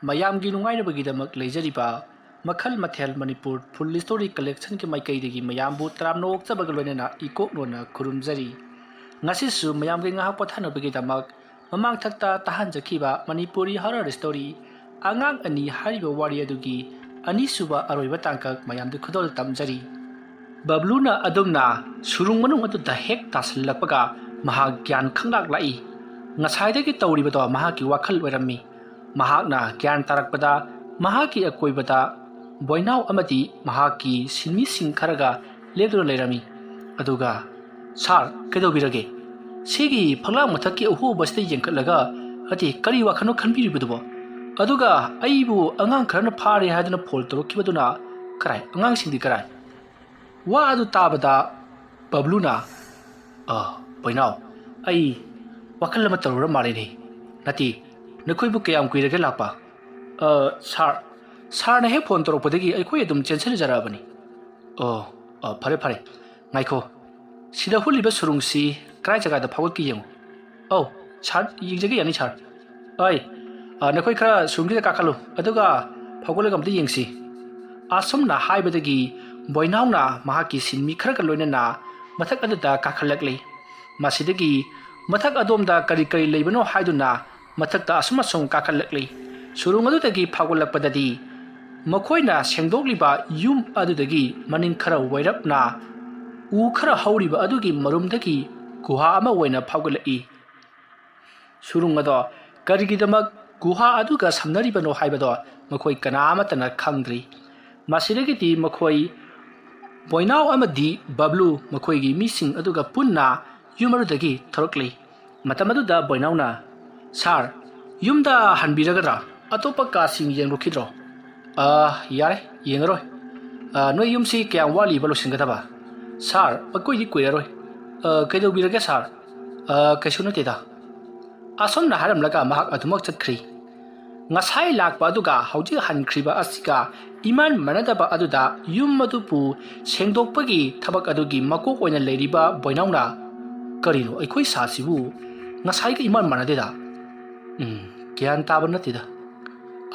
ꯃꯌꯥꯝꯒꯤ ꯅꯨꯡꯉꯥꯏꯅꯕꯒꯤꯗꯃꯛ ꯂꯩꯖꯔꯤꯕ ꯃꯈꯜ ꯃꯊꯦꯜ ꯃꯅꯤꯄꯨꯔ ꯐꯨꯜ ꯁ꯭ꯇꯣꯔꯤ ꯀꯂꯦꯛꯁꯟꯒꯤ ꯃꯥꯏꯀꯩꯗꯒꯤ ꯃꯌꯥꯝꯕꯨ ꯇꯔꯥꯝꯅ ꯑꯣꯛꯆꯕꯒ ꯂꯣꯏꯅꯅ ꯏꯀꯣꯛꯅꯣꯅ ꯈꯨꯔꯨꯝꯖꯔꯤ ꯉꯁꯤꯁꯨ ꯃꯌꯥꯝꯒꯤ ꯉꯥꯏꯍꯥꯛ ꯄꯣꯊꯥꯅꯕꯒꯤꯗꯃꯛ ꯃꯃꯥꯡꯊꯛꯇ ꯇꯥꯍꯟꯖꯈꯤꯕ ꯃꯅꯤꯄꯨꯔꯤ ꯍꯣꯔꯔ ꯁ꯭ꯇꯣꯔꯤ ꯑꯉꯥꯡ ꯑꯅꯤ ꯍꯥꯏꯔꯤꯕ ꯋꯥꯔꯤ ꯑꯗꯨꯒꯤ ꯑꯅꯤꯁꯨꯕ ꯑꯔꯣꯏꯕ ꯇꯥꯡꯀꯛ ꯃꯌꯥꯝꯗ ꯈꯨꯗꯣꯜ ꯇꯝꯖꯔꯤ ꯕꯕ꯭ꯂꯨꯅ ꯑꯗꯨꯝꯅ ꯁꯨꯔꯨꯡ ꯃꯅꯨꯡ ꯑꯗꯨꯗ ꯍꯦꯛ ꯇꯥꯁꯤꯜꯂꯛꯄꯒ ꯃꯍꯥꯛ ꯒ꯭ꯌꯥꯟ ꯈꯪꯂꯥꯛꯂꯛꯏ ꯉꯁꯥꯏꯗꯒꯤ ꯇꯧꯔꯤꯕꯗꯣ ꯃꯍꯥꯛꯀꯤ ꯋꯥꯈꯜ ꯑꯣꯏꯔꯝꯃꯤ ꯃꯍꯥꯛꯅ ꯒ꯭ꯌꯥꯟ ꯇꯥꯔꯛꯄꯗ ꯃꯍꯥꯛꯀꯤ ꯑꯀꯣꯏꯕꯗ ꯕꯣꯏꯅꯥꯎ ꯑꯃꯗꯤ ꯃꯍꯥꯛꯀꯤ ꯁꯤꯟꯃꯤꯁꯤꯡ ꯈꯔꯒ ꯂꯦꯞꯇꯨꯅ ꯂꯩꯔꯝꯃꯤ ꯑꯗꯨꯒ ꯁꯥꯔ ꯀꯩꯗꯧꯕꯤꯔꯒꯦ ꯁꯤꯒꯤ ꯐꯛꯂꯥꯡ ꯃꯊꯛꯀꯤ ꯑꯍꯣꯕꯁꯤꯗ ꯌꯦꯡꯈꯠꯂꯒ ꯀꯔꯤ ꯋꯥꯈꯜꯅꯣ ꯈꯟꯕꯤꯔꯤꯕꯗꯨꯕꯣ ꯑꯗꯨꯒ ꯑꯩꯕꯨ ꯑꯉꯥꯡ ꯈꯔꯅ ꯐꯥꯔꯦ ꯍꯥꯏꯗꯨꯅ ꯐꯣꯜ ꯇꯧꯔꯛꯈꯤꯕꯗꯨꯅ ꯀꯔꯥꯏ ꯑꯉꯥꯡꯁꯤꯡꯗꯤ ꯀꯔꯥꯏ ꯋꯥ ꯑꯗꯨ ꯇꯥꯕꯗ ꯕꯕ꯭ꯂꯨꯅ ꯕꯣꯏꯅꯥꯎ ꯑꯩ ꯋꯥꯈꯜ ꯑꯃ ꯇꯧꯔꯨꯔ ꯃꯥꯜꯂꯦꯅꯦ ꯅꯠꯇꯦ ꯅꯈꯣꯏꯕꯨ ꯀꯌꯥꯝ ꯀꯨꯏꯔꯒꯦ ꯂꯥꯛꯄ ꯁꯥꯔꯅ ꯍꯦꯛ ꯐꯣꯟ ꯇꯧꯔꯛꯄꯗꯒꯤ ꯑꯩꯈꯣꯏ ꯑꯗꯨꯝ ꯆꯦꯟꯁꯤꯟꯖꯔꯛꯑꯕꯅꯤ ꯐꯔꯦ ꯐꯔꯦ ꯉꯥꯏꯈꯣ ꯁꯤꯗ ꯍꯨꯠꯂꯤꯕ ꯁꯨꯔꯨꯡꯁꯤ ꯀꯔꯥꯏ ꯖꯒꯥꯗ ꯐꯥꯎꯒꯠꯀꯦ ꯌꯦꯡꯉꯨ ꯁꯥꯔ ꯌꯦꯡꯖꯒꯦ ꯌꯥꯅꯤ ꯁꯥꯔ ꯅꯈꯣꯏ ꯈꯔ ꯁꯨꯔꯨꯡꯁꯤꯗ ꯀꯥꯈꯠꯂꯨ ꯑꯗꯨꯒ ꯐꯥꯎꯒꯠꯂꯒ ꯑꯝꯇ ꯌꯦꯡꯁꯤ ꯑꯁꯨꯝꯅ ꯍꯥꯏꯕꯗꯒꯤ ꯕꯣꯏꯅꯥꯎꯅ ꯃꯍꯥꯛꯀꯤ ꯁꯤꯟꯃꯤ ꯈꯔꯒ ꯂꯣꯏꯅꯅ ꯃꯊꯛ ꯑꯗꯨꯗ ꯀꯥꯈꯠꯂꯛꯂꯤ ꯃꯁꯤꯗꯒꯤ ꯃꯊꯛ ꯑꯗꯣꯝꯗ ꯀꯔꯤ ꯀꯔꯤ ꯂꯩꯕꯅꯣ ꯍꯥꯏꯗꯨꯅ ꯃꯊꯛꯇ ꯑꯁꯨꯝ ꯀꯥꯈꯠꯂꯛꯂꯤ ꯁꯨꯔꯨꯡ ꯑꯗꯨꯗꯒꯤ ꯐꯥꯎꯒꯠꯂꯛꯄꯗꯗꯤ ꯃꯈꯣꯏꯅ ꯁꯦꯡꯗꯣꯛꯂꯤꯕ ꯌꯨꯝ ꯑꯗꯨꯗꯒꯤ ꯃꯅꯤꯡ ꯈꯔ ꯋꯥꯏꯔꯞꯅ ꯎ ꯈꯔ ꯍꯧꯔꯤꯕ ꯑꯗꯨꯒꯤ ꯃꯔꯨꯝꯗꯒꯤ ꯒꯨꯍꯥ ꯑꯃ ꯑꯣꯏꯅ ꯐꯥꯎꯒꯠꯂꯛꯏ ꯁꯨꯔꯨꯡ ꯑꯗꯣ ꯀꯔꯤꯒꯤꯗꯃꯛ ꯒꯨꯍꯥ ꯑꯗꯨꯒ ꯁꯝꯅꯔꯤꯕꯅꯣ ꯍꯥꯏꯕꯗꯣ ꯃꯈꯣꯏ ꯀꯅꯥꯃꯠꯇꯅ ꯈꯪꯗ꯭ꯔꯤ ꯃꯁꯤꯗꯒꯤꯗꯤ ꯃꯈꯣꯏ ꯕꯣꯏꯅꯥꯎ ꯑꯃꯗꯤ ꯕꯕ꯭ꯂꯨ ꯃꯈꯣꯏꯒꯤ ꯃꯤꯁꯤꯡ ꯑꯗꯨꯒ ꯄꯨꯟꯅ ꯌꯨꯝ ꯑꯗꯨꯗꯒꯤ ꯊꯣꯔꯛꯂꯤ ꯃꯇꯝ ꯑꯗꯨꯗ ꯕꯣꯏꯅꯥꯎꯅ ꯁꯥꯔ ꯌꯨꯝꯗ ꯍꯟꯕꯤꯔꯒꯗ꯭ꯔꯥ ꯑꯇꯣꯞꯄ ꯀꯥꯁꯤꯡ ꯌꯦꯡꯂꯨꯈꯤꯗ꯭ꯔꯣ ꯌꯥꯔꯦ ꯌꯦꯡꯉꯔꯣꯏ ꯅꯣꯏ ꯌꯨꯝꯁꯤ ꯀꯌꯥꯝ ꯋꯥꯠꯂꯤꯕ ꯂꯣꯏꯁꯤꯟꯒꯗꯕ ꯁꯥꯔ ꯑꯩꯈꯣꯏꯗꯤ ꯀꯨꯏꯔꯔꯣꯏ ꯀꯩꯗꯧꯕꯤꯔꯒꯦ ꯁꯥꯔ ꯀꯩꯁꯨ ꯅꯠꯇꯦꯗ ꯑꯁꯣꯝꯅ ꯍꯥꯏꯔꯝꯂꯒ ꯃꯍꯥꯛ ꯑꯗꯨꯃꯛ ꯆꯠꯈ꯭ꯔꯤ ꯉꯁꯥꯏ ꯂꯥꯛꯄ ꯑꯗꯨꯒ ꯍꯧꯖꯤꯛ ꯍꯟꯈ꯭ꯔꯤꯕ ꯑꯁꯤꯒ ꯏꯃꯥꯟ ꯃꯥꯟꯅꯗꯕ ꯑꯗꯨꯗ ꯌꯨꯝ ꯑꯗꯨꯕꯨ ꯁꯦꯡꯗꯣꯛꯄꯒꯤ ꯊꯕꯛ ꯑꯗꯨꯒꯤ ꯃꯀꯣꯛ ꯑꯣꯏꯅ ꯂꯩꯔꯤꯕ ꯕꯣꯏꯅꯥꯎꯅ ꯀꯔꯤꯅꯣ ꯑꯩꯈꯣꯏ ꯁꯥꯁꯤꯕꯨ ꯉꯁꯥꯏꯒ ꯏꯃꯥꯟ ꯃꯥꯟꯅꯗꯦꯗ ꯒ꯭ꯌꯥꯟ ꯇꯥꯕ ꯅꯠꯇꯦꯗ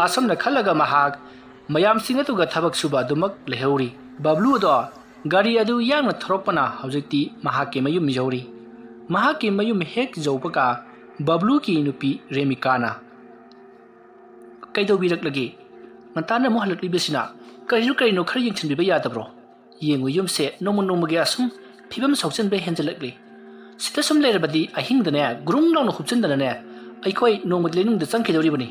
ꯑꯁꯨꯝꯅ ꯈꯜꯂꯒ ꯃꯍꯥꯛ ꯃꯌꯥꯝꯁꯤꯡ ꯑꯗꯨꯒ ꯊꯕꯛ ꯁꯨꯕ ꯑꯗꯨꯃꯛ ꯂꯩꯍꯧꯔꯤ ꯕꯕ꯭ꯂꯨ ꯑꯗꯣ ꯒꯥꯔꯤ ꯑꯗꯨ ꯌꯥꯡꯅ ꯊꯧꯔꯛꯄꯅ ꯍꯧꯖꯤꯛꯇꯤ ꯃꯍꯥꯛꯀꯤ ꯃꯌꯨꯝ ꯌꯧꯔꯤ ꯃꯍꯥꯛꯀꯤ ꯃꯌꯨꯝ ꯍꯦꯛ ꯌꯧꯕꯒ ꯕꯕ꯭ꯂꯨꯒꯤ ꯅꯨꯄꯤ ꯔꯦꯃꯤꯀꯥꯅ ꯀꯩꯗꯧꯕꯤꯔꯛꯂꯒꯦ ꯉꯟꯇꯥꯅ ꯑꯃꯨꯛ ꯍꯜꯂꯛꯂꯤꯕꯁꯤꯅ ꯀꯔꯤꯅꯣ ꯈꯔ ꯌꯦꯡꯁꯤꯟꯕꯤꯕ ꯌꯥꯗꯕ꯭ꯔꯣ ꯌꯦꯡꯉꯨ ꯌꯨꯝꯁꯦ ꯅꯣꯡꯃꯒꯤ ꯑꯁꯨꯝ ꯐꯤꯕꯝ ꯁꯣꯛꯆꯟꯕ ꯍꯦꯟꯖꯜꯂꯛꯂꯤ ꯁꯤꯗ ꯁꯨꯝ ꯂꯩꯔꯕꯗꯤ ꯑꯍꯤꯡꯗꯅꯦ ꯒ꯭ꯔꯨꯡ ꯂꯥꯎꯅ ꯍꯨꯞꯆꯤꯟꯗꯅꯅꯦ ꯑꯩꯈꯣꯏ ꯅꯣꯡꯃꯗꯤ ꯂꯩꯅꯨꯡꯗ ꯆꯪꯈꯤꯗꯧꯔꯤꯕꯅꯤ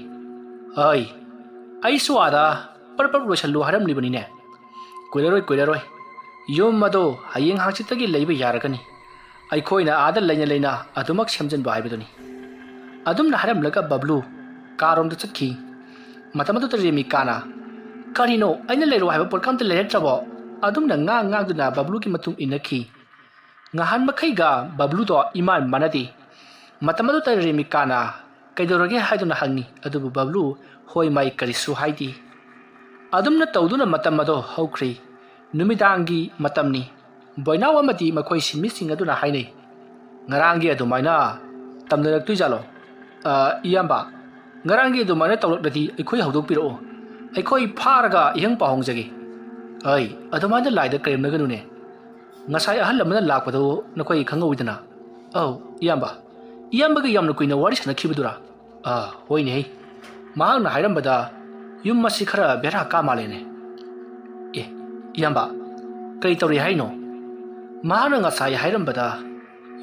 ꯑꯩꯁꯨ ꯑꯥꯗ ꯄꯔꯞ ꯂꯣꯏꯁꯜꯂꯨ ꯍꯥꯏꯔꯝꯂꯤꯕꯅꯤꯅꯦ ꯀꯨꯏꯔꯔꯣꯏ ꯌꯨꯝ ꯑꯗꯣ ꯍꯌꯦꯡ ꯍꯥꯡꯆꯤꯠꯇꯒꯤ ꯂꯩꯕ ꯌꯥꯔꯒꯅꯤ ꯑꯩꯈꯣꯏꯅ ꯑꯥꯗ ꯂꯩꯅ ꯑꯗꯨꯃꯛ ꯁꯦꯝꯖꯤꯟꯕ ꯍꯥꯏꯕꯗꯨꯅꯤ ꯑꯗꯨꯝꯅ ꯍꯥꯏꯔꯝꯂꯒ ꯕꯕ꯭ꯂꯨ ꯀꯥꯔꯣꯝꯗ ꯆꯠꯈꯤ ꯃꯇꯝ ꯑꯗꯨꯗ ꯔꯦꯃꯤꯀꯥꯅ ꯀꯔꯤꯅꯣ ꯑꯩꯅ ꯂꯩꯔꯣ ꯍꯥꯏꯕ ꯄꯣꯠ ꯑꯝꯇ ꯂꯩꯔꯛꯇ꯭ꯔꯕꯣ ꯑꯗꯨꯝꯅ ꯉꯥꯡꯗꯨꯅ ꯕꯕ꯭ꯂꯨꯒꯤ ꯃꯇꯨꯡ ꯏꯟꯅꯈꯤ ꯉꯍꯥꯟ ꯃꯈꯩꯒ ꯕꯕ꯭ꯂꯨꯗꯣ ꯏꯃꯥꯟ ꯃꯥꯟꯅꯗꯦ ꯃꯇꯝ ꯑꯗꯨꯗ ꯔꯦꯃꯤꯀꯥꯅ ꯀꯩꯗꯧꯔꯒꯦ ꯍꯥꯏꯗꯨꯅ ꯍꯪꯉꯤ ꯑꯗꯨꯕꯨ ꯕꯕ꯭ꯂꯨ ꯍꯣꯏ ꯃꯥꯏ ꯀꯔꯤꯁꯨ ꯍꯥꯏꯗꯦ ꯑꯗꯨꯝꯅ ꯇꯧꯗꯨꯅ ꯃꯇꯝ ꯑꯗꯣ ꯍꯧꯈ꯭ꯔꯤ ꯅꯨꯃꯤꯗꯥꯡꯒꯤ ꯃꯇꯝꯅꯤ ꯕꯣꯏꯅꯥꯎ ꯑꯃꯗꯤ ꯃꯈꯣꯏ ꯁꯤꯟꯃꯤꯁꯤꯡ ꯑꯗꯨꯅ ꯍꯥꯏꯅꯩ ꯉꯔꯥꯡꯒꯤ ꯑꯗꯨꯃꯥꯏꯅ ꯇꯝꯅꯔꯛꯇꯣꯏꯖꯥꯠꯂꯣ ꯏꯌꯥꯝꯕ ꯉꯔꯥꯡꯒꯤ ꯑꯗꯨꯃꯥꯏꯅ ꯇꯧꯔꯛꯂꯗꯤ ꯑꯩꯈꯣꯏ ꯍꯧꯗꯣꯛꯄꯤꯔꯛꯑꯣ ꯑꯩꯈꯣꯏ ꯐꯥꯔꯒ ꯏꯍꯪ ꯄꯥꯎꯍꯪꯖꯒꯦ ꯑꯗꯨꯃꯥꯏꯅ ꯂꯥꯏꯗ ꯀꯔꯦꯝꯅꯒꯅꯨꯅꯦ ꯉꯁꯥꯏ ꯑꯍꯜ ꯑꯃꯅ ꯂꯥꯛꯄꯗꯣ ꯅꯈꯣꯏ ꯈꯪꯍꯧꯏꯗꯅ ꯏꯌꯥꯝꯕꯒ ꯌꯥꯝꯅ ꯀꯨꯏꯅ ꯋꯥꯔꯤ ꯁꯥꯟꯅꯈꯤꯕꯗꯨꯔꯥ ꯍꯣꯏꯅꯦ ꯃꯍꯥꯛꯅ ꯍꯥꯏꯔꯝꯕꯗ ꯌꯨꯝ ꯑꯁꯤ ꯈꯔ ꯕꯦꯔꯥ ꯀꯥ ꯃꯥꯜꯂꯦꯅꯦ ꯏꯌꯥꯝꯕ ꯀꯔꯤ ꯇꯧꯔꯤ ꯍꯥꯏꯅꯣ ꯃꯍꯥꯛꯅ ꯉꯁꯥꯏ ꯍꯥꯏꯔꯝꯕꯗ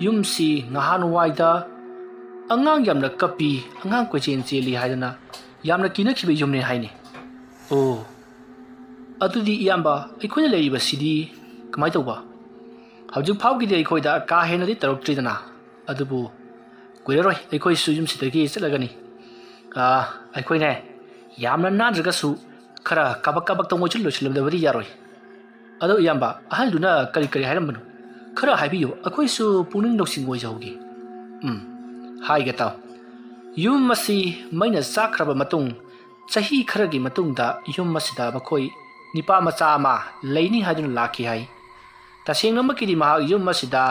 ꯌꯨꯝꯁꯤ ꯅꯍꯥꯟꯋꯥꯏꯗ ꯑꯉꯥꯡ ꯌꯥꯝꯅ ꯀꯞꯄꯤ ꯑꯉꯥꯡ ꯀꯣꯏꯆꯦꯟ ꯆꯦꯜꯂꯤ ꯍꯥꯏꯗꯅ ꯌꯥꯝꯅ ꯀꯤꯅꯈꯤꯕ ꯌꯨꯝꯅꯦ ꯍꯥꯏꯅꯦ ꯑꯗꯨꯗꯤ ꯏꯌꯥꯝꯕ ꯑꯩꯈꯣꯏꯅ ꯂꯩꯔꯤꯕꯁꯤꯗꯤ ꯀꯃꯥꯏꯅ ꯇꯧꯕ ꯍꯧꯖꯤꯛ ꯐꯥꯎꯒꯤꯗꯤ ꯑꯩꯈꯣꯏꯗ ꯀꯥ ꯍꯦꯟꯅꯗꯤ ꯇꯧꯔꯛꯇ꯭ꯔꯤꯗꯅ ꯑꯗꯨꯕꯨ ꯀꯨꯏꯔꯔꯣꯏ ꯑꯩꯈꯣꯏꯁꯨ ꯌꯨꯝꯁꯤꯗꯒꯤ ꯆꯠꯂꯒꯅꯤ ꯑꯩꯈꯣꯏꯅꯦ ꯌꯥꯝꯅ ꯅꯥꯟꯗ꯭ꯔꯒꯁꯨ ꯈꯔ ꯀꯥꯕꯛꯇ ꯂꯣꯏꯁꯤꯜꯂꯝꯗꯕꯗꯤ ꯌꯥꯔꯣꯏ ꯑꯗꯣ ꯏꯌꯥꯝꯕ ꯑꯍꯜꯗꯨꯅ ꯀꯔꯤ ꯍꯥꯏꯔꯝꯕꯅꯣ ꯈꯔ ꯍꯥꯏꯕꯤꯌꯨ ꯑꯩꯈꯣꯏꯁꯨ ꯄꯨꯛꯅꯤꯡ ꯂꯧꯁꯤꯡ ꯑꯣꯏꯖꯍꯧꯒꯦ ꯍꯥꯏꯒꯦ ꯇꯥꯎ ꯌꯨꯝ ꯑꯁꯤ ꯃꯩꯅ ꯆꯥꯛꯈ꯭ꯔꯕ ꯃꯇꯨꯡ ꯆꯍꯤ ꯈꯔꯒꯤ ꯃꯇꯨꯡꯗ ꯌꯨꯝ ꯑꯁꯤꯗ ꯃꯈꯣꯏ ꯅꯤꯄꯥ ꯃꯆꯥ ꯑꯃ ꯂꯩꯅꯤ ꯍꯥꯏꯗꯨꯅ ꯂꯥꯛꯈꯤ ꯍꯥꯏ ꯇꯁꯦꯡꯅꯃꯛꯀꯤꯗꯤ ꯃꯍꯥꯛ ꯌꯨꯝ ꯑꯁꯤꯗ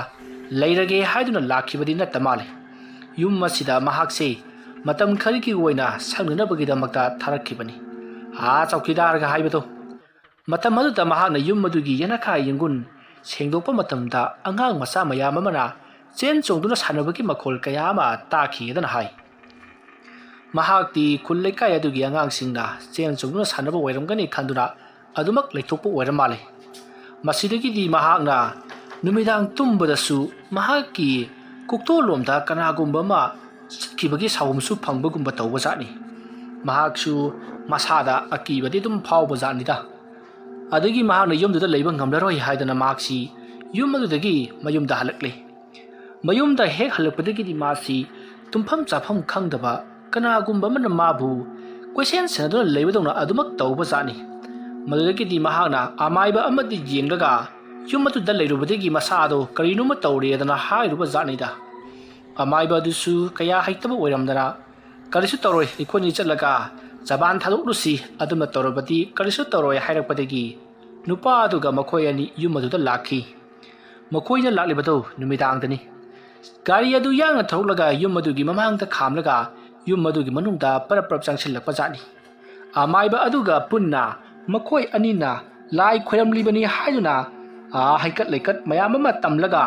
ꯂꯩꯔꯒꯦ ꯍꯥꯏꯗꯨꯅ ꯂꯥꯛꯈꯤꯕꯗꯤ ꯅꯠꯇ ꯃꯥꯜꯂꯦ ꯌꯨꯝ ꯑꯁꯤꯗ ꯃꯍꯥꯛꯁꯦ ꯃꯇꯝ ꯈꯔꯒꯤ ꯑꯣꯏꯅ ꯁꯛꯅꯅꯕꯒꯤꯗꯃꯛꯇ ꯊꯥꯔꯛꯈꯤꯕꯅꯤ ꯆꯧꯀꯤꯗꯥꯔꯒ ꯍꯥꯏꯕꯗꯣ ꯃꯇꯝ ꯑꯗꯨꯗ ꯃꯍꯥꯛꯅ ꯌꯨꯝ ꯑꯗꯨꯒꯤ ꯌꯦꯅꯈꯥ ꯌꯦꯡꯒꯨꯟ ꯁꯦꯡꯗꯣꯛꯄ ꯃꯇꯝꯗ ꯑꯉꯥꯡ ꯃꯆꯥ ꯃꯌꯥꯝ ꯑꯃꯅ ꯆꯦꯟ ꯆꯣꯡꯗꯨꯅ ꯁꯥꯟꯅꯕꯒꯤ ꯃꯈꯣꯜ ꯀꯌꯥ ꯑꯃ ꯇꯥꯈꯤꯗꯅ ꯍꯥꯏ ꯃꯍꯥꯛꯇꯤ ꯈꯨꯜ ꯂꯩꯀꯥꯏ ꯑꯗꯨꯒꯤ ꯑꯉꯥꯡꯁꯤꯡꯅ ꯆꯦꯟ ꯆꯣꯡꯗꯨꯅ ꯁꯥꯟꯅꯕ ꯑꯣꯏꯔꯝꯒꯅꯤ ꯈꯟꯗꯨꯅ ꯑꯗꯨꯃꯛ ꯂꯩꯊꯣꯛꯄ ꯑꯣꯏꯔ ꯃꯥꯜꯂꯦ ꯃꯁꯤꯗꯒꯤꯗꯤ ꯃꯍꯥꯛꯅ ꯅꯨꯃꯤꯗꯥꯡ ꯇꯨꯝꯕꯗꯁꯨ ꯃꯍꯥꯛꯀꯤ ꯀꯣꯛꯇꯣꯜꯂꯣꯝꯗ ꯀꯅꯥꯒꯨꯝꯕ ꯑꯃ ꯆꯠꯈꯤꯕꯒꯤ ꯁꯥꯎꯝꯁꯨ ꯐꯪꯕꯒꯨꯝꯕ ꯇꯧꯕꯖꯥꯠꯅꯤ ꯃꯍꯥꯛꯁꯨ ꯃꯁꯥꯗ ꯑꯀꯤꯕꯗꯤ ꯑꯗꯨꯝ ꯐꯥꯎꯕꯖꯥꯠꯅꯤꯗ ꯑꯗꯒꯤ ꯃꯍꯥꯛꯅ ꯌꯨꯝꯗꯨꯗ ꯂꯩꯕ ꯉꯝꯂꯔꯣꯏ ꯍꯥꯏꯗꯅ ꯃꯍꯥꯛꯁꯤ ꯌꯨꯝ ꯑꯗꯨꯗꯒꯤ ꯃꯌꯨꯝꯗ ꯍꯜꯂꯛꯂꯦ ꯃꯌꯨꯝꯗ ꯍꯦꯛ ꯍꯜꯂꯛꯄꯗꯒꯤꯗꯤ ꯃꯥꯁꯤ ꯇꯨꯝꯐꯝ ꯆꯥꯐꯝ ꯈꯪꯗꯕ ꯀꯅꯥꯒꯨꯝꯕ ꯑꯃꯅ ꯃꯥꯕꯨ ꯀꯣꯏꯁꯦꯟ ꯁꯦꯟꯅꯗꯨꯅ ꯂꯩꯕꯗꯧꯅ ꯑꯗꯨꯃꯛ ꯇꯧꯕꯖꯥꯠꯅꯤ ꯃꯗꯨꯗꯒꯤꯗꯤ ꯃꯍꯥꯛꯅ ꯑꯃꯥꯏꯕ ꯑꯃꯗꯤ ꯌꯦꯡꯂꯒ ꯌꯨꯝ ꯑꯗꯨꯗ ꯂꯩꯔꯨꯕꯗꯒꯤ ꯃꯁꯥꯗꯣ ꯀꯔꯤꯅꯣꯃ ꯇꯧꯔꯦꯗꯅ ꯍꯥꯏꯔꯨꯕ ꯖꯥꯠꯅꯤꯗ ꯑꯃꯥꯏꯕ ꯑꯗꯨꯁꯨ ꯀꯌꯥ ꯍꯩꯇꯕ ꯑꯣꯏꯔꯝꯗꯅ ꯀꯔꯤꯁꯨ ꯇꯧꯔꯣꯏ ꯑꯩꯈꯣꯏꯅꯤ ꯆꯠꯂꯒ ꯖꯕꯥꯟ ꯊꯥꯗꯣꯛꯂꯨꯁꯤ ꯑꯗꯨꯝꯅ ꯇꯧꯔꯕꯗꯤ ꯀꯔꯤꯁꯨ ꯇꯧꯔꯣꯏ ꯍꯥꯏꯔꯛꯄꯗꯒꯤ ꯅꯨꯄꯥ ꯑꯗꯨꯒ ꯃꯈꯣꯏ ꯑꯅꯤ ꯌꯨꯝ ꯑꯗꯨꯗ ꯂꯥꯛꯈꯤ ꯃꯈꯣꯏꯅ ꯂꯥꯛꯂꯤꯕꯗꯨ ꯅꯨꯃꯤꯗꯥꯡꯗꯅꯤ ꯒꯥꯔꯤ ꯑꯗꯨ ꯌꯥꯡꯅ ꯊꯧꯔꯛꯂꯒ ꯌꯨꯝ ꯑꯗꯨꯒꯤ ꯃꯃꯥꯡꯗ ꯈꯥꯝꯂꯒ ꯌꯨꯝ ꯑꯗꯨꯒꯤ ꯃꯅꯨꯡꯗ ꯄꯔꯞ ꯄꯔꯞ ꯆꯪꯁꯤꯜꯂꯛꯄ ꯖꯥꯠꯅꯤ ꯑꯃꯥꯏꯕ ꯑꯗꯨꯒ ꯄꯨꯟꯅ ꯃꯈꯣꯏ ꯑꯅꯤꯅ ꯂꯥꯏ ꯈꯣꯏꯔꯝꯂꯤꯕꯅꯤ ꯍꯥꯏꯗꯨꯅ ꯍꯩꯀꯠ ꯂꯩꯀꯠ ꯃꯌꯥꯝ ꯑꯃ ꯇꯝꯂꯒ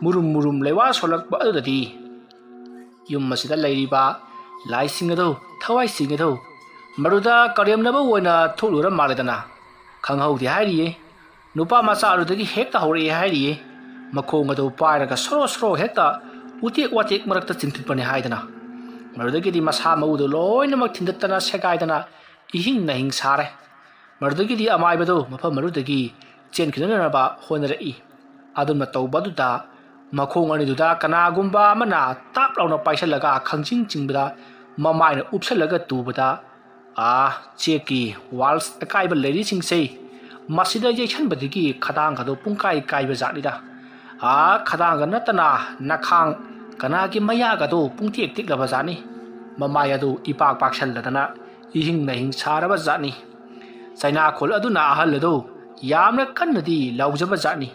ꯃꯨꯔꯨꯝ ꯃꯨꯔꯨꯝ ꯂꯩꯋꯥ ꯁꯣꯜꯂꯛꯄ ꯑꯗꯨꯗꯗꯤ ꯌꯨꯝ ꯑꯁꯤꯗ ꯂꯩꯔꯤꯕ ꯂꯥꯏꯁꯤꯡ ꯑꯗꯨ ꯊꯋꯥꯏꯁꯤꯡ ꯑꯗꯨ ꯃꯗꯨꯗ ꯀꯔꯦꯝꯅꯕ ꯑꯣꯏꯅ ꯊꯣꯛꯂꯨꯔ ꯃꯥꯜꯂꯦꯗꯅ ꯈꯪꯍꯧꯗꯦ ꯍꯥꯏꯔꯤꯌꯦ ꯅꯨꯄꯥ ꯃꯆꯥ ꯑꯗꯨꯗꯒꯤ ꯍꯦꯛꯇ ꯍꯧꯔꯛꯑꯦ ꯍꯥꯏꯔꯤꯌꯦ ꯃꯈꯣꯡ ꯑꯗꯨ ꯄꯥꯏꯔꯒ ꯁꯣꯔꯣ ꯁꯣꯔꯣ ꯍꯦꯛꯇ ꯎꯇꯦꯛ ꯋꯥꯇꯦꯛ ꯃꯔꯛꯇ ꯆꯤꯡꯊꯠꯄꯅꯤ ꯍꯥꯏꯗꯅ ꯃꯗꯨꯗꯒꯤꯗꯤ ꯃꯁꯥ ꯃꯎꯗꯨ ꯂꯣꯏꯅꯃꯛ ꯊꯤꯟꯗꯠꯇꯅ ꯁꯦꯒꯥꯏꯗꯅ ꯏꯍꯤꯡ ꯅꯥꯍꯤꯡ ꯁꯥꯔꯦ ꯃꯗꯨꯗꯒꯤꯗꯤ ꯑꯃꯥꯏꯕꯗꯨ ꯃꯐꯝ ꯑꯗꯨꯗꯒꯤ ꯆꯦꯟꯈꯤꯗꯅꯕ ꯍꯣꯠꯅꯔꯛꯏ ꯑꯗꯨꯝꯅ ꯇꯧꯕ ꯑꯗꯨꯗ ꯃꯈꯣꯡ ꯑꯅꯤꯗꯨꯗ ꯀꯅꯥꯒꯨꯝꯕ ꯑꯃꯅ ꯇꯥꯞ ꯂꯥꯎꯅ ꯄꯥꯏꯁꯤꯜꯂꯒ ꯈꯪꯆꯤꯡ ꯆꯤꯡꯕꯗ ꯃꯃꯥꯏꯅ ꯎꯞꯁꯜꯂꯒ ꯇꯨꯕꯗ ꯆꯦꯛꯀꯤ ꯋꯥꯜꯁ ꯑꯀꯥꯏꯕ ꯂꯩꯔꯤꯁꯤꯡꯁꯦ ꯃꯁꯤꯗ ꯌꯩꯁꯟꯕꯗꯒꯤ ꯈꯗꯥꯡ ꯑꯗꯨ ꯄꯨꯡꯀꯥꯏ ꯀꯥꯏꯕ ꯖꯥꯠꯅꯤꯗ ꯈꯗꯥꯡꯒ ꯅꯠꯇꯅ ꯅꯈꯥꯡ ꯀꯅꯥꯒꯤ ꯃꯌꯥꯒꯗꯨ ꯄꯨꯡꯇꯦꯛ ꯇꯦꯛꯂꯕ ꯖꯥꯠꯅꯤ ꯃꯃꯥꯏ ꯑꯗꯨ ꯏꯄꯥꯛ ꯄꯥꯛꯁꯜꯂꯗꯅ ꯏꯍꯤꯡ ꯅꯥꯍꯤꯡ ꯁꯥꯔꯕ ꯖꯥꯠꯅꯤ ꯆꯩꯅꯥꯈꯣꯜ ꯑꯗꯨꯅ ꯑꯍꯜ ꯑꯗꯨ ꯌꯥꯝꯅ ꯀꯟꯅꯗꯤ ꯂꯥꯎꯖꯕ ꯖꯥꯠꯅꯤ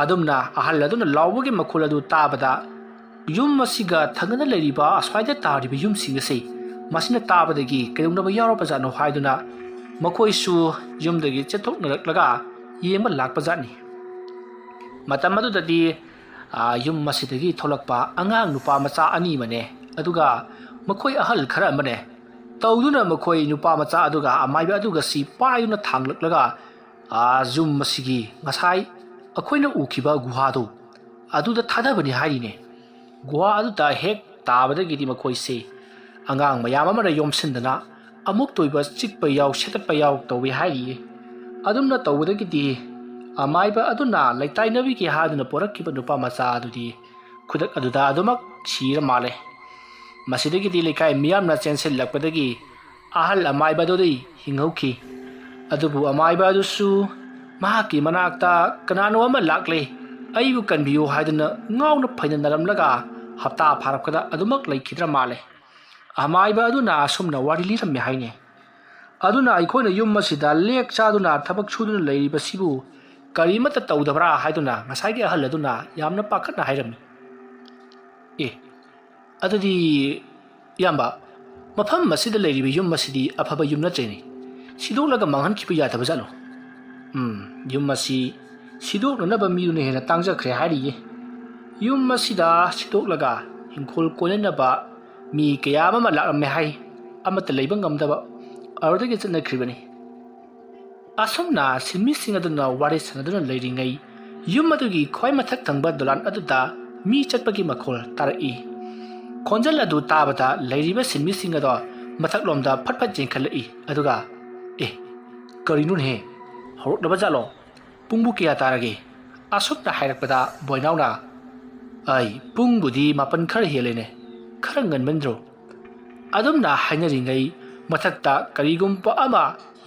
ꯑꯗꯨꯝꯅ ꯑꯍꯜ ꯑꯗꯨꯅ ꯂꯥꯎꯕꯒꯤ ꯃꯈꯣꯜ ꯑꯗꯨ ꯇꯥꯕꯗ ꯌꯨꯝ ꯑꯁꯤꯒ ꯊꯪꯅꯅ ꯂꯩꯔꯤꯕ ꯑꯁ꯭ꯋꯥꯏꯗ ꯇꯥꯔꯤꯕ ꯌꯨꯝꯁꯤꯡ ꯑꯁꯤ ꯃꯁꯤꯅ ꯇꯥꯕꯗꯒꯤ ꯀꯩꯗꯧꯅꯕ ꯌꯥꯎꯔꯕꯖꯥꯠꯅꯣ ꯍꯥꯏꯗꯨꯅ ꯃꯈꯣꯏꯁꯨ ꯌꯨꯝꯗꯒꯤ ꯆꯦꯟꯊꯣꯛꯅꯔꯛꯂꯒ ꯌꯦꯡꯕ ꯂꯥꯛꯄ ꯖꯥꯠꯅꯤ ꯃꯇꯝ ꯑꯗꯨꯗꯗꯤ ꯌꯨꯝ ꯑꯁꯤꯗꯒꯤ ꯊꯣꯛꯂꯛꯄ ꯑꯉꯥꯡ ꯅꯨꯄꯥ ꯃꯆꯥ ꯑꯅꯤ ꯑꯃꯅꯦ ꯑꯗꯨꯒ ꯃꯈꯣꯏ ꯑꯍꯜ ꯈꯔ ꯑꯃꯅꯦ ꯇꯧꯗꯨꯅ ꯃꯈꯣꯏ ꯅꯨꯄꯥ ꯃꯆꯥ ꯑꯗꯨꯒ ꯑꯃꯥꯏꯕ ꯑꯗꯨꯒ ꯁꯤ ꯄꯥꯏꯗꯨꯅ ꯊꯥꯡꯂꯛꯂꯒ ꯌꯨꯝ ꯑꯁꯤꯒꯤ ꯉꯁꯥꯏ ꯑꯩꯈꯣꯏꯅ ꯎꯈꯤꯕ ꯒꯨꯍꯥꯗꯨ ꯑꯗꯨꯗ ꯊꯥꯗꯕꯅꯤ ꯍꯥꯏꯔꯤꯅꯦ ꯒꯨꯍꯥ ꯑꯗꯨꯗ ꯍꯦꯛ ꯇꯥꯕꯗꯒꯤꯗꯤ ꯃꯈꯣꯏꯁꯦ ꯑꯉꯥꯡ ꯃꯌꯥꯝ ꯑꯃꯅ ꯌꯣꯝꯁꯤꯟꯗꯅ ꯑꯃꯨꯛ ꯇꯣꯏꯕ ꯆꯤꯛꯄ ꯌꯥꯎ ꯁꯦꯠꯇꯠꯄ ꯌꯥꯎ ꯇꯧꯋꯤ ꯍꯥꯏꯔꯤꯌꯦ ꯑꯗꯨꯝꯅ ꯇꯧꯕꯗꯒꯤꯗꯤ ꯑꯃꯥꯏꯕ ꯑꯗꯨꯅ ꯂꯩꯇꯥꯏꯅꯕꯤꯒꯤ ꯍꯥꯏꯗꯨꯅ ꯄꯣꯔꯛꯈꯤꯕ ꯅꯨꯄꯥ ꯃꯆꯥ ꯑꯗꯨꯗꯤ ꯈꯨꯗꯛ ꯑꯗꯨꯗ ꯑꯗꯨꯃꯛ ꯁꯤꯔ ꯃꯥꯜꯂꯦ ꯃꯁꯤꯗꯒꯤꯗꯤ ꯂꯩꯀꯥꯏ ꯃꯤꯌꯥꯝꯅ ꯆꯦꯟꯁꯤꯜꯂꯛꯄꯗꯒꯤ ꯑꯍꯜ ꯑꯃꯥꯏꯕ ꯑꯗꯨꯗꯤ ꯍꯤꯡꯍꯧꯈꯤ ꯑꯗꯨꯕꯨ ꯑꯃꯥꯏꯕ ꯑꯗꯨꯁꯨ ꯃꯍꯥꯛꯀꯤ ꯃꯅꯥꯛꯇ ꯀꯅꯥꯅꯣ ꯑꯃ ꯂꯥꯛꯂꯦ ꯑꯩꯕꯨ ꯀꯟꯕꯤꯌꯨ ꯍꯥꯏꯗꯨꯅ ꯉꯥꯎꯅ ꯐꯩꯅꯅꯔꯝꯂꯒ ꯍꯞꯇꯥ ꯐꯥꯔꯛꯄꯗ ꯑꯗꯨꯃꯛ ꯂꯩꯈꯤꯗ꯭ꯔ ꯃꯥꯜꯂꯦ ꯑꯃꯥꯏꯕ ꯑꯗꯨꯅ ꯑꯁꯨꯝꯅ ꯋꯥꯔꯤ ꯂꯤꯔꯝꯃꯦ ꯍꯥꯏꯅꯦ ꯑꯗꯨꯅ ꯑꯩꯈꯣꯏꯅ ꯌꯨꯝ ꯑꯁꯤꯗ ꯂꯦꯛ ꯆꯥꯗꯨꯅ ꯊꯕꯛ ꯁꯨꯗꯨꯅ ꯂꯩꯔꯤꯕꯁꯤꯕꯨ ꯀꯔꯤꯃꯠꯇ ꯇꯧꯗꯕ꯭ꯔꯥ ꯍꯥꯏꯗꯨꯅ ꯉꯁꯥꯏꯒꯤ ꯑꯍꯜ ꯑꯗꯨꯅ ꯌꯥꯝꯅ ꯄꯥꯈꯠꯅ ꯍꯥꯏꯔꯝꯃꯤ ꯑꯗꯨꯗꯤ ꯏꯌꯥꯝꯕ ꯃꯐꯝ ꯑꯁꯤꯗ ꯂꯩꯔꯤꯕ ꯌꯨꯝ ꯑꯁꯤꯗꯤ ꯑꯐꯕ ꯌꯨꯝ ꯅꯠꯇ꯭ꯔꯦꯅꯤ ꯁꯤꯗꯣꯛꯂꯒ ꯃꯥꯡꯍꯟꯈꯤꯕ ꯌꯥꯗꯕꯖꯥꯠꯂꯣ ꯌꯨꯝ ꯑꯁꯤ ꯁꯤꯗꯣꯛꯅꯅꯕ ꯃꯤꯗꯨꯅ ꯍꯦꯟꯅ ꯇꯥꯡꯖꯈ꯭ꯔꯦ ꯍꯥꯏꯔꯤꯌꯦ ꯌꯨꯝ ꯑꯁꯤꯗ ꯁꯤꯗꯣꯛꯂꯒ ꯏꯪꯈꯣꯜ ꯀꯣꯏꯅꯅꯕ ꯃꯤ ꯀꯌꯥ ꯑꯃ ꯂꯥꯛꯂꯝꯃꯦ ꯍꯥꯏ ꯑꯃꯠꯇ ꯂꯩꯕ ꯉꯝꯗꯕ ꯑꯗꯨꯗꯒꯤ ꯆꯠꯅꯈ꯭ꯔꯤꯕꯅꯤ ꯑꯁꯨꯝꯅ ꯁꯤꯟꯃꯤꯁꯤꯡ ꯑꯗꯨꯅ ꯋꯥꯔꯤ ꯁꯥꯟꯅꯗꯨꯅ ꯂꯩꯔꯤꯉꯩ ꯌꯨꯝ ꯑꯗꯨꯒꯤ ꯈ꯭ꯋꯥꯏ ꯃꯊꯛ ꯊꯪꯕ ꯗꯣꯂꯥꯟ ꯑꯗꯨꯗ ꯃꯤ ꯆꯠꯄꯒꯤ ꯃꯈꯣꯜ ꯇꯥꯔꯛꯏ ꯈꯣꯟꯖꯦꯜ ꯑꯗꯨ ꯇꯥꯕꯗ ꯂꯩꯔꯤꯕ ꯁꯤꯟꯃꯤꯁꯤꯡ ꯑꯗꯣ ꯃꯊꯛꯂꯣꯝꯗ ꯐꯠ ꯐꯠ ꯌꯦꯡꯈꯠꯂꯛꯏ ꯑꯗꯨꯒ ꯀꯔꯤꯅꯣꯅꯦ ꯍꯧꯔꯛꯂꯕ ꯖꯥꯠꯂꯣ ꯄꯨꯡꯕꯨ ꯀꯌꯥ ꯇꯥꯔꯒꯦ ꯑꯁꯨꯝꯅ ꯍꯥꯏꯔꯛꯄꯗ ꯕꯣꯏꯅꯥꯎꯅ ꯄꯨꯡꯕꯨꯗꯤ 9 ꯈꯔ ꯍꯦꯜꯂꯦꯅꯦ ꯈꯔ ꯉꯟꯃꯟꯗ꯭ꯔꯣ ꯑꯗꯨꯝꯅ ꯍꯥꯏꯅꯔꯤꯉꯩ ꯃꯊꯛꯇ ꯀꯔꯤꯒꯨꯝꯕ ꯑꯃ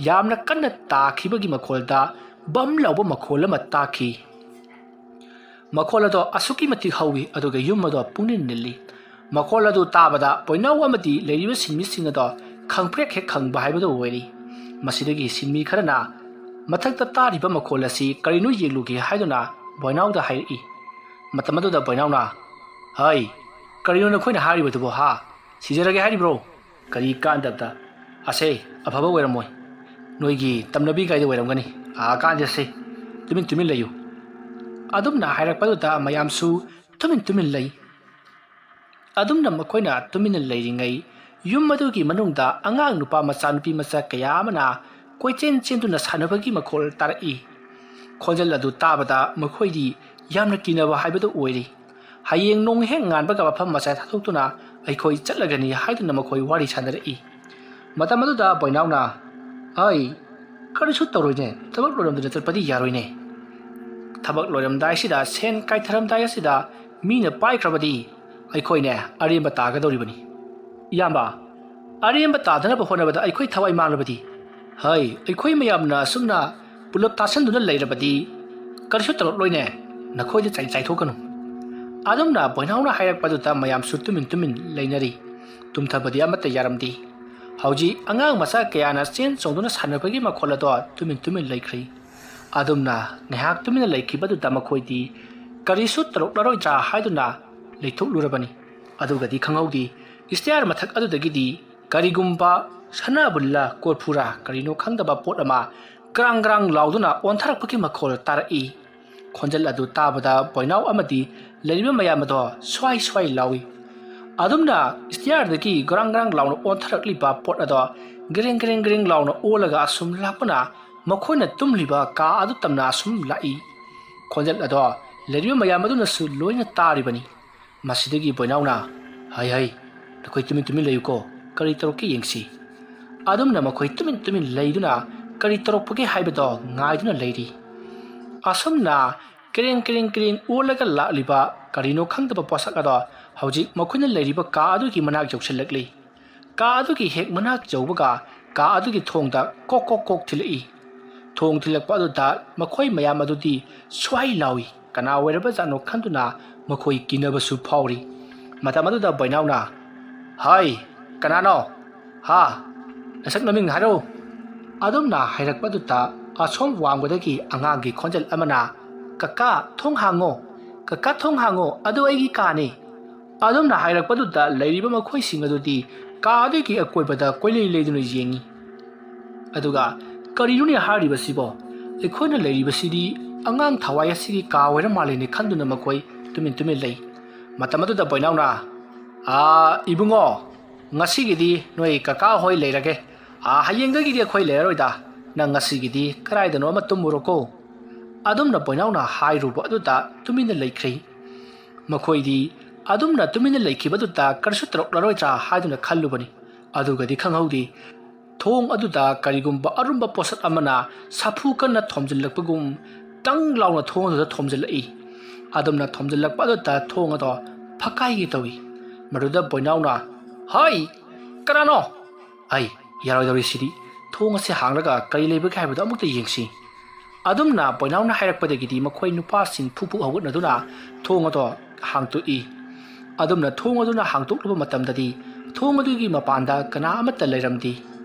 ꯌꯥꯝꯅ ꯀꯟꯅ ꯇꯥꯈꯤꯕꯒꯤ ꯃꯈꯣꯜꯗ ꯕꯝ ꯂꯥꯎꯕ ꯃꯈꯣꯜ ꯑꯃ ꯇꯥꯈꯤ ꯃꯈꯣꯜ ꯑꯗꯣ ꯑꯁꯨꯛꯀꯤ ꯃꯇꯤꯛ ꯍꯧꯋꯤ ꯑꯗꯨꯒ ꯌꯨꯝ ꯑꯗꯣ ꯄꯨꯡꯅꯤꯟ ꯅꯤꯜꯂꯤ ꯃꯈꯣꯜ ꯑꯗꯨ ꯇꯥꯕꯗ ꯄꯣꯏꯅꯥꯎ ꯑꯃꯗꯤ ꯂꯩꯔꯤꯕ ꯁꯤꯟꯃꯤꯁꯤꯡ ꯑꯗꯣ ꯈꯪꯄ꯭ꯔꯦꯛ ꯍꯦꯛ ꯈꯪꯕ ꯍꯥꯏꯕꯗꯨ ꯑꯣꯏꯔꯤ ꯃꯁꯤꯗꯒꯤ ꯁꯤꯟꯃꯤ ꯈꯔꯅ ꯃꯊꯛꯇ ꯇꯥꯔꯤꯕ ꯃꯈꯣꯜ ꯑꯁꯤ ꯀꯔꯤꯅꯣ ꯌꯦꯡꯂꯨꯒꯦ ꯍꯥꯏꯗꯨꯅ ꯕꯣꯏꯅꯥꯎꯗ ꯍꯥꯏꯔꯛꯏ ꯃꯇꯝ ꯑꯗꯨꯗ ꯕꯣꯏꯅꯥꯎꯅ ꯀꯔꯤꯅꯣ ꯅꯈꯣꯏꯅ ꯍꯥꯏꯔꯤꯕꯗꯨꯕꯣ ꯁꯤꯖꯔꯒꯦ ꯍꯥꯏꯔꯤꯕ꯭ꯔꯣ ꯀꯔꯤ ꯀꯥꯟꯗꯕꯗ ꯑꯁꯦ ꯑꯐꯕ ꯑꯣꯏꯔꯝꯃꯣꯏ ꯅꯣꯏꯒꯤ ꯇꯝꯅꯕꯤ ꯀꯥꯏꯗ ꯑꯣꯏꯔꯝꯒꯅꯤ ꯀꯥꯟꯗꯦꯁꯦ ꯇꯨꯃꯤꯟ ꯇꯨꯃꯤꯟ ꯂꯩꯌꯨ ꯑꯗꯨꯝꯅ ꯍꯥꯏꯔꯛꯄꯗꯨꯗ ꯃꯌꯥꯝꯁꯨ ꯇꯨꯃꯤꯟ ꯇꯨꯃꯤꯟ ꯂꯩ ꯑꯗꯨꯝꯅ ꯃꯈꯣꯏꯅ ꯇꯨꯃꯤꯟꯅ ꯂꯩꯔꯤꯉꯩ ꯌꯨꯝ ꯑꯗꯨꯒꯤ ꯃꯅꯨꯡꯗ ꯑꯉꯥꯡ ꯅꯨꯄꯥ ꯃꯆꯥ ꯅꯨꯄꯤ ꯃꯆꯥ ꯀꯌꯥ ꯑꯃꯅ ꯀꯣꯏꯆꯦꯟ ꯆꯦꯟꯗꯨꯅ ꯁꯥꯟꯅꯕꯒꯤ ꯃꯈꯣꯜ ꯇꯥꯔꯛꯏ ꯈꯣꯟꯖꯦꯜ ꯑꯗꯨ ꯇꯥꯕꯗ ꯃꯈꯣꯏꯗꯤ ꯌꯥꯝꯅ ꯀꯤꯅꯕ ꯍꯥꯏꯕꯗꯨ ꯑꯣꯏꯔꯤ ꯍꯌꯦꯡ ꯅꯣꯡ ꯍꯦꯛ ꯉꯥꯟꯕꯒ ꯃꯐꯝ ꯃꯆꯥ ꯊꯥꯗꯣꯛꯇꯨꯅ ꯑꯩꯈꯣꯏ ꯆꯠꯂꯒꯅꯤ ꯍꯥꯏꯗꯨꯅ ꯃꯈꯣꯏ ꯋꯥꯔꯤ ꯁꯥꯟꯅꯔꯛꯏ ꯃꯇꯝ ꯑꯗꯨꯗ ꯕꯣꯏꯅꯥꯎꯅ ꯑꯩ ꯀꯔꯤꯁꯨ ꯇꯧꯔꯣꯏꯅꯦ ꯊꯕꯛ ꯂꯣꯏꯔꯝꯗꯅ ꯆꯠꯄꯗꯤ ꯌꯥꯔꯣꯏꯅꯦ ꯊꯕꯛ ꯂꯣꯏꯔꯝꯗꯥꯏꯁꯤꯗ ꯁꯦꯟ ꯀꯥꯏꯊꯔꯝꯗꯥꯏ ꯑꯁꯤꯗ ꯃꯤꯅ ꯄꯥꯏꯈ꯭ꯔꯕꯗꯤ ꯑꯩꯈꯣꯏꯅꯦ ꯑꯔꯦꯝꯕ ꯇꯥꯒꯗꯧꯔꯤꯕꯅꯤ ꯏꯌꯥꯝꯕ ꯑꯔꯦꯝꯕ ꯇꯥꯗꯅꯕ ꯍꯣꯠꯅꯕꯗ ꯑꯩꯈꯣꯏ ꯊꯋꯥꯏ ꯃꯥꯡꯂꯕꯗꯤ ꯑꯩꯈꯣꯏ ꯃꯌꯥꯝꯅ ꯑꯁꯨꯝꯅ ꯄꯨꯂꯞ ꯇꯥꯁꯟꯗꯨꯅ ꯂꯩꯔꯕꯗꯤ ꯀꯔꯤꯁꯨ ꯇꯧꯔꯛꯂꯣꯏꯅꯦ ꯅꯈꯣꯏꯗ ꯆꯥꯏꯊꯣꯛꯀꯅꯨ ꯑꯗꯨꯝꯅ ꯕꯣꯏꯅꯥꯎꯅ ꯍꯥꯏꯔꯛꯄꯗꯨꯗ ꯃꯌꯥꯝꯁꯨ ꯇꯨꯃꯤꯟ ꯇꯨꯃꯤꯟ ꯂꯩꯅꯔꯤ ꯇꯨꯝꯊꯕꯗꯤ ꯑꯃꯠꯇ ꯌꯥꯔꯝꯗꯦ ꯍꯧꯖꯤꯛ ꯑꯉꯥꯡ ꯃꯆꯥ ꯀꯌꯥꯅ ꯆꯦꯟ ꯆꯣꯡꯗꯨꯅ ꯁꯥꯟꯅꯕꯒꯤ ꯃꯈꯣꯜ ꯑꯗꯣ ꯇꯨꯃꯤꯟ ꯇꯨꯃꯤꯟ ꯂꯩꯈ꯭ꯔꯦ ꯑꯗꯨꯝꯅ ꯉꯥꯏꯍꯥꯛ ꯇꯨꯃꯤꯟꯅ ꯂꯩꯈꯤꯕꯗꯨꯗ ꯃꯈꯣꯏꯗꯤ ꯀꯔꯤꯁꯨ ꯇꯧꯔꯛꯂꯔꯣꯏꯗ꯭ꯔꯥ ꯍꯥꯏꯗꯨꯅ ꯂꯩꯊꯣꯛꯂꯨꯔꯕꯅꯤ ꯑꯗꯨꯒꯗꯤ ꯈꯪꯍꯧꯗꯦ ꯏꯁꯇꯤꯌꯥꯔ ꯃꯊꯛ ꯑꯗꯨꯗꯒꯤꯗꯤ ꯀꯔꯤꯒꯨꯝꯕ ꯁꯅꯥꯕꯨꯜꯂ ꯀꯣꯔꯐꯨꯔꯥ ꯀꯔꯤꯅꯣ ꯈꯪꯗꯕ ꯄꯣꯠ ꯑꯃ ꯒ꯭ꯔꯥꯡ ꯒ꯭ꯔꯥꯡ ꯂꯥꯎꯗꯨꯅ ꯑꯣꯟꯊꯔꯛꯄꯒꯤ ꯃꯈꯣꯜ ꯇꯥꯔꯛꯏ ꯈꯣꯟꯖꯦꯜ ꯑꯗꯨ ꯇꯥꯕꯗ ꯕꯣꯏꯅꯥꯎ ꯑꯃꯗꯤ ꯂꯩꯔꯤꯕ ꯃꯌꯥꯝ ꯑꯗꯣ ꯁ꯭ꯋꯥꯏ ꯁ꯭ꯋꯥꯏ ꯂꯥꯎꯏ ꯑꯗꯨꯝꯅ ꯏꯁꯇꯤꯌꯥꯔꯗꯒꯤ ꯒ꯭ꯔꯥꯡ ꯒ꯭ꯔꯥꯡ ꯂꯥꯎꯅ ꯑꯣꯟꯊꯔꯛꯂꯤꯕ ꯄꯣꯠ ꯑꯗꯣ ꯒ꯭ꯔꯦꯡ ꯒ꯭ꯔꯦꯡ ꯒ꯭ꯔꯦꯡ ꯂꯥꯎꯅ ꯑꯣꯜꯂꯒ ꯑꯁꯨꯝ ꯂꯥꯛꯄꯅ ꯃꯈꯣꯏꯅ ꯇꯨꯝꯂꯤꯕ ꯀꯥ ꯑꯗꯨ ꯇꯝꯅ ꯑꯁꯨꯝ ꯂꯥꯛꯏ ꯈꯣꯟꯖꯦꯜ ꯑꯗꯣ ꯂꯩꯔꯤꯕ ꯃꯌꯥꯝ ꯑꯗꯨꯅꯁꯨ ꯂꯣꯏꯅ ꯇꯥꯔꯤꯕꯅꯤ ꯃꯁꯤꯗꯒꯤ ꯕꯣꯏꯅꯥꯎꯅ ꯍꯩ ꯅꯈꯣꯏ ꯇꯨꯃꯤꯟ ꯇꯨꯃꯤꯟ ꯂꯩꯌꯨꯀꯣ ꯀꯔꯤ ꯇꯧꯔꯛꯀꯦ ꯌꯦꯡꯁꯤ ꯑꯗꯨꯝꯅ ꯃꯈꯣꯏ ꯇꯨꯃꯤꯟ ꯇꯨꯃꯤꯟ ꯂꯩꯗꯨꯅ ꯀꯔꯤ ꯇꯧꯔꯛꯄꯒꯦ ꯍꯥꯏꯕꯗꯣ ꯉꯥꯏꯗꯨꯅ ꯂꯩꯔꯤ ꯑꯁꯨꯝꯅ ꯀ꯭ꯔꯦꯡ ꯀ꯭ꯔꯦꯡ ꯀ꯭ꯔꯦꯡ ꯑꯣꯜꯂꯒ ꯂꯥꯛꯂꯤꯕ ꯀꯔꯤꯅꯣ ꯈꯪꯗꯕ ꯄꯣꯠꯁꯛ ꯑꯗꯣ ꯍꯧꯖꯤꯛ ꯃꯈꯣꯏꯅ ꯂꯩꯔꯤꯕ ꯀꯥ ꯑꯗꯨꯒꯤ ꯃꯅꯥꯛ ꯌꯧꯁꯤꯜꯂꯛꯂꯤ ꯀꯥ ꯑꯗꯨꯒꯤ ꯍꯦꯛ ꯃꯅꯥꯛ ꯌꯧꯕꯒ ꯀꯥ ꯑꯗꯨꯒꯤ ꯊꯣꯡꯗ ꯀꯣꯛ ꯀꯣꯛ ꯀꯣꯛ ꯊꯤꯜꯂꯛꯏ ꯊꯣꯡ ꯊꯤꯜꯂꯛꯄ ꯑꯗꯨꯗ ꯃꯈꯣꯏ ꯃꯌꯥꯝ ꯑꯗꯨꯗꯤ ꯁ꯭ꯋꯥꯏ ꯂꯥꯎꯏ ꯀꯅꯥ ꯑꯣꯏꯔꯕꯖꯥꯠꯅꯣ ꯈꯟꯗꯨꯅ ꯃꯈꯣꯏ ꯀꯤꯅꯕꯁꯨ ꯐꯥꯎꯔꯤ ꯃꯇꯝ ꯑꯗꯨꯗ ꯕꯣꯏꯅꯥꯎꯅ ꯀꯅꯥꯅꯣ ꯅꯁꯛ ꯅꯃꯤꯡ ꯍꯥꯏꯔꯣ ꯑꯗꯨꯝꯅ ꯍꯥꯏꯔꯛꯄꯗꯨꯗ ꯑꯁꯣꯝ ꯋꯥꯡꯕꯗꯒꯤ ꯑꯉꯥꯡꯒꯤ ꯈꯣꯟꯖꯦꯜ ꯑꯃꯅ ꯀꯀꯥ ꯊꯣꯡ ꯍꯥꯡꯉꯣ ꯑꯗꯨ ꯑꯩꯒꯤ ꯀꯥꯅꯤ ꯑꯗꯨꯝꯅ ꯍꯥꯏꯔꯛꯄꯗꯨꯗ ꯂꯩꯔꯤꯕ ꯃꯈꯣꯏꯁꯤꯡ ꯑꯗꯨꯗꯤ ꯀꯥ ꯑꯗꯨꯒꯤ ꯑꯀꯣꯏꯕꯗ ꯀꯣꯏꯂꯩ ꯂꯩꯗꯨꯅ ꯌꯦꯡꯉꯤ ꯑꯗꯨꯒ ꯀꯔꯤꯅꯣꯅꯦ ꯍꯥꯏꯔꯤꯕꯁꯤꯕꯣ ꯑꯩꯈꯣꯏꯅ ꯂꯩꯔꯤꯕꯁꯤꯗꯤ ꯑꯉꯥꯡ ꯊꯋꯥꯏ ꯑꯁꯤꯒꯤ ꯀꯥ ꯑꯣꯏꯔ ꯃꯥꯜꯂꯦꯅꯦ ꯈꯟꯗꯨꯅ ꯃꯈꯣꯏ ꯇꯨꯃꯤꯟ ꯇꯨꯃꯤn ꯂꯩ ꯃꯇꯝ ꯑꯗꯨꯗ ꯕꯣꯏꯅꯥꯎꯅ ꯏꯕꯨꯡꯉꯣ ꯉꯁꯤꯒꯤꯗꯤ ꯅꯣꯏ ꯀꯀꯥ ꯍꯣꯏ ꯂꯩꯔꯒꯦ ꯍꯌꯦꯡꯗꯒꯤꯗꯤ ꯑꯩꯈꯣꯏ ꯂꯩꯔꯔꯣꯏꯗ ꯅꯪ ꯉꯁꯤꯒꯤꯗꯤ ꯀꯗꯥꯏꯗꯅꯣ ꯑꯃ ꯇꯨꯝꯃꯨꯔꯣꯀꯣ ꯑꯗꯨꯝꯅ ꯕꯣꯏꯅꯥꯎꯅ ꯍꯥꯏꯔꯨꯕ ꯑꯗꯨꯗ ꯇꯨꯃꯤꯟꯅ ꯂꯩꯈ꯭ꯔꯦ ꯃꯈꯣꯏꯗꯤ ꯑꯗꯨꯝꯅ ꯇꯨꯃꯤꯟꯅ ꯂꯩꯈꯤꯕꯗꯨꯗ ꯀꯔꯤꯁꯨ ꯇꯧꯔꯛꯂꯔꯣꯏꯗ꯭ꯔꯥ ꯍꯥꯏꯗꯨꯅ ꯈꯜꯂꯨꯕꯅꯤ ꯑꯗꯨꯒꯗꯤ ꯈꯪꯍꯧꯗꯦ ꯊꯣꯡ ꯑꯗꯨꯗ ꯀꯔꯤꯒꯨꯝꯕ ꯑꯔꯨꯝꯕ ꯄꯣꯠꯁꯛ ꯑꯃꯅ ꯁꯥꯐꯨ ꯀꯟꯅ ꯊꯣꯝꯖꯤꯜꯂꯛꯄꯒꯨꯝ ꯇꯪ ꯂꯥꯎꯅ ꯊꯣꯡ ꯑꯗꯨꯗ ꯊꯣꯝꯖꯤꯜꯂꯛꯏ ꯑꯗꯨꯝꯅ ꯊꯣꯝꯖꯤꯜꯂꯛꯄ ꯑꯗꯨꯗ ꯊꯣꯡ ꯑꯗꯣ ꯐꯛꯀꯥꯏꯒꯦ ꯇꯧꯏ ꯃꯗꯨꯗ ꯕꯣꯏꯅꯥꯎꯅ ꯀꯅꯥꯅꯣ ꯌꯥꯔꯣꯏꯗꯧꯔꯤ ꯁꯤꯗꯤ ꯊꯣꯡ ꯑꯁꯤ ꯍꯥꯡꯂꯒ ꯀꯔꯤ ꯂꯩꯕꯒꯦ ꯍꯥꯏꯕꯗꯣ ꯑꯃꯨꯛꯇ ꯌꯦꯡꯁꯤ ꯑꯗꯨꯝꯅ ꯕꯣꯏꯅꯥꯎꯅ ꯍꯥꯏꯔꯛꯄꯗꯒꯤꯗꯤ ꯃꯈꯣꯏ ꯅꯨꯄꯥꯁꯤꯡ ꯐꯨꯛ ꯐꯨꯛ ꯍꯧꯒꯠꯅꯗꯨꯅ ꯊꯣꯡ ꯑꯗꯣ ꯍꯥꯡꯇꯣꯛꯏ ꯑꯗꯨꯝꯅ ꯊꯣꯡ ꯑꯗꯨꯅ ꯍꯥꯡꯇꯣꯛꯂꯨꯕ ꯃꯇꯝꯗꯗꯤ ꯊꯣꯡ ꯑꯗꯨꯒꯤ ꯃꯄꯥꯟꯗ ꯀꯅꯥ ꯑꯃꯠꯇ ꯂꯩꯔꯝꯗꯦ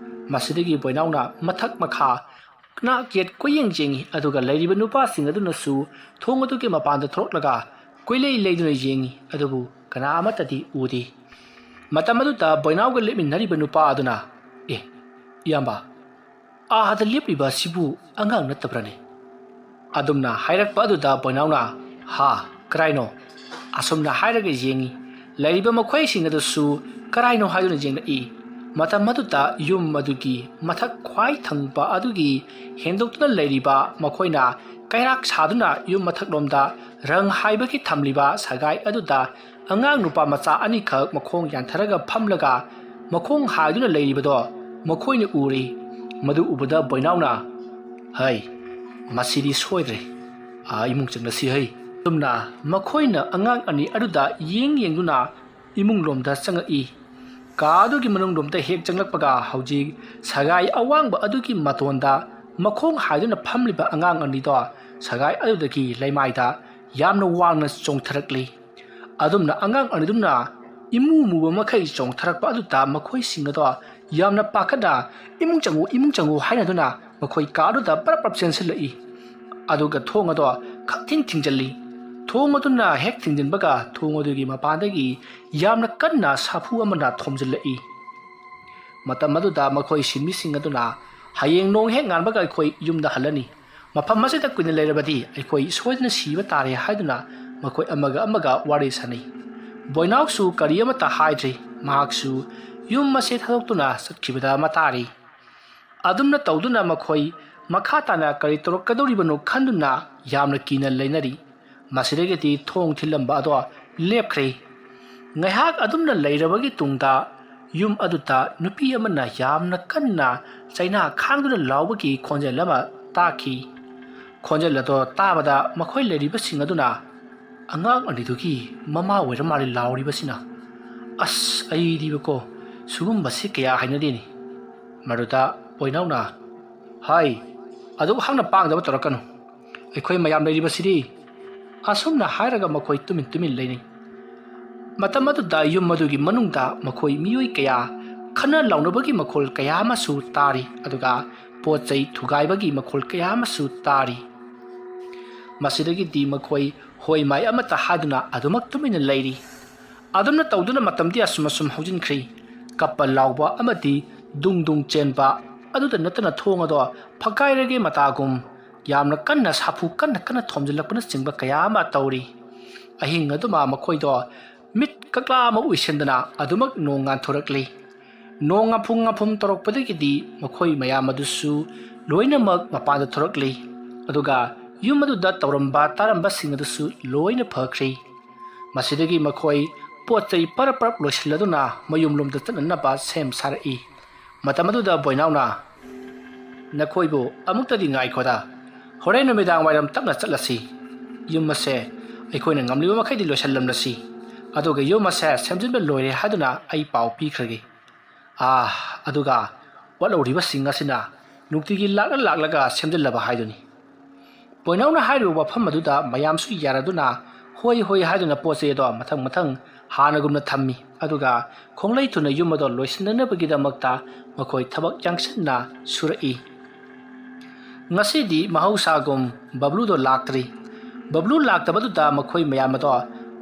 ꯃꯁꯤꯗꯒꯤ ꯕꯣꯏꯅꯥꯎꯅ ꯃꯊꯛ ꯃꯈꯥ ꯅꯥꯛ ꯌꯦꯠ ꯀꯣꯏꯌꯦꯡ ꯌꯦꯡꯉꯤ ꯑꯗꯨꯒ ꯂꯩꯔꯤꯕ ꯅꯨꯄꯥꯁꯤꯡ ꯑꯗꯨꯅꯁꯨ ꯊꯣꯡ ꯑꯗꯨꯒꯤ ꯃꯄꯥꯟꯗ ꯊꯣꯛꯂꯒ ꯀꯣꯏꯂꯩ ꯂꯩꯗꯨꯅ ꯌꯦꯡꯉꯤ ꯑꯗꯨꯕꯨ ꯀꯅꯥ ꯑꯃꯠꯇꯗꯤ ꯎꯗꯦ ꯃꯇꯝ ꯑꯗꯨꯗ ꯕꯣꯏꯅꯥꯎꯒ ꯂꯦꯞꯃꯤꯟꯅꯔꯤꯕ ꯅꯨꯄꯥ ꯑꯗꯨꯅ ꯏꯌꯥꯝꯕ ꯑꯥꯗ ꯂꯦꯞꯂꯤꯕ ꯑꯁꯤꯕꯨ ꯑꯉꯥꯡ ꯅꯠꯇꯕ꯭ꯔꯅꯦ ꯑꯗꯨꯝꯅ ꯍꯥꯏꯔꯛꯄ ꯑꯗꯨꯗ ꯕꯣꯏꯅꯥꯎꯅ ꯀꯔꯥꯏꯅꯣ ꯑꯁꯨꯝꯅ ꯍꯥꯏꯔꯒ ꯌꯦꯡꯉꯤ ꯂꯩꯔꯤꯕ ꯃꯈꯣꯏꯁꯤꯡ ꯑꯗꯨꯁꯨ ꯀꯔꯥꯏꯅꯣ ꯍꯥꯏꯗꯨꯅ ꯌꯦꯡꯂꯛꯏ ꯃꯇꯝ ꯑꯗꯨꯗ ꯌꯨꯝ ꯑꯗꯨꯒꯤ ꯃꯊꯛ ꯈ꯭ꯋꯥꯏ ꯊꯪꯕ ꯑꯗꯨꯒꯤ ꯍꯦꯟꯗꯣꯛꯇꯨꯅ ꯂꯩꯔꯤꯕ ꯃꯈꯣꯏꯅ ꯀꯩꯔꯥꯛ ꯁꯥꯗꯨꯅ ꯌꯨꯝ ꯃꯊꯛꯂꯣꯝꯗ ꯔꯪ ꯍꯥꯏꯕꯒꯤ ꯊꯝꯂꯤꯕ ꯁꯒꯥꯏ ꯑꯗꯨꯗ ꯑꯉꯥꯡ ꯅꯨꯄꯥ ꯃꯆꯥ ꯑꯅꯤꯈꯛ ꯃꯈꯣꯡ ꯌꯥꯟꯊꯔꯒ ꯐꯝꯂꯒ ꯃꯈꯣꯡ ꯍꯥꯏꯗꯨꯅ ꯂꯩꯔꯤꯕꯗꯣ ꯃꯈꯣꯏꯅ ꯎꯔꯤ ꯃꯗꯨ ꯎꯕꯗ ꯕꯣꯏꯅꯥꯎꯅ ꯃꯁꯤꯗꯤ ꯁꯣꯏꯗ꯭ꯔꯦ ꯏꯃꯨꯡ ꯆꯪꯂꯁꯤ ꯑꯗꯨꯝꯅ ꯃꯈꯣꯏꯅ ꯑꯉꯥꯡ ꯑꯅꯤ ꯑꯗꯨꯗ ꯌꯦꯡꯗꯨꯅ ꯏꯃꯨꯡꯂꯣꯝꯗ ꯆꯪꯉꯛꯏ ꯀꯥ ꯑꯗꯨꯒꯤ ꯃꯅꯨꯡꯂꯣꯝꯗ ꯍꯦꯛ ꯆꯪꯂꯛꯄꯒ ꯍꯧꯖꯤꯛ ꯁꯒꯥꯏ ꯑꯋꯥꯡꯕ ꯑꯗꯨꯒꯤ ꯃꯇꯣꯟꯗ ꯃꯈꯣꯡ ꯍꯥꯏꯗꯨꯅ ꯐꯝꯂꯤꯕ ꯑꯉꯥꯡ ꯑꯅꯤꯗꯣ ꯁꯒꯥꯏ ꯑꯗꯨꯗꯒꯤ ꯂꯩꯃꯥꯏꯗ ꯌꯥꯝꯅ ꯋꯥꯡꯅ ꯆꯣꯡꯊꯔꯛꯂꯤ ꯑꯗꯨꯝꯅ ꯑꯉꯥꯡ ꯑꯅꯤꯗꯨꯅ ꯏꯃꯨ ꯃꯨꯕ ꯃꯈꯩ ꯆꯣꯡꯊꯔꯛꯄ ꯑꯗꯨꯗ ꯃꯈꯣꯏꯁꯤꯡ ꯑꯗꯣ ꯌꯥꯝꯅ ꯄꯥꯈꯠꯅ ꯏꯃꯨꯡ ꯆꯪꯉꯨ ꯍꯥꯏꯅꯗꯨꯅ ꯃꯈꯣꯏ ꯀꯥ ꯑꯗꯨꯗ ꯄꯔꯞ ꯆꯦꯟꯁꯤꯜꯂꯛꯏ ꯑꯗꯨꯒ ꯊꯣꯡ ꯑꯗꯣ ꯈꯛꯊꯤꯡ ꯊꯤꯡꯖꯤꯜꯂꯤ थोंग अदुना हेक थिंजिनबगा थोंग अदुगी मपानदगी यामना कन्ना साफु अमना थोमजिल्लई मतम अदुदा मखोई सिनमिसिंग अदुना हयेंग नोंग हेक nganbaga अखोई युमदा हलनी मफम मसिदा कुइन लेरबदी अखोई सोजना सीब तारे हाइदुना मखोई अमगा वारी सनै बोइनाउसु करी अमता हाइद्रि महाक्सु युम मसे थदोक्तुना सत्खिबदा मतारी अदुमना तौदुना मखोई मखा ताना करी तोरकदौरिबनो खंदुना यामना कीना लेनरी मसिदगेति थोंग थिलंबा अदो लेपख्रे ngaihak adumna leirabagi tungda yum aduta nupi amana yamna kanna chaina khangduna lawbagi khonjel lama taki khonjel lado tabada makhoi leriba sing aduna angang anidugi mama weramari lawriba sina as ai dibako sugum basi kya hainadini maruta poinauna hai adu hangna pangdaba torakanu ekhoi mayam leriba siri asumna hairaga makhoi tumin leini मतम अदुदा yum मदुगी मनुंगदा मखोई मियोई कया खना लाउनबगी मखोल कया मसु तारी अदुगा पोचै थुगाइबगी मखोल कया मसु तारी मसिदगी दी मखोई होई my अमता हादुना अदुमक Tumin Larry अदुमना तौदुना मतमदि असुमसुम हौजिनख्री kappa लाउबा अमदी दुंग चेनबा अदुदा नतना थोंगदो फकाइरगे मतागुम यामना कन्ना साफु कन्ना थोमजिलकपना चिंगबा कया मा तौरी अहिंग अदुमा मखोइदो मिट कक्ला अमा उइसेंदना अदुमक नोंगान थोरकली नोंगा फुम तोरकपदगिदी मखोई मयाम अदुसु लोइनमक मपाद थोरकली अदुगा युम अदुदा तौरंबा तारंबा सिंग अदुसु लोइना फख्री मसिदगी मखोई पोचै परप लोइसलदुना मयुम लोमदा चननबा सेम सारई मतम अदुदा बोइनाउना नखोइबो अमुक्तदी ngaइखोदा होरे नुमिदांग वाइरम तपना चलसी युम मसे अखोइना ngamलिबा मखैदि लोइसलमलसी अदुगा युम असे सेमजिनबा लोइरे हादुना आई पाउ पीख्रगे अदुगा वलौरिबा सिंग असिना नुक्तिगी लागलगा सेमजिलबा हाइदुनी पोइनाउना हाइरु वफम अदुदा मयामसु यारादुना होई हाइदुना पोचे दो मथंग हानगुमना थम्मी अदुगा खोंगलै थुना युम अदो लोइसननबगिदमक्ता मखोई थबक यांगसन्ना सुरई ngasi mahausaगुम बबलुदो लाक्तरी बबलु लाक्तबदुदा मखोई मयामदो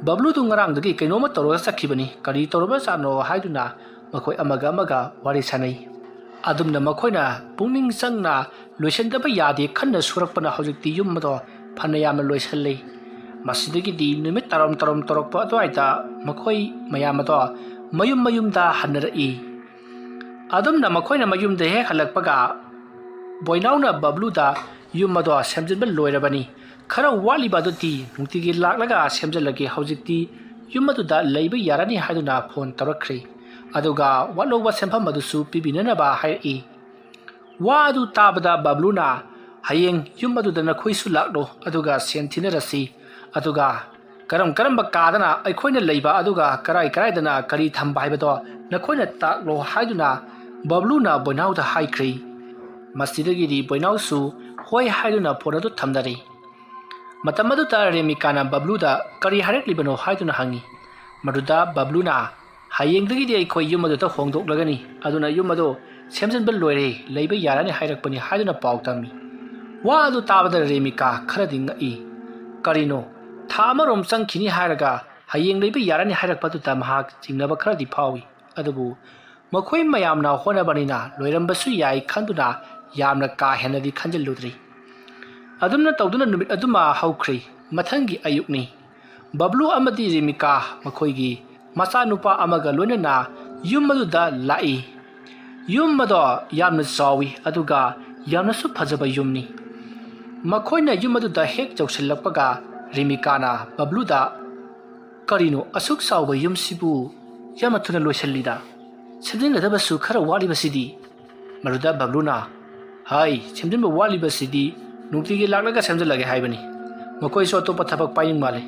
बबलू तू ngarangdagi kainoma toroga sakhibani kari toroba sano haiduna makhoi amaga wari sanai adumna makhoina pungning sangna loisendaba yade khanna surakpana hojikti yummado phanayam loisallei masidagi di numit tarom torokpa atwaita makhoi mayamado mayum da hanrai adumna makhoina mayum de he halakpaga boinauna bablu da yummado semjinba loirabani खरा वाली बादुती नुक्तिगी लाक्लगा सेमजलगे हौजिक्ति युमदुदा लैबा यारानी हाइदुना phone तौरख्री अदुगा वालोबा सेमफम मदुसु पिबिननबा high वादु ताबदा बबलुना हयेंग युमदुदा नखोइसु लाक्लो अदुगा सेंथिनरसी अदुगा करम कादना अखोइना लैबा अदुगा कराइदना करी थम्बा हाइबदो नखोइना ताक्लो हाइदुना बबलुना बोइनाउदा हाइख्री मस्तिदगिदी बोइनाउसु होय हाइदुना फोनदु थमदरी मतमदुता रेमिकाना बबलुदा करी हारेक्लिबनो हाइदुना हंगी मदुदा बबलुना हयेंगदगिदी अखोइ युमदुदा होंदोक्लगनी अदुना युमदो सेमजनबा लोइरे लैबा यारानी हाइरकपनी हाइदुना पाउ तमी वा अदु ताबदा रेमिका खरदि ngai करिनो थामरोम चंखिनी हाइरगा हयेंग लैबा यारानी हाइरकपदुदा महाक चिंगनबा खरदि फावी अदुबु मखोइ मयामना होनबनिना लोइरंबसु याइ खंदुना यामना का हेनदि खंजलुद्री अदुमना तौदुना नुमित अदुमा हौख्री मथंगी अयुक्नी बबलू अमदी रेमिका मखोइगी मचा नुपा अमगा लोइनना युमदुदा लाई युमदो यामना चावी अदुगा यामनासु फजबा युमनी मखोइना युमदुदा हेक जौसलपगा रेमिकाना बबलूदा करिनो असुक चावबा युमसिबु यामथुना लोइसल्लिदा सेमजिनगदबसु खरा वालिबसिदी मरुदा बबलूना हाय सेमजिनबा वालिबसिदी नुक्तिगी लाक्लगा सेमजलगे हाइबनी मखोइसु अतोपा थबक पाइंग माले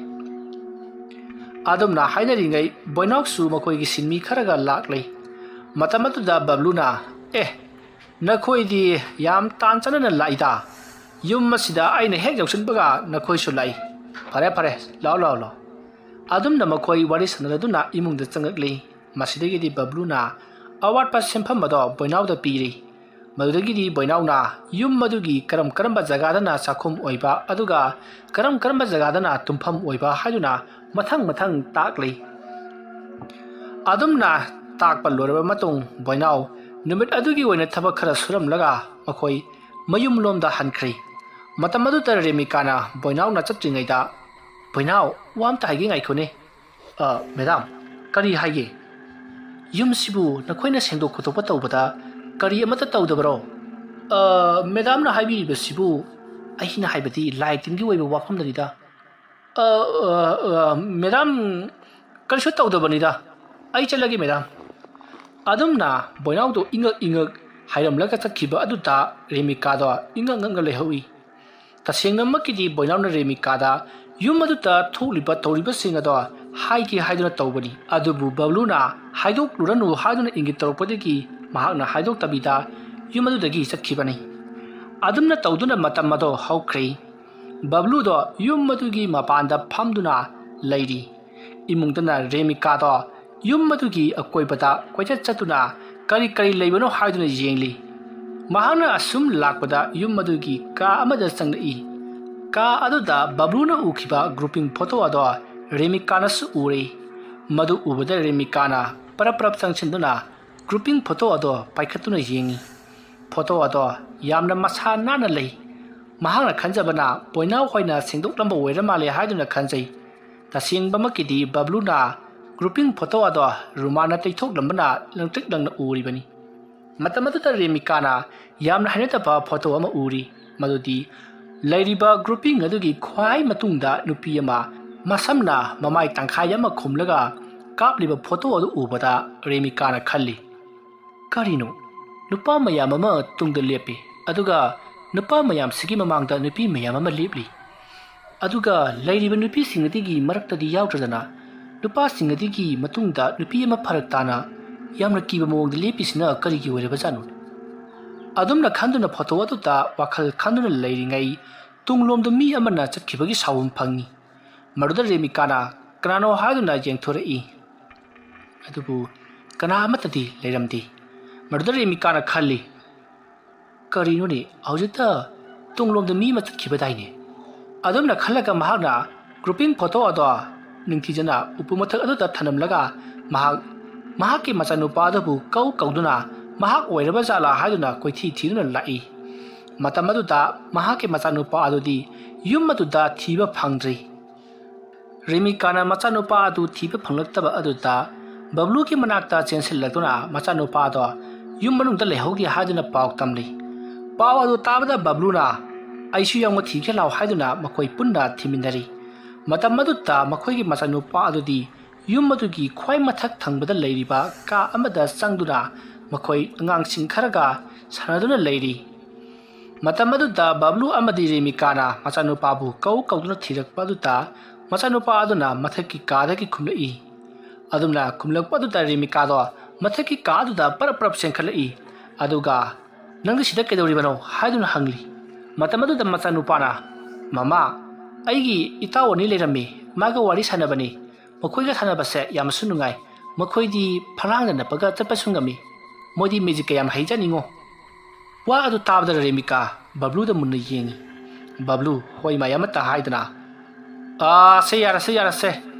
आदमना हाइनरिङै बोइनाउसु मखोइगी सिनमी खरगा लाक्लै मतमतुदा बबलुना नखोइदी याम तानचनना लाइदा युम मसिदा आइना हेक जौसनबगा नखोइसु लाई फरे लाओ आदमना मखोइ वारि सनदुना इमुंगदा चंगकलै मसिदगिदी बबलुना अवाटपा सेमफम अदो बोइनाउदा पीरी ꯃꯗꯨꯗꯒꯤꯗꯤ ꯕꯣꯏꯅꯥꯎꯅ ꯌꯨꯝ ꯃꯗꯨꯒꯤ ꯀꯔꯝ ꯀꯔꯝꯕ ꯖꯒꯥꯗꯅ ꯆꯥꯛꯈꯨꯝ ꯑꯣꯏꯕ ꯑꯗꯨꯒ ꯀꯔꯝ ꯀꯔꯝꯕ ꯖꯒꯥꯗꯅ ꯇꯨꯝꯐꯝ ꯑꯣꯏꯕ ꯍꯥꯏꯗꯨꯅ ꯃꯊꯪ ꯃꯊꯪ ꯇꯥꯛꯂꯤ ꯑꯗꯨꯝꯅ ꯇꯥꯛꯄ ꯂꯣꯏꯔꯕ ꯃꯇꯨꯡ ꯕꯣꯏꯅꯥꯎ ꯅꯨꯃꯤꯠ ꯑꯗꯨꯒꯤ ꯑꯣꯏꯅ ꯊꯕꯛ ꯈꯔ ꯁꯨꯔꯝꯂꯒ ꯃꯈꯣꯏ ꯃꯌꯨꯝꯂꯣꯝꯗ ꯍꯟꯈ꯭ꯔꯤ ꯃꯇꯝ ꯑꯗꯨꯗ ꯔꯦꯃꯤꯀꯥꯅ ꯕꯣꯏꯅꯥꯎꯅ ꯆꯠꯇ꯭ꯔꯤꯉꯩꯗ ꯕꯣꯏꯅꯥꯎ ꯋꯥ ꯑꯝꯇ ꯍꯥꯏꯒꯦ ꯉꯥꯏꯈꯣꯅꯦ ꯃꯦꯗꯥꯝ ꯀꯔꯤ ꯍꯥꯏꯒꯦ ꯌꯨꯝꯁꯤꯕꯨ ꯅꯈꯣꯏꯅ ꯁꯦꯡꯗꯣꯛ ꯈꯣꯠꯇꯣꯛꯄ ꯇꯧꯕꯗ ꯀꯔꯤ ꯑꯃꯠꯇ ꯇꯧꯗꯕꯔꯣ ꯃꯦꯗꯥꯝꯅ ꯍꯥꯏꯕꯤꯔꯤꯕꯁꯤꯕꯨ ꯑꯩꯅ ꯍꯥꯏꯕꯗꯤ ꯂꯥꯏ ꯇꯤꯟꯒꯤ ꯑꯣꯏꯕ ꯋꯥꯐꯝꯗꯅꯤꯗ ꯃꯦꯗꯥꯝ ꯀꯔꯤꯁꯨ ꯇꯧꯗꯕꯅꯤꯗ ꯑꯩ ꯆꯠꯂꯒꯦ ꯃꯦꯗꯥꯝ ꯑꯗꯨꯝꯅ ꯕꯣꯏꯅꯥꯎꯗꯣ ꯏꯉꯛ ꯏꯉꯛ ꯍꯥꯏꯔꯝꯂꯒ ꯆꯠꯈꯤꯕ ꯑꯗꯨꯗ ꯔꯦꯃꯤꯀꯥꯗꯣ ꯏꯉꯛ ꯉꯛꯅ ꯂꯩꯍꯧꯏ ꯇꯁꯦꯡꯅꯃꯛꯀꯤꯗꯤ ꯕꯣꯏꯅꯥꯎꯅ ꯔꯦꯃꯤꯀꯥꯗ ꯌꯨꯝ ꯑꯗꯨꯗ ꯊꯣꯛꯂꯤꯕ ꯇꯧꯔꯤꯕꯁꯤꯡ ꯑꯗꯣ ꯍꯥꯏꯒꯦ ꯍꯥꯏꯗꯨꯅ ꯇꯧꯕꯅꯤ ꯑꯗꯨꯕꯨ ꯕꯕ꯭ꯂꯨꯅ ꯍꯥꯏꯗꯣꯛꯂꯨꯔꯅꯨ ꯍꯥꯏꯗꯨꯅ ꯏꯪꯒꯤꯠ ꯇꯧꯔꯛꯄꯗꯒꯤ ꯃꯍꯥꯛꯅ ꯍꯥꯏꯗꯣꯛꯇꯕꯤꯗ ꯌꯨꯝ ꯑꯗꯨꯗꯒꯤ ꯆꯠꯈꯤꯕꯅꯤ ꯑꯗꯨꯝꯅ ꯇꯧꯗꯨꯅ ꯃꯇꯝ ꯑꯗꯣ ꯍꯧꯈ꯭ꯔꯦ ꯕꯕ꯭ꯂꯨꯗꯣ ꯌꯨꯝ ꯑꯗꯨꯒꯤ ꯃꯄꯥꯟꯗ ꯐꯝꯗꯨꯅ ꯂꯩꯔꯤ ꯏꯃꯨꯡꯗꯅ ꯔꯦꯃꯤꯀꯥꯗꯣ ꯌꯨꯝ ꯑꯗꯨꯒꯤ ꯑꯀꯣꯏꯕꯗ ꯀꯣꯏꯆꯠ ꯆꯠꯇꯨꯅ ꯀꯔꯤ ꯀꯔꯤ ꯂꯩꯕꯅꯣ ꯍꯥꯏꯗꯨꯅ ꯌꯦꯡꯂꯤ ꯃꯍꯥꯛꯅ ꯑꯁꯨꯝ ꯂꯥꯛꯄꯗ ꯌꯨꯝ ꯑꯗꯨꯒꯤ ꯀꯥ ꯑꯃꯗ ꯆꯪꯂꯛꯏ ꯀꯥ ꯑꯗꯨꯗ ꯕꯕ꯭ꯂꯨꯅ ꯎꯈꯤꯕ ꯒ꯭ꯔꯨꯄꯤꯡ ꯐꯣꯇꯣ ꯑꯗꯣ ꯔꯦꯃꯤꯀꯥꯅꯁꯨ ꯎꯔꯦ ꯃꯗꯨ ꯎꯕꯗ ꯔꯦꯃꯤꯀꯥꯅ ꯄꯔꯞ ꯄꯔꯞ ꯆꯪꯁꯤꯟꯗꯨꯅ ꯒ꯭ꯔꯨꯄꯤꯡ ꯐꯣꯇꯣ ꯑꯗꯣ ꯄꯥꯏꯈꯠꯇꯨꯅ ꯌꯦꯡꯉꯤ ꯐꯣꯇꯣ ꯑꯗꯣ ꯌꯥꯝꯅ ꯃꯁꯥ ꯅꯥꯟꯅ ꯂꯩ ꯃꯍꯥꯛꯅ ꯈꯟꯖꯕꯅ ꯕꯣꯏꯅꯥꯎ ꯍꯣꯏꯅ ꯁꯦꯡꯗꯣꯛꯂꯝꯕ ꯑꯣꯏꯔ ꯃꯥꯜꯂꯦ ꯍꯥꯏꯗꯨꯅ ꯈꯟꯖꯩ ꯇꯁꯦꯡꯕꯃꯛꯀꯤꯗꯤ ꯕꯕ꯭ꯂꯨꯅ ꯒ꯭ꯔꯨꯄꯤꯡ ꯐꯣꯇꯣ ꯑꯗꯣ ꯔꯨꯃꯥꯟꯅ ꯇꯩꯊꯣꯛꯂꯝꯕꯅ ꯂꯪꯇ꯭ꯔꯤꯛ ꯂꯪꯅ ꯎꯔꯤꯕꯅꯤ ꯃꯇꯝ ꯑꯗꯨꯗ ꯔꯦꯃꯤꯀꯥꯅ ꯌꯥꯝꯅ ꯍꯩꯅꯗꯕ ꯐꯣꯇꯣ ꯑꯃ ꯎꯔꯤ ꯃꯗꯨꯗꯤ ꯂꯩꯔꯤꯕ ꯒ꯭ꯔꯨꯄꯤꯡ ꯑꯗꯨꯒꯤ ꯈ꯭ꯋꯥꯏ ꯃꯇꯨꯡꯗ ꯅꯨꯄꯤ ꯑꯃ ꯃꯁꯝꯅ ꯃꯃꯥꯏ ꯇꯪꯈꯥꯏ ꯑꯃ ꯈꯨꯝꯂꯒ ꯀꯥꯞꯂꯤꯕ ꯐꯣꯇꯣ ꯑꯗꯨ ꯎꯕꯗ ꯔꯦꯃꯤꯀꯥꯅ ꯈꯜꯂꯤ ꯀꯔꯤꯅꯣ ꯅꯨꯄꯥ ꯃꯌꯥꯝ ꯑꯃ ꯇꯨꯡꯗ ꯂꯦꯞꯄꯤ ꯑꯗꯨꯒ ꯅꯨꯄꯥ ꯃꯌꯥꯝꯁꯤꯒꯤ ꯃꯃꯥꯡꯗ ꯅꯨꯄꯤ ꯃꯌꯥꯝ ꯑꯃ ꯂꯦꯞꯂꯤ ꯑꯗꯨꯒ ꯂꯩꯔꯤꯕ ꯅꯨꯄꯤꯁꯤꯡ ꯑꯗꯨꯒꯤ ꯃꯔꯛꯇꯗꯤ ꯌꯥꯎꯗ꯭ꯔꯗꯅ ꯅꯨꯄꯥꯁꯤꯡ ꯑꯗꯨꯒꯤ ꯃꯇꯨꯡꯗ ꯅꯨꯄꯤ ꯑꯃ ꯐꯔꯛ ꯇꯥꯅ ꯌꯥꯝꯅ ꯀꯤꯕ ꯃꯑꯣꯡꯗ ꯂꯦꯞꯄꯤꯁꯤꯅ ꯀꯔꯤꯒꯤ ꯑꯣꯏꯔꯕꯖꯥꯠꯅꯣ ꯑꯗꯨꯝꯅ ꯈꯟꯗꯨꯅ ꯐꯣꯇꯣ ꯑꯗꯨꯗ ꯋꯥꯈꯜ ꯈꯟꯗꯨꯅ ꯂꯩꯔꯤꯉꯩ ꯇꯨꯡꯂꯣꯝꯗ ꯃꯤ ꯑꯃꯅ ꯆꯠꯈꯤꯕꯒꯤ ꯁꯥꯎꯕꯝ ꯐꯪꯏ ꯃꯗꯨꯗ ꯔꯦꯃꯤꯀꯥꯅ ꯀꯅꯥꯅꯣ ꯍꯥꯏꯗꯨꯅ ꯌꯦꯡꯊꯣꯔꯛꯏ ꯑꯗꯨꯕꯨ ꯀꯅꯥ ꯑꯃꯠꯇꯗꯤ ꯂꯩꯔꯝꯗꯦ ꯃꯗꯨꯗ ꯔꯦꯃꯤꯀꯥꯅ ꯈꯜꯂꯤ ꯀꯔꯤꯅꯣꯅꯦ ꯍꯧꯖꯤꯛꯇ ꯇꯨꯡꯂꯣꯝꯗ ꯃꯤ ꯑꯃ ꯆꯠꯈꯤꯕꯗꯥꯏꯅꯦ ꯑꯗꯨꯝꯅ ꯈꯜꯂꯒ ꯃꯍꯥꯛꯅ ꯒ꯭ꯔꯨꯄꯤꯡ ꯐꯣꯇꯣ ꯑꯗꯣ ꯅꯤꯡꯊꯤꯖꯅ ꯎꯄꯨ ꯃꯊꯛ ꯑꯗꯨꯗ ꯊꯅꯝꯂꯒ ꯃꯍꯥꯛꯀꯤ ꯃꯆꯥꯅꯨꯄꯥ ꯑꯗꯨꯕꯨ ꯀꯧꯗꯨꯅ ꯃꯍꯥꯛ ꯑꯣꯏꯔꯕ ꯖꯥꯠꯂꯥ ꯍꯥꯏꯗꯨꯅ ꯀꯣꯏꯊꯤ ꯊꯤꯗꯨꯅ ꯂꯥꯛꯏ ꯃꯇꯝ ꯑꯗꯨꯗ ꯃꯍꯥꯛꯀꯤ ꯃꯆꯥꯅꯨꯄꯥ ꯑꯗꯨꯗꯤ ꯌꯨꯝ ꯑꯗꯨꯗ ꯊꯤꯕ ꯐꯪꯗ꯭ꯔꯤ ꯔꯦꯃꯤꯀꯥꯅ ꯃꯆꯥꯅꯨꯄꯥ ꯑꯗꯨ ꯊꯤꯕ ꯐꯪꯂꯛꯇꯕ ꯑꯗꯨꯗ ꯕꯕ꯭ꯂꯨꯒꯤ ꯃꯅꯥꯛꯇ ꯆꯦꯟꯁꯤꯜꯂꯛꯇꯨꯅ ꯃꯆꯥꯅꯨꯄꯥ ꯑꯗꯣ ꯌꯨꯝ ꯃꯅꯨꯡꯗ ꯂꯩꯍꯧꯗꯦ ꯍꯥꯏꯗꯨꯅ ꯄꯥꯎ ꯇꯝꯂꯤ ꯄꯥꯎ ꯑꯗꯨ ꯇꯥꯕꯗ ꯕꯕ꯭ꯂꯨꯅ ꯑꯩꯁꯨ ꯌꯥꯎꯅ ꯊꯤꯒꯦ ꯂꯥꯎ ꯍꯥꯏꯗꯨꯅ ꯃꯈꯣꯏ ꯄꯨꯟꯅ ꯊꯤꯃꯤꯟꯅꯔꯤ ꯃꯇꯝ ꯑꯗꯨꯗ ꯃꯈꯣꯏꯒꯤ ꯃꯆꯥꯅꯨꯄꯥ ꯑꯗꯨꯗꯤ ꯌꯨꯝ ꯑꯗꯨꯒꯤ ꯈ꯭ꯋꯥꯏ ꯃꯊꯛ ꯊꯪꯕꯗ ꯂꯩꯔꯤꯕ ꯀꯥ ꯑꯃꯗ ꯆꯪꯗꯨꯅ ꯃꯈꯣꯏ ꯑꯉꯥꯡꯁꯤꯡ ꯈꯔꯒ ꯁꯥꯟꯅꯗꯨꯅ ꯂꯩꯔꯤ ꯃꯇꯝ ꯑꯗꯨꯗ ꯕꯕ꯭ꯂꯨ ꯑꯃꯗꯤ ꯔꯦꯃꯤꯀꯥꯅ ꯃꯆꯥꯅꯨꯄꯥꯕꯨ ꯀꯧꯗꯨꯅ ꯊꯤꯔꯛꯄ ꯑꯗꯨꯗ ꯃꯆꯥꯅꯨꯄꯥ ꯑꯗꯨꯅ ꯃꯊꯛꯀꯤ ꯀꯥꯗꯒꯤ ꯈꯨꯝꯂꯛꯏ ꯑꯗꯨꯝꯅ ꯈꯨꯝꯂꯛꯄ ꯑꯗꯨꯗ ꯔꯦꯃꯤꯀꯥꯗꯣ ꯃꯊꯛꯀꯤ ꯀꯥ ꯑꯗꯨꯗ ꯄꯔꯞ ꯄꯔꯞ ꯆꯦꯟꯈꯠꯂꯛꯏ ꯑꯗꯨꯒ ꯅꯪꯗꯤ ꯁꯤꯗ ꯀꯩꯗꯧꯔꯤꯕꯅꯣ ꯍꯥꯏꯗꯨꯅ ꯍꯪꯂꯤ ꯃꯇꯝ ꯑꯗꯨꯗ ꯃꯆꯥꯅꯨꯄꯥꯅ ꯃꯃꯥ ꯑꯩꯒꯤ ꯏꯇꯥꯎ ꯑꯅꯤ ꯂꯩꯔꯝꯃꯤ ꯃꯥꯒ ꯋꯥꯔꯤ ꯁꯥꯟꯅꯕꯅꯤ ꯃꯈꯣꯏꯒ ꯁꯥꯟꯅꯕꯁꯦ ꯌꯥꯝꯅꯁꯨ ꯅꯨꯡꯉꯥꯏ ꯃꯈꯣꯏꯗꯤ ꯐꯂꯥꯡꯗ ꯅꯞꯄꯒ ꯆꯠꯄꯁꯨ ꯉꯝꯃꯤ ꯃꯣꯏꯗꯤ ꯃꯦꯖꯤꯛ ꯀꯌꯥꯝ ꯍꯩꯖꯅꯤꯡꯉꯣ ꯋꯥ ꯑꯗꯨ ꯇꯥꯕꯗ ꯔꯦꯃꯤꯀꯥ ꯕꯕ꯭ꯂꯨꯗ ꯃꯨꯟꯅ ꯌꯦꯡꯉꯤ ꯕꯕ꯭ꯂꯨ ꯍꯣꯏ ꯃꯥꯏ ꯑꯃꯠꯇ ꯍꯥꯏꯗꯅ ꯌꯥꯔꯁꯦ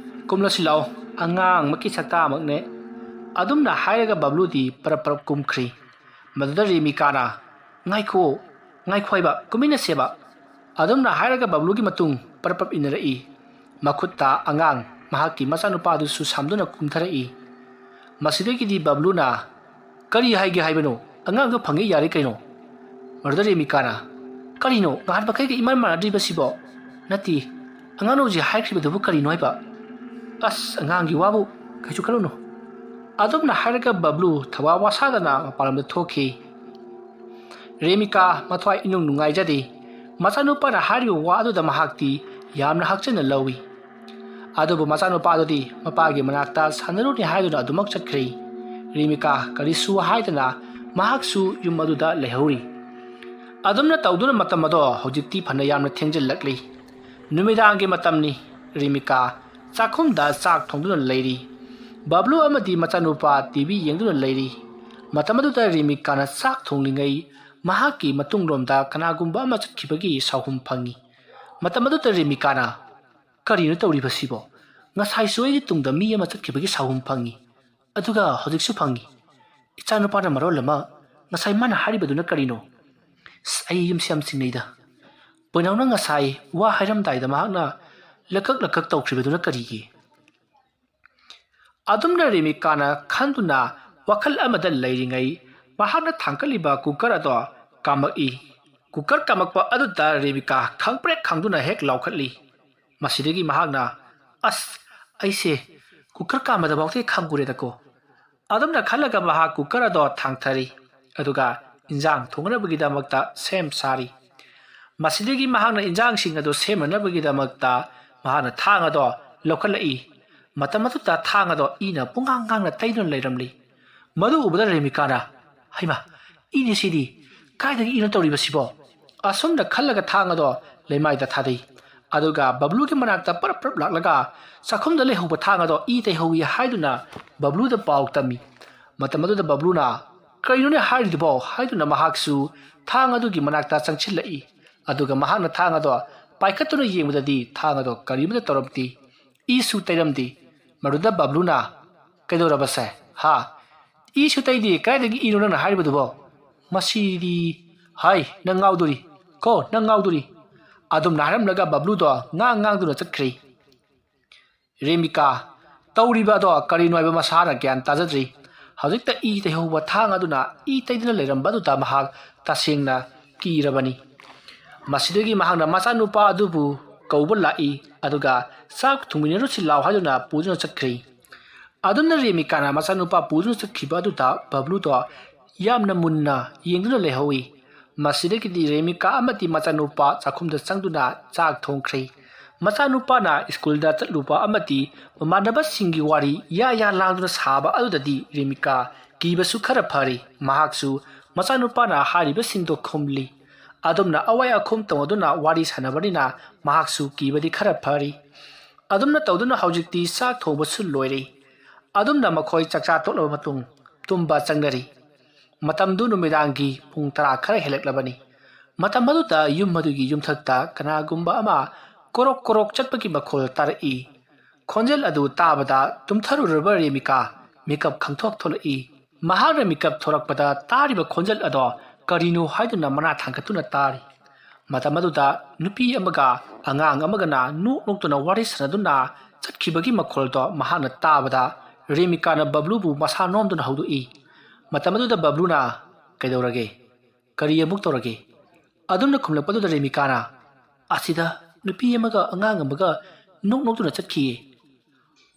ꯀꯨꯝꯂꯁꯤ ꯂꯥꯛꯑꯣ ꯑꯉꯥꯡꯃꯛꯀꯤ ꯁꯛꯇꯥꯃꯛꯅꯦ ꯑꯗꯨꯝꯅ ꯍꯥꯏꯔꯒ ꯕꯕ꯭ꯂꯨꯗꯤ ꯄꯔꯞ ꯄꯔꯞ ꯀꯨꯝꯈ꯭ꯔꯤ ꯃꯗꯨꯗ ꯔꯦꯃꯤꯀꯥꯅ ꯉꯥꯏꯈꯣ ꯍꯥꯏꯕ ꯀꯨꯝꯃꯤꯟꯅꯁꯦꯕ ꯑꯗꯨꯝꯅ ꯍꯥꯏꯔꯒ ꯕꯕ꯭ꯂꯨꯒꯤ ꯃꯇꯨꯡ ꯄꯔꯞ ꯄꯔꯞ ꯏꯟꯅꯔꯛꯏ ꯃꯈꯨꯠꯇ ꯑꯉꯥꯡ ꯃꯍꯥꯛꯀꯤ ꯃꯆꯥꯅꯨꯄꯥ ꯑꯗꯨꯁꯨ ꯁꯥꯝꯗꯨꯅ ꯀꯨꯝꯊꯔꯛꯏ ꯃꯁꯤꯗꯒꯤꯗꯤ ꯕꯕ꯭ꯂꯨꯅ ꯀꯔꯤ ꯍꯥꯏꯒꯦ ꯍꯥꯏꯕꯅꯣ ꯑꯉꯥꯡꯗꯣ ꯐꯪꯉꯦ ꯌꯥꯔꯦ ꯀꯩꯅꯣ ꯃꯗꯨꯗ ꯔꯦꯃꯤꯀꯥꯅ ꯀꯔꯤꯅꯣ ꯅꯍꯥꯟꯃꯈꯩꯒ ꯏꯃꯥꯟ ꯃꯥꯟꯅꯗ꯭ꯔꯤꯕꯁꯤꯕꯣ ꯅꯠꯇꯦ ꯑꯉꯥꯡꯅ ꯍꯧꯖꯤꯛ ꯍꯥꯏꯈ꯭ꯔꯤꯕꯗꯨꯕꯨ ꯀꯔꯤꯅꯣ ꯍꯥꯏꯕ ꯑꯉꯥꯡꯒꯤ ꯋꯥꯕꯨ ꯀꯩꯁꯨ ꯈꯜꯂꯨꯅꯨ ꯑꯗꯨꯝꯅ ꯍꯥꯏꯔꯒ ꯕꯕ꯭ꯂꯨ ꯊꯋꯥ ꯋꯥꯁꯥꯗꯅ ꯃꯄꯥꯟꯂꯣꯝꯗ ꯊꯣꯛꯈꯤ ꯔꯦꯃꯤꯀꯥ ꯃꯊ꯭ꯋꯥꯏ ꯏꯅꯨꯡ ꯅꯨꯡꯉꯥꯏꯖꯗꯦ ꯃꯆꯥꯅꯨꯄꯥꯅ ꯍꯥꯏꯔꯤꯕ ꯋꯥ ꯑꯗꯨꯗ ꯃꯍꯥꯛꯇꯤ ꯌꯥꯝꯅ ꯍꯛꯆꯤꯟꯅ ꯂꯧꯏ ꯑꯗꯨꯕꯨ ꯃꯆꯥꯅꯨꯄꯥ ꯑꯗꯨꯗꯤ ꯃꯄꯥꯒꯤ ꯃꯅꯥꯛꯇ ꯁꯥꯟꯅꯔꯨꯅꯤ ꯍꯥꯏꯗꯨꯅ ꯑꯗꯨꯃꯛ ꯆꯠꯈ꯭ꯔꯤ ꯔꯦꯃꯤꯀꯥ ꯀꯔꯤꯁꯨ ꯍꯥꯏꯗꯅ ꯃꯍꯥꯛꯁꯨ ꯌꯨꯝ ꯑꯗꯨꯗ ꯂꯩꯍꯧꯔꯤ ꯑꯗꯨꯝꯅ ꯇꯧꯗꯨꯅ ꯃꯇꯝ ꯑꯗꯣ ꯍꯧꯖꯤꯛꯇꯤ ꯐꯅ ꯌꯥꯝꯅ ꯊꯦꯡꯖꯤꯜꯂꯛꯂꯤ ꯅꯨꯃꯤꯗꯥꯡꯒꯤ ꯃꯇꯝꯅꯤ ꯔꯦꯃꯤꯀꯥ ꯆꯥꯛꯈꯨꯝꯗ ꯆꯥꯛ ꯊꯣꯡꯗꯨꯅ ꯂꯩꯔꯤ ꯕꯕ꯭ꯂꯨ ꯑꯃꯗꯤ ꯃꯆꯥꯅꯨꯄꯥ ꯇꯤꯚꯤ ꯌꯦꯡꯗꯨꯅ ꯂꯩꯔꯤ ꯃꯇꯝ ꯑꯗꯨꯗ ꯔꯦꯃꯤꯀꯥꯅ ꯆꯥꯛ ꯊꯣꯡꯂꯤꯉꯩ ꯃꯍꯥꯛꯀꯤ ꯃꯇꯨꯡꯂꯣꯝꯗ ꯀꯅꯥꯒꯨꯝꯕ ꯑꯃ ꯆꯠꯈꯤꯕꯒꯤ ꯁꯥꯎꯍꯨꯝ ꯐꯪꯏ꯫ ꯃꯇꯝ ꯑꯗꯨꯗ ꯔꯦꯃꯤꯀꯥꯅ ꯀꯔꯤꯅꯣ ꯇꯧꯔꯤꯕꯁꯤꯕꯣ? ꯉꯁꯥꯏꯁꯨ ꯑꯩꯒꯤ ꯇꯨꯡꯗ ꯃꯤ ꯑꯃ ꯆꯠꯈꯤꯕꯒꯤ ꯁꯥꯎꯍꯨꯝ ꯐꯪꯏ, ꯑꯗꯨꯒ ꯍꯧꯖꯤꯛꯁꯨ ꯐꯪꯏ꯫ ꯏꯆꯥꯅꯨꯄꯥꯅ ꯃꯔꯣꯜ ꯑꯃ ꯉꯁꯥꯏ ꯃꯥꯅ ꯍꯥꯏꯔꯤꯕꯗꯨꯅ ꯀꯔꯤꯅꯣ? ꯑꯩ ꯌꯨꯝꯁꯦ ꯌꯥꯝ ꯆꯤꯡꯅꯩꯗ꯫ ꯄꯣꯏꯅꯥꯎꯅ ꯉꯁꯥꯏ ꯋꯥ ꯍꯥꯏꯔꯝꯗꯥꯏꯗ ꯃꯍꯥꯛꯅ ꯂꯀꯛ ꯇꯧꯈ꯭ꯔꯤꯕꯗꯨꯅ ꯀꯔꯤꯒꯤ? ꯑꯗꯨꯝꯅ ꯔꯦꯃꯤꯀꯥꯅ ꯈꯟꯗꯨꯅ ꯋꯥꯈꯜ ꯑꯃꯗ ꯂꯩꯔꯤꯉꯩ ꯃꯍꯥꯛꯅ ꯊꯥꯡꯀꯠꯂꯤꯕ ꯀꯨꯀꯔ ꯑꯗꯣ ꯀꯥꯝꯃꯛꯏ꯫ ꯀꯨꯀꯔ ꯀꯥꯝꯃꯛꯄ ꯑꯗꯨꯗ ꯔꯦꯃꯤꯀꯥ ꯈꯪꯄ꯭ꯔꯦꯛ ꯈꯪꯗꯨꯅ ꯍꯦꯛ ꯂꯥꯎꯈꯠꯂꯤ꯫ ꯃꯁꯤꯗꯒꯤ ꯃꯍꯥꯛꯅ ꯑꯁ ꯑꯩꯁꯦ ꯀꯨꯀꯔ ꯀꯥꯝꯕꯗꯐꯥꯎꯗꯤ ꯈꯪꯒꯨꯔꯦꯗꯀꯣ꯫ ꯑꯗꯨꯝꯅ ꯈꯜꯂꯒ ꯃꯍꯥꯛ ꯀꯨꯀꯔ ꯑꯗꯣ ꯊꯥꯡꯊꯔꯤ, ꯑꯗꯨꯒ ꯏꯟꯖꯥꯡ ꯊꯣꯡꯅꯕꯒꯤꯗꯃꯛꯇ ꯁꯦꯝ ꯁꯥꯔꯤ꯫ ꯃꯁꯤꯗꯒꯤ ꯃꯍꯥꯛꯅ ꯏꯟꯖꯥꯡꯁꯤꯡ ꯑꯗꯨ ꯁꯦꯝꯅꯅꯕꯒꯤꯗꯃꯛꯇ ꯃꯍꯥꯛꯅ ꯊꯥꯡ ꯑꯗꯣ ꯂꯧꯈꯠꯂꯛꯏ꯫ ꯃꯇꯝ ꯑꯗꯨꯗ ꯊꯥꯡ ꯑꯗꯣ ꯏꯅ ꯄꯨꯡꯉꯥꯡ ꯇꯩꯗꯨꯅ ꯂꯩꯔꯝꯂꯤ꯫ ꯃꯗꯨ ꯎꯕꯗ ꯔꯦꯃꯤꯀꯥꯅ ꯍꯩꯃꯥ, ꯏꯅꯦ ꯁꯤꯗꯤ, ꯀꯥꯏꯗꯒꯤ ꯏꯅꯣ ꯇꯧꯔꯤꯕꯁꯤꯕꯣ? ꯑꯁꯨꯝꯅ ꯈꯜꯂꯒ ꯊꯥꯡ ꯑꯗꯣ ꯂꯩꯃꯥꯏꯗ ꯊꯥꯗꯩ, ꯑꯗꯨꯒ ꯕꯕ꯭ꯂꯨꯒꯤ ꯃꯅꯥꯛꯇ ꯄꯔꯞ ꯂꯥꯛꯂꯒ ꯆꯥꯛꯈꯨꯝꯗ ꯂꯩꯍꯧꯕ ꯊꯥꯡ ꯑꯗꯣ ꯏ ꯇꯩꯍꯧꯏ ꯍꯥꯏꯗꯨꯅ ꯕꯕ꯭ꯂꯨꯗ ꯄꯥꯎ ꯇꯝꯃꯤ꯫ ꯃꯇꯝ ꯑꯗꯨꯗ ꯕꯕ꯭ꯂꯨꯅ ꯀꯔꯤꯅꯣꯅꯦ ꯍꯥꯏꯔꯤꯗꯨꯕꯣ ꯍꯥꯏꯗꯨꯅ ꯃꯍꯥꯛꯁꯨ ꯊꯥꯡ ꯑꯗꯨꯒꯤ ꯃꯅꯥꯛꯇ ꯆꯪꯁꯤꯜꯂꯛꯏ꯫ ꯑꯗꯨꯒ ꯃꯍꯥꯛꯅ ꯊꯥꯡ ꯑꯗꯣ ꯄꯥꯏꯈꯠꯇꯨꯅ ꯌꯦꯡꯕꯗꯗꯤ ꯊꯥꯡ ꯑꯗꯣ ꯀꯔꯤꯃꯇ ꯇꯧꯔꯝꯗꯦ, ꯏꯁꯨ ꯇꯩꯔꯝꯗꯦ꯫ ꯃꯗꯨꯗ ꯕꯕ꯭ꯂꯨꯅ ꯀꯩꯗꯧꯔꯕꯁꯦ ꯍꯥ? ꯏꯁꯨ ꯇꯩꯗꯦ, ꯀꯥꯏꯗꯒꯤ ꯏꯅꯣ ꯅꯪꯅ ꯍꯥꯏꯔꯤꯕꯗꯨꯕꯣ? ꯃꯁꯤꯗꯤ ꯍꯥꯏ ꯅꯪ ꯉꯥꯎꯗꯣꯔꯤ ꯀꯣ, ꯅꯪ ꯉꯥꯎꯗꯣꯔꯤ꯫ ꯑꯗꯨꯝꯅ ꯍꯥꯏꯔꯝꯂꯒ ꯕꯕ꯭ꯂꯨꯗꯣ ꯉꯥꯡꯗꯨꯅ ꯆꯠꯈ꯭ꯔꯦ꯫ ꯔꯦꯃꯤꯀꯥ ꯇꯧꯔꯤꯕ ꯑꯗꯣ ꯀꯔꯤꯅꯣ ꯍꯥꯏꯕ ꯃꯁꯥꯅ ꯒ꯭ꯌꯥꯟ ꯇꯥꯖꯗ꯭ꯔꯤ꯫ ꯍꯧꯖꯤꯛꯇ ꯏ ꯇꯩꯍꯧꯕ ꯊꯥꯡ ꯑꯗꯨꯅ ꯏ ꯇꯩꯗꯨꯅ ꯂꯩꯔꯝꯕ ꯑꯗꯨꯗ ꯃꯍꯥꯛ ꯇꯁꯦꯡꯅ ꯀꯤꯔꯕꯅꯤ꯫ ꯃꯁꯤꯗꯒꯤ ꯃꯍꯥꯛꯅ ꯃꯆꯥꯅꯨꯄꯥ ꯑꯗꯨꯕꯨ ꯀꯧꯕ ꯂꯥꯛꯏ, ꯑꯗꯨꯒ ꯆꯥꯛ ꯊꯣꯡꯃꯤꯟꯅꯔꯨꯁꯤ ꯂꯥꯎ ꯍꯥꯏꯗꯨꯅ ꯄꯨꯗꯨꯅ ꯆꯠꯈ꯭ꯔꯦ꯫ ꯑꯗꯨꯝꯅ ꯔꯦꯃꯤꯀꯥꯅ ꯃꯆꯥꯅꯨꯄꯥ ꯄꯨꯗꯨꯅ ꯆꯠꯈꯤꯕ ꯑꯗꯨꯗ ꯕꯕ꯭ꯂꯨꯗꯣ ꯌꯥꯝꯅ ꯃꯨꯟꯅ ꯌꯦꯡꯗꯨꯅ ꯂꯩꯍꯧꯏ꯫ ꯃꯁꯤꯗꯒꯤꯗꯤ ꯔꯦꯃꯤꯀꯥ ꯑꯃꯗꯤ ꯃꯆꯥꯅꯨꯄꯥ ꯆꯥꯛꯈꯨꯝꯗ ꯆꯪꯗꯨꯅ ꯆꯥꯛ ꯊꯣꯡꯈ꯭ꯔꯦ꯫ ꯃꯆꯥꯅꯨꯄꯥꯅ ꯁ꯭ꯀꯨꯜꯗ ꯆꯠꯂꯨꯕ ꯑꯃꯗꯤ ꯃꯃꯥꯟꯅꯕꯁꯤꯡꯒꯤ ꯋꯥꯔꯤ ꯌꯥ ꯂꯥꯡꯗꯨꯅ ꯁꯥꯕ ꯑꯗꯨꯗꯗꯤ ꯔꯦꯃꯤꯀꯥ ꯀꯤꯕꯁꯨ ꯈꯔ ꯐꯔꯤ꯫ ꯃꯍꯥꯛꯁꯨ ꯃꯆꯥꯅꯨꯄꯥꯅ ꯍꯥꯏꯔꯤꯕꯁꯤꯡꯗꯣ ꯈꯨꯝꯂꯤ꯫ ꯑꯗꯨꯝꯅ ꯑꯋꯥꯏ ꯑꯈꯨꯝ ꯇꯧꯅꯗꯨꯅ ꯋꯥꯔꯤ ꯁꯥꯟꯅꯕꯅꯤꯅ ꯃꯍꯥꯛꯁꯨ ꯀꯤꯕꯗꯤ ꯈꯔ ꯐꯔꯤ꯫ ꯑꯗꯨꯝꯅ ꯇꯧꯗꯨꯅ ꯍꯧꯖꯤꯛꯇꯤ ꯆꯥꯛ ꯊꯣꯡꯕꯁꯨ ꯂꯣꯏꯔꯦ꯫ ꯑꯗꯨꯝꯅ ꯃꯈꯣꯏ ꯆꯥꯛꯆꯥ ꯇꯣꯛꯂꯕ ꯃꯇꯨꯡ ꯇꯨꯝꯕ ꯆꯪꯅꯔꯤ꯫ ꯃꯇꯝꯗꯨ ꯅꯨꯃꯤꯗꯥꯡꯒꯤ ꯄꯨꯡ 10 ꯈꯔ ꯍꯦꯜꯂꯛꯂꯕꯅꯤ꯫ ꯃꯇꯝ ꯑꯗꯨꯗ ꯌꯨꯝ ꯑꯗꯨꯒꯤ ꯌꯨꯝꯊꯛꯇ ꯀꯅꯥꯒꯨꯝꯕ ꯑꯃ ꯀꯣꯔꯣꯛ ꯆꯠꯄꯒꯤ ꯃꯈꯣꯜ ꯇꯥꯔꯛꯏ꯫ ꯈꯣꯟꯖꯦꯜ ꯑꯗꯨ ꯇꯥꯕꯗ ꯇꯨꯝꯊꯔꯨꯔꯕ ꯔꯦꯃꯤꯀꯥ ꯃꯤꯀꯞ ꯈꯪꯊꯣꯛ ꯊꯣꯛꯂꯛꯏ꯫ ꯃꯍꯥꯛꯅ ꯃꯤꯀꯞ ꯊꯣꯔꯛꯄꯗ ꯇꯥꯔꯤꯕ ꯈꯣꯟꯖꯦꯜ ꯑꯗꯣ ꯀꯔꯤꯅꯣ ꯍꯥꯏꯗꯨꯅ ꯃꯅꯥ ꯊꯥꯡꯒꯠꯇꯨꯅ ꯇꯥꯔꯤ꯫ ꯃꯇꯝ ꯑꯗꯨꯗ ꯅꯨꯄꯤ ꯑꯃꯒ ꯑꯉꯥꯡ ꯑꯃꯒꯅ ꯅꯣꯛꯇꯨꯅ ꯋꯥꯔꯤ ꯁꯥꯟꯅꯗꯨꯅ ꯆꯠꯈꯤꯕꯒꯤ ꯃꯈꯣꯜꯗꯣ ꯃꯍꯥꯛꯅ ꯇꯥꯕꯗ ꯔꯦꯃꯤꯀꯥꯅ ꯕꯕ꯭ꯂꯨꯕꯨ ꯃꯁꯥ ꯅꯣꯝꯗꯨꯅ ꯍꯧꯗꯣꯛꯏ꯫ ꯃꯇꯝ ꯑꯗꯨꯗ ꯕꯕ꯭ꯂꯨꯅ ꯀꯩꯗꯧꯔꯒꯦ? ꯀꯔꯤ ꯑꯃꯨꯛ ꯇꯧꯔꯒꯦ? ꯑꯗꯨꯝꯅ ꯈꯨꯝꯂꯛꯄꯗꯨꯗ ꯔꯦꯃꯤꯀꯥꯅ ꯑꯁꯤꯗ ꯅꯨꯄꯤ ꯑꯃꯒ ꯑꯉꯥꯡ ꯑꯃꯒ ꯅꯣꯛꯇꯨꯅ ꯆꯠꯈꯤꯌꯦ꯫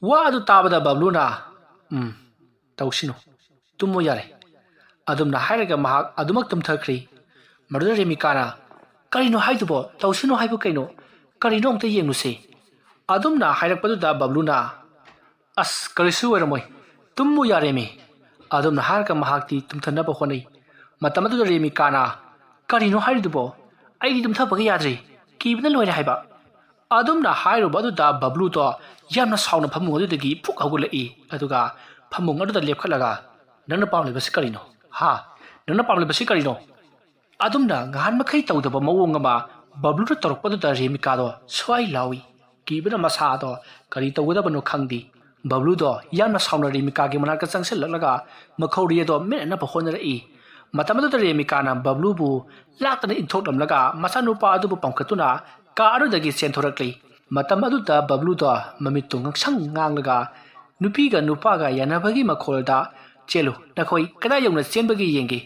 ꯋꯥ ꯑꯗꯨ ꯇꯥꯕꯗ ꯕꯕ꯭ꯂꯨꯅ ꯇꯧꯁꯤꯅꯨ, ꯇꯨꯝꯃꯣ ꯌꯥꯔꯦ꯫ ꯑꯗꯨꯝꯅ ꯍꯥꯏꯔꯒ ꯃꯍꯥꯛ ꯑꯗꯨꯃꯛ ꯇꯨꯝꯊꯈ꯭ꯔꯤ꯫ ꯃꯗꯨꯗ ꯔꯦꯃꯤꯀꯥꯅ ꯀꯔꯤꯅꯣ ꯍꯥꯏꯗꯨꯕꯣ? ꯇꯧꯁꯤꯅꯨ ꯍꯥꯏꯕꯨ ꯀꯩꯅꯣ? ꯀꯔꯤꯅꯣ ꯑꯝꯇ ꯌꯦꯡꯂꯨꯁꯦ꯫ ꯑꯗꯨꯝꯅ ꯍꯥꯏꯔꯛꯄꯗꯨꯗ ꯕꯕ꯭ꯂꯨꯅ ꯑꯁ ꯀꯔꯤꯁꯨ ꯑꯣꯏꯔꯝꯃꯣꯏ, ꯇꯨꯝꯃꯨ ꯌꯥꯔꯦꯃꯤ꯫ ꯑꯗꯨꯝꯅ ꯍꯥꯏꯔꯒ ꯃꯍꯥꯛꯇꯤ ꯇꯨꯝꯊꯅꯕ ꯍꯣꯠꯅꯩ꯫ ꯃꯇꯝ ꯑꯗꯨꯗ ꯔꯦꯃꯤꯀꯥꯅ ꯀꯔꯤꯅꯣ ꯍꯥꯏꯔꯤꯗꯨꯕꯣ? ꯑꯩꯗꯤ ꯇꯨꯝꯊꯕꯒ ꯌꯥꯗ꯭ꯔꯤ, ꯀꯤꯕꯅ ꯂꯣꯏꯔꯦ ꯍꯥꯏꯕ꯫ ꯑꯗꯨꯝꯅ ꯍꯥꯏꯔꯨꯕ ꯑꯗꯨꯗ ꯕꯕ꯭ꯂꯨꯗꯣ ꯌꯥꯝꯅ ꯁꯥꯎꯅ ꯐꯃꯨꯡ ꯑꯗꯨꯗꯒꯤ ꯐꯨꯛ ꯍꯧꯒꯠꯂꯛꯏ, ꯑꯗꯨꯒ ꯐꯃꯨꯡ ꯑꯗꯨꯗ ꯂꯦꯞꯈꯠꯂꯒ ꯅꯪꯅ ꯄꯥꯝꯂꯤꯕꯁꯤ ꯀꯔꯤꯅꯣ? ꯍꯥ? ꯅꯪꯅ ꯄꯥꯝꯂꯤꯕꯁꯤ ꯀꯔꯤꯅꯣ? ꯑꯗꯨꯝꯅ ꯉꯍꯥꯟ ꯃꯈꯩ ꯇꯧꯗꯕ ꯃꯑꯣꯡ ꯑꯃ ꯕꯕ꯭ꯂꯨꯅ ꯇꯧꯔꯛꯄꯗꯨꯗ ꯔꯦꯃꯤꯀꯥꯗꯣ ꯁ꯭ꯋꯥꯏ ꯂꯥꯎꯏ꯫ ꯀꯤꯕꯅ ꯃꯁꯥꯗꯣ ꯀꯔꯤ ꯇꯧꯒꯗꯕꯅꯣ ꯈꯪꯗꯦ꯫ ꯕꯕ꯭ꯂꯨꯗꯣ ꯌꯥꯝꯅ ꯁꯥꯎꯅ ꯔꯦꯃꯤꯀꯥꯒꯤ ꯃꯅꯥꯛꯇ ꯆꯪꯁꯤꯜꯂꯛꯂꯒ ꯃꯈꯧꯔꯤ ꯑꯗꯣ ꯃꯦꯠꯅꯅꯕ ꯍꯣꯠꯅꯔꯛꯏ꯫ ꯃꯇꯝ ꯑꯗꯨꯗ ꯔꯦꯃꯤꯀꯥꯅ ꯕꯕ꯭ꯂꯨꯕꯨ ꯂꯥꯛꯇꯅ ꯏꯟꯊꯣꯛꯂꯝꯂꯒ ꯃꯆꯥꯅꯨꯄꯥ ꯑꯗꯨꯕꯨ ꯄꯝꯈꯠꯇꯨꯅ ꯀꯥ ꯑꯗꯨꯗꯒꯤ ꯆꯦꯟꯊꯣꯔꯛꯂꯤ꯫ ꯃꯇꯝ ꯑꯗꯨꯗ ꯕꯕ꯭ꯂꯨꯗꯣ ꯃꯃꯤꯠꯇꯨ ꯉꯥꯡꯁꯪ ꯉꯥꯡꯂꯒ ꯅꯨꯄꯤꯒ ꯅꯨꯄꯥꯒ ꯌꯥꯅꯕꯒꯤ ꯃꯈꯣꯜꯗ ꯆꯦꯜꯂꯨ, ꯅꯈꯣꯏ ꯀꯗꯥꯏ ꯌꯧꯅ ꯆꯦꯟꯕꯒꯦ ꯌꯦꯡꯒꯦ,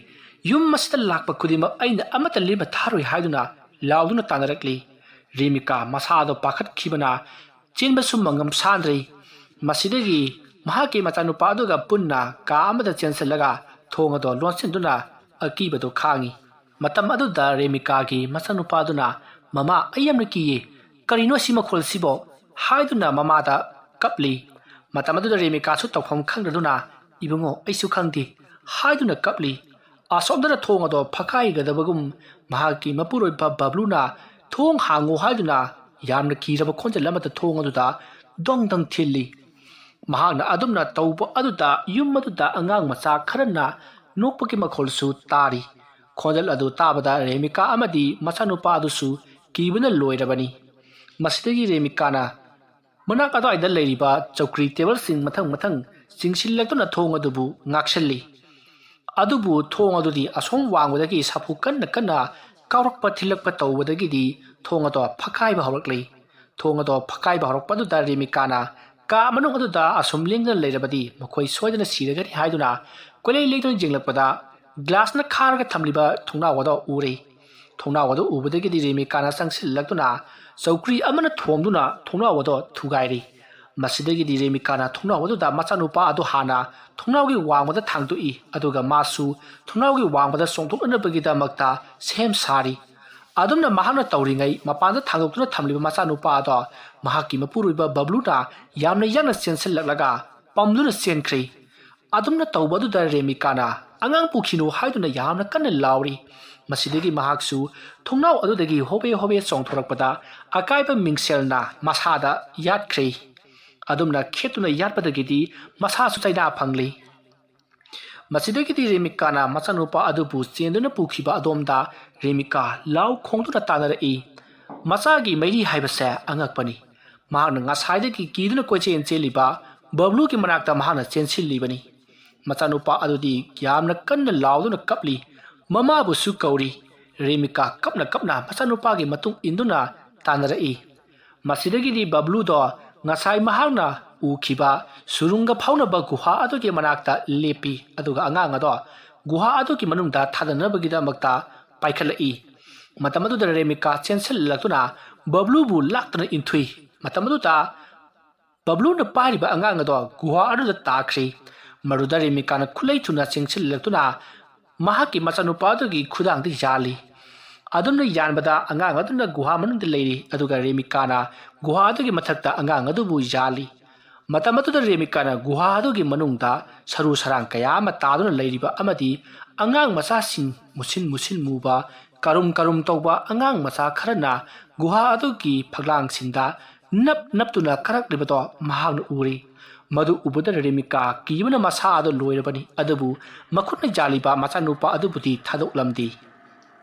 ꯌꯨꯝ ꯑꯁꯤꯗ ꯂꯥꯛꯄ ꯈꯨꯗꯤꯡꯃꯛ ꯑꯩꯅ ꯑꯃꯠꯇ ꯂꯦꯝꯅ ꯊꯥꯔꯣꯏ ꯍꯥꯏꯗꯨꯅ ꯂꯥꯎꯗꯨꯅ ꯇꯥꯟꯅꯔꯛꯂꯤ꯫ ꯔꯦꯃꯤꯀꯥ ꯃꯁꯥꯗꯣ ꯄꯥꯈꯠꯈꯤꯕꯅ ꯆꯦꯟꯕꯁꯨ ꯃꯉꯝ ꯁꯥꯟꯗ꯭ꯔꯦ꯫ ꯃꯁꯤꯗꯒꯤ ꯃꯍꯥꯛꯀꯤ ꯃꯆꯥꯅꯨꯄꯥ ꯑꯗꯨꯒ ꯄꯨꯟꯅ ꯀꯥ ꯑꯃꯗ ꯆꯦꯟꯁꯤꯜꯂꯒ ꯊꯣꯡ ꯑꯗꯣ ꯂꯣꯟꯁꯤꯟꯗꯨꯅ ꯑꯀꯤꯕꯗꯨ ꯈꯥꯡꯉꯤ꯫ ꯃꯇꯝ ꯑꯗꯨꯗ ꯔꯦꯃꯤꯀꯥꯒꯤ ꯃꯆꯥꯅꯨꯄꯥ ꯑꯗꯨꯅ ꯃꯃꯥ ꯑꯩ ꯌꯥꯝꯅ ꯀꯤꯌꯦ, ꯀꯔꯤꯅꯣ ꯁꯤ ꯃꯈꯣꯜꯁꯤꯕꯣ ꯍꯥꯏꯗꯨꯅ ꯃꯃꯥꯗ ꯀꯞꯂꯤ꯫ ꯃꯇꯝ ꯑꯗꯨꯗ ꯔꯦꯃꯤꯀꯥꯁꯨ ꯇꯧꯐꯝ ꯈꯪꯗꯗꯨꯅ ꯏꯕꯨꯡꯉꯣ ꯑꯩꯁꯨ ꯈꯪꯗꯦ ꯍꯥꯏꯗꯨꯅ ꯀꯞꯂꯤ꯫ ꯑꯁꯣꯝꯗꯅ ꯊꯣꯡ ꯑꯗꯣ ꯐꯛꯀꯥꯏꯒꯗꯕꯒꯨꯝ ꯃꯍꯥꯛꯀꯤ ꯃꯄꯨꯔꯣꯏꯕ ꯕꯕ꯭ꯂꯨꯅ ꯊꯣꯡ ꯍꯥꯡꯉꯨ ꯍꯥꯏꯗꯨꯅ ꯌꯥꯝꯅ ꯀꯤꯔꯕ ꯈꯣꯟꯖꯦꯜ ꯑꯃꯗ ꯊꯣꯡ ꯑꯗꯨꯗ ꯗꯣꯡ ꯊꯤꯜꯂꯤ꯫ ꯃꯍꯥꯛꯅ ꯑꯗꯨꯝꯅ ꯇꯧꯕ ꯑꯗꯨꯗ ꯌꯨꯝ ꯑꯗꯨꯗ ꯑꯉꯥꯡ ꯃꯆꯥ ꯈꯔꯅ ꯅꯣꯛꯄꯒꯤ ꯃꯈꯣꯜꯁꯨ ꯇꯥꯔꯤ꯫ ꯈꯣꯟꯖꯦꯜ ꯑꯗꯨ ꯇꯥꯕꯗ ꯔꯦꯃꯤꯀꯥ ꯑꯃꯗꯤ ꯃꯆꯥꯅꯨꯄꯥ ꯑꯗꯨꯁꯨ ꯀꯤꯕꯅ ꯂꯣꯏꯔꯕꯅꯤ꯫ ꯃꯁꯤꯗꯒꯤ ꯔꯦꯃꯤꯀꯥꯅ ꯃꯅꯥꯛ ꯑꯗ꯭ꯋꯥꯏꯗ ꯂꯩꯔꯤꯕ ꯆꯧꯀ꯭ꯔꯤ ꯇꯦꯕꯜꯁꯤꯡ ꯃꯊꯪ ꯃꯊꯪ ꯆꯤꯡꯁꯤꯜꯂꯛꯇꯨꯅ ꯊꯣꯡ ꯑꯗꯨꯕꯨ ꯉꯥꯛꯁꯜꯂꯤ꯫ ꯑꯗꯨꯕꯨ ꯊꯣꯡ ꯑꯗꯨꯗꯤ ꯑꯁꯣꯝ ꯋꯥꯡꯕꯗꯒꯤ ꯁꯥꯐꯨ ꯀꯟꯅ ꯀꯟꯅ ꯀꯥꯎꯔꯛꯄ ꯊꯤꯜꯂꯛꯄ ꯇꯧꯕꯗꯒꯤꯗꯤ ꯊꯣꯡ ꯑꯗꯨ ꯐꯛꯀꯥꯏꯕ ꯍꯧꯔꯛꯂꯤ꯫ ꯊꯣꯡ ꯑꯗꯨ ꯐꯛꯀꯥꯏꯕ ꯍꯧꯔꯛꯄꯗꯨꯗ ꯔꯦꯃꯤꯀꯥꯅ ꯀꯥ ꯃꯅꯨꯡ ꯑꯗꯨꯗ ꯑꯁꯨꯝ ꯂꯦꯡꯗꯅ ꯂꯩꯔꯕꯗꯤ ꯃꯈꯣꯏ ꯁꯣꯏꯗꯅ ꯁꯤꯔꯒꯅꯤ ꯍꯥꯏꯗꯨꯅ ꯀꯣꯏꯂꯩ ꯂꯩꯗꯨꯅ ꯌꯦꯡꯂꯛꯄꯗ ꯒ꯭ꯂꯥꯁꯅ ꯈꯥꯔꯒ ꯊꯝꯂꯤꯕ ꯊꯣꯡꯅꯥꯎ ꯑꯗꯨ ꯎꯔꯦ꯫ ꯊꯣꯡꯅꯥꯎ ꯑꯗꯨ ꯎꯕꯗꯒꯤꯗꯤ ꯔꯦꯃꯤꯀꯥꯅ ꯆꯪꯁꯤꯜꯂꯛꯇꯨꯅ ꯆꯧꯀ꯭ꯔꯤ ꯑꯃꯅ ꯊꯣꯝꯗꯨꯅ ꯊꯣꯡꯅꯥꯎ ꯑꯗꯨ ꯊꯨꯒꯥꯏꯔꯤ꯫ ꯃꯁꯤꯗꯒꯤꯗꯤ ꯔꯦꯃꯤꯀꯥꯅ ꯊꯣꯡꯅꯥꯎ ꯑꯗꯨꯗ ꯃꯆꯥꯅꯨꯄꯥ ꯑꯗꯨ ꯍꯥꯟꯅ ꯊꯣꯡꯅꯥꯎꯒꯤ ꯋꯥꯡꯃꯗ ꯊꯥꯡꯗꯣꯛꯏ ꯑꯗꯨꯒ ꯃꯥꯁꯨ ꯊꯣꯡꯅꯥꯎꯒꯤ ꯋꯥꯡꯃꯗ ꯆꯣꯡꯊꯣꯛꯅꯅꯕꯒꯤꯗꯃꯛꯇ ꯁꯦꯝ ꯁꯥꯔꯤ꯫ ꯑꯗꯨꯝꯅ ꯃꯍꯥꯛꯅ ꯇꯧꯔꯤꯉꯩ ꯃꯄꯥꯟꯗ ꯊꯥꯡꯗꯣꯛꯇꯨꯅ ꯊꯝꯂꯤꯕ ꯃꯆꯥꯅꯨꯄꯥ ꯑꯗꯣ ꯃꯍꯥꯛꯀꯤ ꯃꯄꯨꯔꯣꯏꯕ ꯕꯕ꯭ꯂꯨꯅ ꯌꯥꯝꯅ ꯌꯥꯡꯅ ꯆꯦꯟꯁꯤꯜꯂꯛꯂꯒ ꯄꯝꯗꯨꯅ ꯆꯦꯟꯈ꯭ꯔꯦ꯫ ꯑꯗꯨꯝꯅ ꯇꯧꯕ ꯑꯗꯨꯗ ꯔꯦꯃꯤꯀꯥꯅ ꯑꯉꯥꯡ ꯄꯨꯈꯤꯅꯨ ꯍꯥꯏꯗꯨꯅ ꯌꯥꯝꯅ ꯀꯟꯅ ꯂꯥꯎꯔꯤ꯫ ꯃꯁꯤꯗꯒꯤ ꯃꯍꯥꯛꯁꯨ ꯊꯣꯡꯅꯥꯎ ꯑꯗꯨꯗꯒꯤ ꯍꯣꯕꯦ ꯍꯣꯕꯦ ꯆꯣꯡꯊꯣꯔꯛꯄꯗ ꯑꯀꯥꯏꯕ ꯃꯤꯡꯁꯦꯜꯅ ꯃꯁꯥꯗ ꯌꯥꯠꯈ꯭ꯔꯦ꯫ ꯑꯗꯨꯝꯅ ꯈꯦꯠꯇꯨꯅ ꯌꯥꯠꯄꯗꯒꯤꯗꯤ ꯃꯁꯥꯁꯨ ꯆꯩꯅꯥ ꯐꯪꯂꯤ꯫ ꯃꯁꯤꯗꯒꯤꯗꯤ ꯔꯦꯃꯤꯀꯥꯅ ꯃꯆꯥꯅꯨꯄꯥ ꯑꯗꯨꯕꯨ ꯆꯦꯟꯗꯨꯅ ꯄꯨꯈꯤꯕ ꯑꯗꯣꯝꯗ ꯔꯦꯃꯤꯀꯥ ꯂꯥꯎ ꯈꯣꯡꯗꯨꯅ ꯇꯥꯟꯅꯔꯛꯏ꯫ ꯃꯆꯥꯒꯤ ꯃꯩꯔꯤ ꯍꯥꯏꯕꯁꯦ ꯑꯉꯛꯄꯅꯤ꯫ ꯃꯍꯥꯛꯅ ꯉꯁꯥꯏꯗꯒꯤ ꯀꯤꯗꯨꯅ ꯀꯣꯏꯆꯦꯟ ꯆꯦꯜꯂꯤꯕ ꯕꯕ꯭ꯂꯨꯒꯤ ꯃꯅꯥꯛꯇ ꯃꯍꯥꯛꯅ ꯆꯦꯟꯁꯤꯜꯂꯤꯕꯅꯤ꯫ ꯃꯆꯥꯅꯨꯄꯥ ꯑꯗꯨꯗꯤ ꯌꯥꯝꯅ ꯀꯟꯅ ꯂꯥꯎꯗꯨꯅ ꯀꯞꯂꯤ꯫ ꯃꯃꯥꯕꯨꯁꯨ ꯀꯧꯔꯤ꯫ ꯔꯦꯃꯤꯀꯥ ꯀꯞꯅ ꯀꯞꯅ ꯃꯆꯥꯅꯨꯄꯥꯒꯤ ꯃꯇꯨꯡ ꯏꯟꯗꯨꯅ ꯇꯥꯟꯅꯔꯛꯏ꯫ ꯃꯁꯤꯗꯒꯤꯗꯤ ꯕꯕ꯭ꯂꯨꯗꯣ ꯉꯁꯥꯏ ꯃꯍꯥꯛꯅ ꯎꯈꯤꯕ ꯁꯨꯔꯨꯡꯒ ꯐꯥꯎꯅꯕ ꯒꯨꯍꯥ ꯑꯗꯨꯒꯤ ꯃꯅꯥꯛꯇ ꯂꯦꯞꯄꯤ ꯑꯗꯨꯒ ꯑꯉꯥꯡ ꯑꯗꯣ ꯒꯨꯍꯥ ꯑꯗꯨꯒꯤ ꯃꯅꯨꯡꯗ ꯊꯥꯗꯅꯕꯒꯤꯗꯃꯛꯇ ꯄꯥꯏꯈꯠꯂꯛꯏ꯫ ꯃꯇꯝ ꯑꯗꯨꯗ ꯔꯦꯃꯤꯀꯥ ꯆꯦꯟꯁꯤꯜꯂꯛꯇꯨꯅ ꯕꯕ꯭ꯂꯨꯕꯨ ꯂꯥꯛꯇꯨꯅ ꯏꯟꯊꯨꯏ꯫ ꯃꯇꯝ ꯑꯗꯨꯗ ꯕꯕ꯭ꯂꯨꯅ ꯄꯥꯏꯔꯤꯕ ꯑꯉꯥꯡ ꯑꯗꯣ ꯒꯨꯍꯥ ꯑꯗꯨꯗ ꯇꯥꯈ꯭ꯔꯦ꯫ ꯃꯗꯨꯗ ꯔꯦꯃꯤꯀꯥꯅ ꯈꯨꯠꯂꯩ ꯊꯨꯅ ꯆꯦꯟꯁꯤꯜꯂꯛꯇꯨꯅ ꯃꯍꯥꯛꯀꯤ ꯃꯆꯥꯅꯨꯄꯥ ꯑꯗꯨꯒꯤ ꯈꯨꯗꯥꯡꯗ ꯌꯥꯜꯂꯤ꯫ ꯑꯗꯨꯝꯅ ꯌꯥꯟꯕꯗ ꯑꯉꯥꯡ ꯑꯗꯨꯅ ꯒꯨꯍꯥ ꯃꯅꯨꯡꯗ ꯂꯩꯔꯤ ꯑꯗꯨꯒ ꯔꯦꯃꯤꯀꯥꯅ ꯒꯨꯍꯥ ꯑꯗꯨꯒꯤ ꯃꯊꯛꯇ ꯑꯉꯥꯡ ꯑꯗꯨꯕꯨ ꯌꯥꯜꯂꯤ꯫ ꯃꯇꯝ ꯑꯗꯨꯗ ꯔꯦꯃꯤꯀꯥꯅ ꯒꯨꯍꯥ ꯑꯗꯨꯒꯤ ꯃꯅꯨꯡꯗ ꯁꯔꯨ ꯁꯔꯥꯡ ꯀꯌꯥ ꯑꯃ ꯇꯥꯗꯨꯅ ꯂꯩꯔꯤꯕ ꯑꯃꯗꯤ ꯑꯉꯥꯡ ꯃꯆꯥꯁꯤꯡ ꯃꯨꯁꯤꯟ ꯃꯨꯁꯤꯟ ꯃꯨꯕ ꯀꯔꯨꯝ ꯀꯔꯨꯝ ꯇꯧꯕ ꯑꯉꯥꯡ ꯃꯆꯥ ꯈꯔꯅ ꯒꯨꯍꯥ ꯑꯗꯨꯒꯤ ꯐꯛꯂꯥꯡꯁꯤꯡꯗ ꯅꯞ ꯅꯞꯇꯨꯅ ꯀꯥꯔꯛꯂꯤꯕꯗꯣ ꯃꯍꯥꯛꯅ ꯎꯔꯤ꯫ ꯃꯗꯨ ꯎꯕꯗ ꯔꯦꯃꯤꯀꯥ ꯀꯤꯕꯅ ꯃꯁꯥ ꯑꯗꯨ ꯂꯣꯏꯔꯕꯅꯤ ꯑꯗꯨꯕꯨ ꯃꯈꯨꯠꯅ ꯌꯥꯜꯂꯤꯕ ꯃꯆꯥꯅꯨꯄꯥ ꯑꯗꯨꯕꯨꯗꯤ ꯊꯥꯗꯣꯛꯂꯝꯗꯦ꯫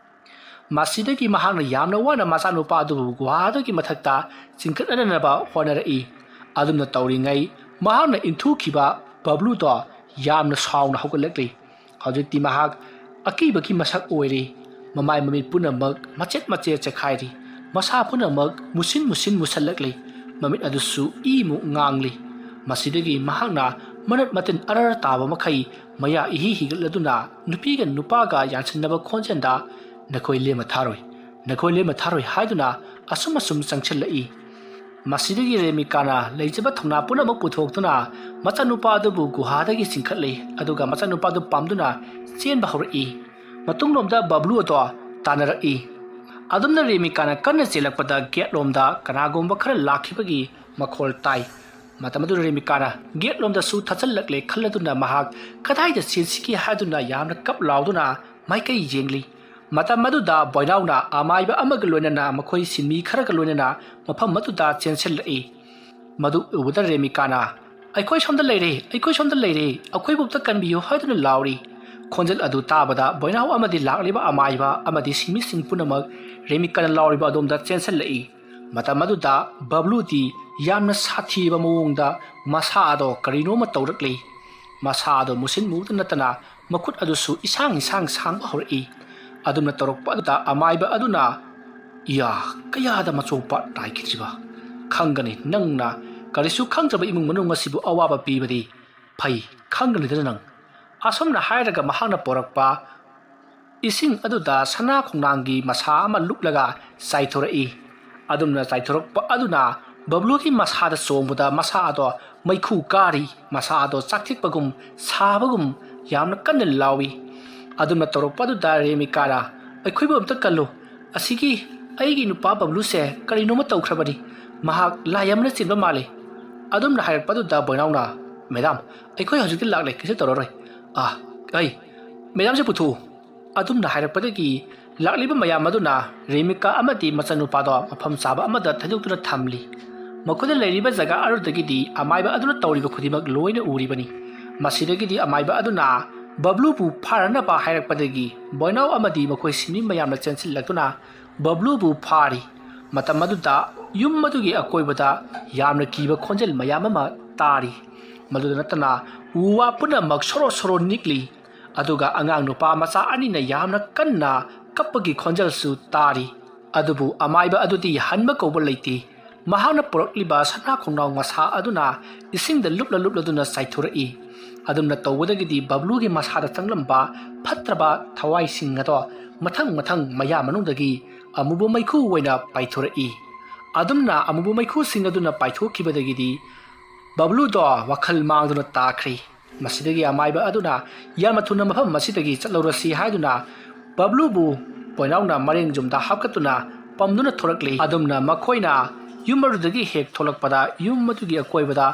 ꯃꯁꯤꯗꯒꯤ ꯃꯍꯥꯛꯅ ꯌꯥꯝꯅ ꯋꯥꯅ ꯃꯆꯥꯅꯨꯄꯥ ꯑꯗꯨꯕꯨ ꯒꯨꯍꯥ ꯑꯗꯨꯒꯤ ꯃꯊꯛꯇ ꯆꯤꯡꯈꯠꯅꯅꯕ ꯍꯣꯠꯅꯔꯛꯏ꯫ ꯑꯗꯨꯝꯅ ꯇꯧꯔꯤꯉꯩ ꯃꯍꯥꯛꯅ ꯏꯟꯊꯨꯈꯤꯕ ꯕꯕ꯭ꯂꯨꯗꯣ ꯌꯥꯝꯅ ꯁꯥꯎꯅ ꯍꯧꯒꯠꯂꯛꯂꯤ꯫ ꯍꯧꯖꯤꯛꯇꯤ ꯃꯍꯥꯛ ꯑꯀꯤꯕꯒꯤ ꯃꯁꯛ ꯑꯣꯏꯔꯦ꯫ ꯃꯃꯥꯏ ꯃꯃꯤꯠ ꯄꯨꯝꯅꯃꯛ ꯃꯆꯦꯠ ꯃꯆꯦꯠ ꯆꯦꯈꯥꯏꯔꯤ꯫ ꯃꯁꯥ ꯄꯨꯝꯅꯃꯛ ꯃꯨꯁꯤꯟ ꯃꯨꯁꯤꯟ ꯃꯨꯁꯜꯂꯛꯂꯤ꯫ ꯃꯃꯤꯠ ꯑꯗꯨꯁꯨ ꯏꯃꯨꯛ ꯉꯥꯡꯂꯤ꯫ ꯃꯁꯤꯗꯒꯤ ꯃꯍꯥꯛꯅ ꯃꯅꯠ ꯃꯇꯤꯟ ꯑꯔꯔ ꯇꯥꯕ ꯃꯈꯩ ꯃꯌꯥ ꯏꯍꯤ ꯍꯤꯒꯠꯂꯗꯨꯅ ꯅꯨꯄꯤꯒ ꯅꯨꯄꯥꯒ ꯌꯥꯟꯁꯤꯟꯅꯕ ꯈꯣꯟꯖꯦꯜꯗ "ꯅꯈꯣꯏ ꯂꯦꯝꯃ ꯊꯥꯔꯣꯏ, ꯅꯈꯣꯏ ꯂꯦꯝꯃ ꯊꯥꯔꯣꯏ" ꯍꯥꯏꯗꯨꯅ ꯑꯁꯨꯝ ꯆꯪꯁꯤꯜꯂꯛꯏ꯫ ꯃꯁꯤꯗꯒꯤ ꯔꯦꯃꯤꯀꯥꯅ ꯂꯩꯖꯕ ꯊꯧꯅꯥ ꯄꯨꯝꯅꯃꯛ ꯄꯨꯊꯣꯛꯇꯨꯅ ꯃꯆꯥꯅꯨꯄꯥ ꯑꯗꯨꯕꯨ ꯒꯨꯍꯥꯗꯒꯤ ꯆꯤꯡꯈꯠꯂꯤ ꯑꯗꯨꯒ ꯃꯆꯥꯅꯨꯄꯥ ꯑꯗꯨ ꯄꯥꯝꯗꯨꯅ ꯆꯦꯟꯕ ꯍꯧꯔꯛꯏ꯫ ꯃꯇꯨꯡꯂꯣꯝꯗ ꯕꯕ꯭ꯂꯨ ꯑꯗꯣ ꯇꯥꯟꯅꯔꯛꯏ꯫ ꯑꯗꯨꯝꯅ ꯔꯦꯃꯤꯀꯥꯅ ꯀꯟꯅ ꯆꯦꯜꯂꯛꯄꯗ ꯒꯦꯠꯂꯣꯝꯗ ꯀꯅꯥꯒꯨꯝꯕ ꯈꯔ ꯂꯥꯛꯈꯤꯕꯒꯤ ꯃꯈꯣꯜ ꯇꯥꯏ꯫ ꯃꯇꯝ ꯑꯗꯨꯗ ꯔꯦꯃꯤꯀꯥꯅ ꯒꯦꯠꯂꯣꯝꯗꯁꯨ ꯊꯠꯆꯜꯂꯛꯂꯦ ꯈꯜꯂꯗꯨꯅ ꯃꯍꯥꯛ ꯀꯗꯥꯏꯗ ꯆꯦꯟꯁꯤꯒꯦ ꯍꯥꯏꯗꯨꯅ ꯌꯥꯝꯅ ꯀꯞ ꯂꯥꯎꯗꯨꯅ ꯃꯥꯏꯀꯩ ꯌꯦꯡꯂꯤ꯫ ꯃꯇꯝ ꯑꯗꯨꯗ ꯕꯣꯏꯅꯥꯎꯅ ꯑꯃꯥꯏꯕ ꯑꯃꯒ ꯂꯣꯏꯅꯅ ꯃꯈꯣꯏ ꯁꯤꯟꯃꯤ ꯈꯔꯒ ꯂꯣꯏꯅꯅ ꯃꯐꯝ ꯑꯗꯨꯗ ꯆꯦꯟꯁꯤꯜꯂꯛꯏ꯫ ꯃꯗꯨ ꯎꯕꯗ ꯔꯦꯃꯤꯀꯥꯅ "ꯑꯩꯈꯣꯏ ꯁꯣꯝꯗ ꯂꯩꯔꯦ, ꯑꯩꯈꯣꯏ ꯁꯣꯝꯗ ꯂꯩꯔꯦ, ꯑꯩꯈꯣꯏꯕꯨ ꯑꯝꯇ ꯀꯟꯕꯤꯌꯨ" ꯍꯥꯏꯗꯨꯅ ꯂꯥꯎꯔꯤ꯫ ꯈꯣꯟꯖꯦꯜ ꯑꯗꯨ ꯇꯥꯕꯗ ꯕꯣꯏꯅꯥꯎ ꯑꯃꯗꯤ ꯂꯥꯛꯂꯤꯕ ꯑꯃꯥꯏꯕ ꯑꯃꯗꯤ ꯁꯤꯟꯃꯤꯁꯤꯡ ꯄꯨꯝꯅꯃꯛ ꯔꯦꯃꯤꯀꯥꯅ ꯂꯥꯎꯔꯤꯕ ꯑꯗꯣꯝꯗ ꯆꯦꯟꯁꯤꯜꯂꯛꯏ꯫ ꯃꯇꯝ ꯑꯗꯨꯗ ꯕꯕ꯭ꯂꯨꯗꯤ ꯌꯥꯝꯅ ꯁꯥꯊꯤꯕ ꯃꯑꯣꯡꯗ ꯃꯁꯥ ꯑꯗꯣ ꯀꯔꯤꯅꯣꯃ ꯇꯧꯔꯛꯂꯤ꯫ ꯃꯁꯥ ꯑꯗꯣ ꯃꯨꯁꯤꯟ ꯃꯨꯕꯇ ꯅꯠꯇꯅ ꯃꯈꯨꯠ ꯑꯗꯨꯁꯨ ꯏꯁꯥꯡ ꯁꯥꯡꯕ ꯍꯧꯔꯛꯏ꯫ ꯑꯗꯨꯝꯅ ꯇꯧꯔꯛꯄ ꯑꯗꯨꯗ ꯑꯃꯥꯏꯕ ꯑꯗꯨꯅ "ꯏꯌꯥ, ꯀꯌꯥꯗ ꯃꯆꯣꯡꯄꯥꯠ ꯇꯥꯏꯈꯤꯗ꯭ꯔꯤꯕ! ꯈꯪꯒꯅꯤ ꯅꯪꯅ ꯀꯔꯤꯁꯨ ꯈꯪꯗ꯭ꯔꯕ ꯏꯃꯨꯡ ꯃꯅꯨꯡ ꯑꯁꯤꯕꯨ ꯑꯋꯥꯕ ꯄꯤꯕꯗꯤ ꯐꯩ ꯈꯪꯒꯅꯤꯗꯅ ꯅꯪ"꯫ ꯑꯁꯨꯝꯅ ꯍꯥꯏꯔꯒ ꯃꯍꯥꯛꯅ ꯄꯣꯔꯛꯄ ꯏꯁꯤꯡ ꯑꯗꯨꯗ ꯁꯅꯥ ꯈꯣꯡꯅꯥꯡꯒꯤ ꯃꯁꯥ ꯑꯃ ꯂꯨꯞꯂꯒ ꯆꯥꯏꯊꯣꯔꯛꯏ꯫ ꯑꯗꯨꯝꯅ ꯆꯥꯏꯊꯣꯔꯛꯄ ꯑꯗꯨꯅ ꯕꯕ꯭ꯂꯨꯒꯤ ꯃꯁꯥꯗ ꯆꯣꯡꯕꯗ ꯃꯁꯥ ꯑꯗꯣ ꯃꯩꯈꯨ ꯀꯥꯔꯤ꯫ ꯃꯁꯥ ꯑꯗꯣ ꯆꯥꯛꯊꯦꯛꯄꯒꯨꯝ ꯁꯥꯕꯒꯨꯝ ꯌꯥꯝꯅ ꯀꯟꯅ ꯂꯥꯎꯏ꯫ ꯑꯗꯨꯝꯅ ꯇꯧꯔꯛꯄ ꯑꯗꯨꯗ ꯔꯦꯃꯤꯀꯥꯅ "ꯑꯩꯈꯣꯏꯕꯨ ꯑꯝꯇ ꯀꯜꯂꯨ, ꯑꯁꯤꯒꯤ ꯑꯩꯒꯤ ꯅꯨꯄꯥ ꯕꯕ꯭ꯂꯨꯁꯦ ꯀꯔꯤꯅꯣꯃ ꯇꯧꯈ꯭ꯔꯕꯅꯤ, ꯃꯍꯥꯛ ꯂꯥꯏ ꯑꯃꯅ ꯆꯦꯟꯕ ꯃꯥꯜꯂꯤ"꯫ ꯑꯗꯨꯝꯅ ꯍꯥꯏꯔꯛꯄ ꯑꯗꯨꯗ ꯕꯣꯏꯅꯥꯎꯅ "ꯃꯦꯗꯥꯝ, ꯑꯩꯈꯣꯏ ꯍꯧꯖꯤꯛꯇꯤ ꯂꯥꯛꯂꯦ, ꯀꯩꯁꯨ ꯇꯧꯔꯔꯣꯏ. ꯃꯦꯗꯥꯝꯁꯦ ꯄꯨꯊꯣꯛꯎ"꯫ ꯑꯗꯨꯝꯅ ꯍꯥꯏꯔꯛꯄꯗꯒꯤ ꯂꯥꯛꯂꯤꯕ ꯃꯌꯥꯝ ꯑꯗꯨꯅ ꯔꯦꯃꯤꯀꯥ ꯑꯃꯗꯤ ꯃꯆꯥꯅꯨꯄꯥꯗꯣ ꯃꯐꯝ ꯆꯥꯕ ꯑꯃꯗ ꯊꯩꯗꯣꯛꯇꯨꯅ ꯊꯝꯂꯤ꯫ ꯃꯈꯣꯏꯅ ꯂꯩꯔꯤꯕ ꯖꯒꯥ ꯑꯗꯨꯗꯒꯤꯗꯤ ꯑꯃꯥꯏꯕ ꯑꯗꯨꯅ ꯇꯧꯔꯤꯕ ꯈꯨꯗꯤꯡꯃꯛ ꯂꯣꯏꯅ ꯎꯔꯤꯕꯅꯤ꯫ ꯃꯁꯤꯗꯒꯤꯗꯤ ꯑꯃꯥꯏꯕ ꯑꯗꯨꯅ ꯕꯕ꯭ꯂꯨꯕꯨ ꯐꯥꯔꯅꯕ ꯍꯥꯏꯔꯛꯄꯗꯒꯤ ꯕꯣꯏꯅꯥꯎ ꯑꯃꯗꯤ ꯃꯈꯣꯏ ꯁꯤꯟꯃꯤ ꯃꯌꯥꯝꯅ ꯆꯦꯟꯁꯤꯜꯂꯛꯇꯨꯅ ꯕꯕ꯭ꯂꯨꯕꯨ ꯐꯥꯔꯤ꯫ ꯃꯇꯝ ꯑꯗꯨꯗ ꯌꯨꯝ ꯑꯗꯨꯒꯤ ꯑꯀꯣꯏꯕꯗ ꯌꯥꯝꯅ ꯀꯤꯕ ꯈꯣꯟꯖꯦꯜ ꯃꯌꯥꯝ ꯑꯃ ꯇꯥꯔꯤ꯫ ꯃꯗꯨꯗ ꯅꯠꯇꯅ ꯎ ꯋꯥ ꯄꯨꯝꯅꯃꯛ ꯁꯣꯔꯣ ꯁꯣꯔꯣ ꯅꯤꯛꯂꯤ꯫ ꯑꯗꯨꯒ ꯑꯉꯥꯡ ꯅꯨꯄꯥ ꯃꯆꯥ ꯑꯅꯤꯅ ꯌꯥꯝꯅ ꯀꯟꯅ ꯀꯞꯄꯒꯤ ꯈꯣꯟꯖꯦꯜꯁꯨ ꯇꯥꯔꯤ꯫ ꯑꯗꯨꯕꯨ ꯑꯃꯥꯏꯕ ꯑꯗꯨꯗꯤ ꯍꯟꯕ ꯀꯧꯕ ꯂꯩꯇꯦ꯫ ꯃꯍꯥꯛꯅ ꯄꯨꯔꯛꯂꯤꯕ ꯁꯅꯥ ꯈꯣꯡꯅꯥꯎ ꯃꯁꯥ ꯑꯗꯨꯅ ꯏꯁꯤꯡꯗ ꯂꯨꯞꯂꯗꯨꯅ ꯆꯥꯏꯊꯣꯔꯛꯏ꯫ ꯑꯗꯨꯝꯅ ꯇꯧꯕꯗꯒꯤꯗꯤ ꯕꯕ꯭ꯂꯨꯒꯤ ꯃꯁꯥꯗ ꯆꯪꯂꯝꯕ ꯐꯠꯇ꯭ꯔꯕ ꯊꯋꯥꯏꯁꯤꯡ ꯑꯗꯣ ꯃꯊꯪ ꯃꯊꯪ ꯃꯌꯥ ꯃꯅꯨꯡꯗꯒꯤ ꯑꯃꯨꯕ ꯃꯩꯈꯨ ꯑꯣꯏꯅ ꯄꯥꯏꯊꯣꯔꯛꯏ꯫ ꯑꯗꯨꯝꯅ ꯑꯃꯨꯕ ꯃꯩꯈꯨꯁꯤꯡ ꯑꯗꯨꯅ ꯄꯥꯏꯊꯣꯛꯈꯤꯕꯗꯒꯤꯗꯤ ꯕꯕ꯭ꯂꯨꯗꯣ ꯋꯥꯈꯜ ꯃꯥꯡꯗꯨꯅ ꯇꯥꯈ꯭ꯔꯤ꯫ ꯃꯁꯤꯗꯒꯤ ꯑꯃꯥꯏꯕ ꯑꯗꯨꯅ ꯌꯥꯝꯅ ꯊꯨꯅ ꯃꯐꯝ ꯑꯁꯤꯗꯒꯤ ꯆꯠꯂꯧꯔꯁꯤ ꯍꯥꯏꯗꯨꯅ ꯕꯕ꯭ꯂꯨꯕꯨ ꯕꯣꯏꯅꯥꯎꯅ ꯃꯔꯦꯡ ꯌꯨꯝꯗ ꯍꯥꯞꯀꯠꯇꯨꯅ ꯄꯝꯗꯨꯅ ꯊꯣꯔꯛꯂꯤ꯫ ꯑꯗꯨꯝꯅ ꯃꯈꯣꯏꯅ ꯌꯨꯝ ꯑꯗꯨꯗꯒꯤ ꯍꯦꯛ ꯊꯣꯛꯂꯛꯄꯗ ꯌꯨꯝ ꯑꯗꯨꯒꯤ ꯑꯀꯣꯏꯕꯗ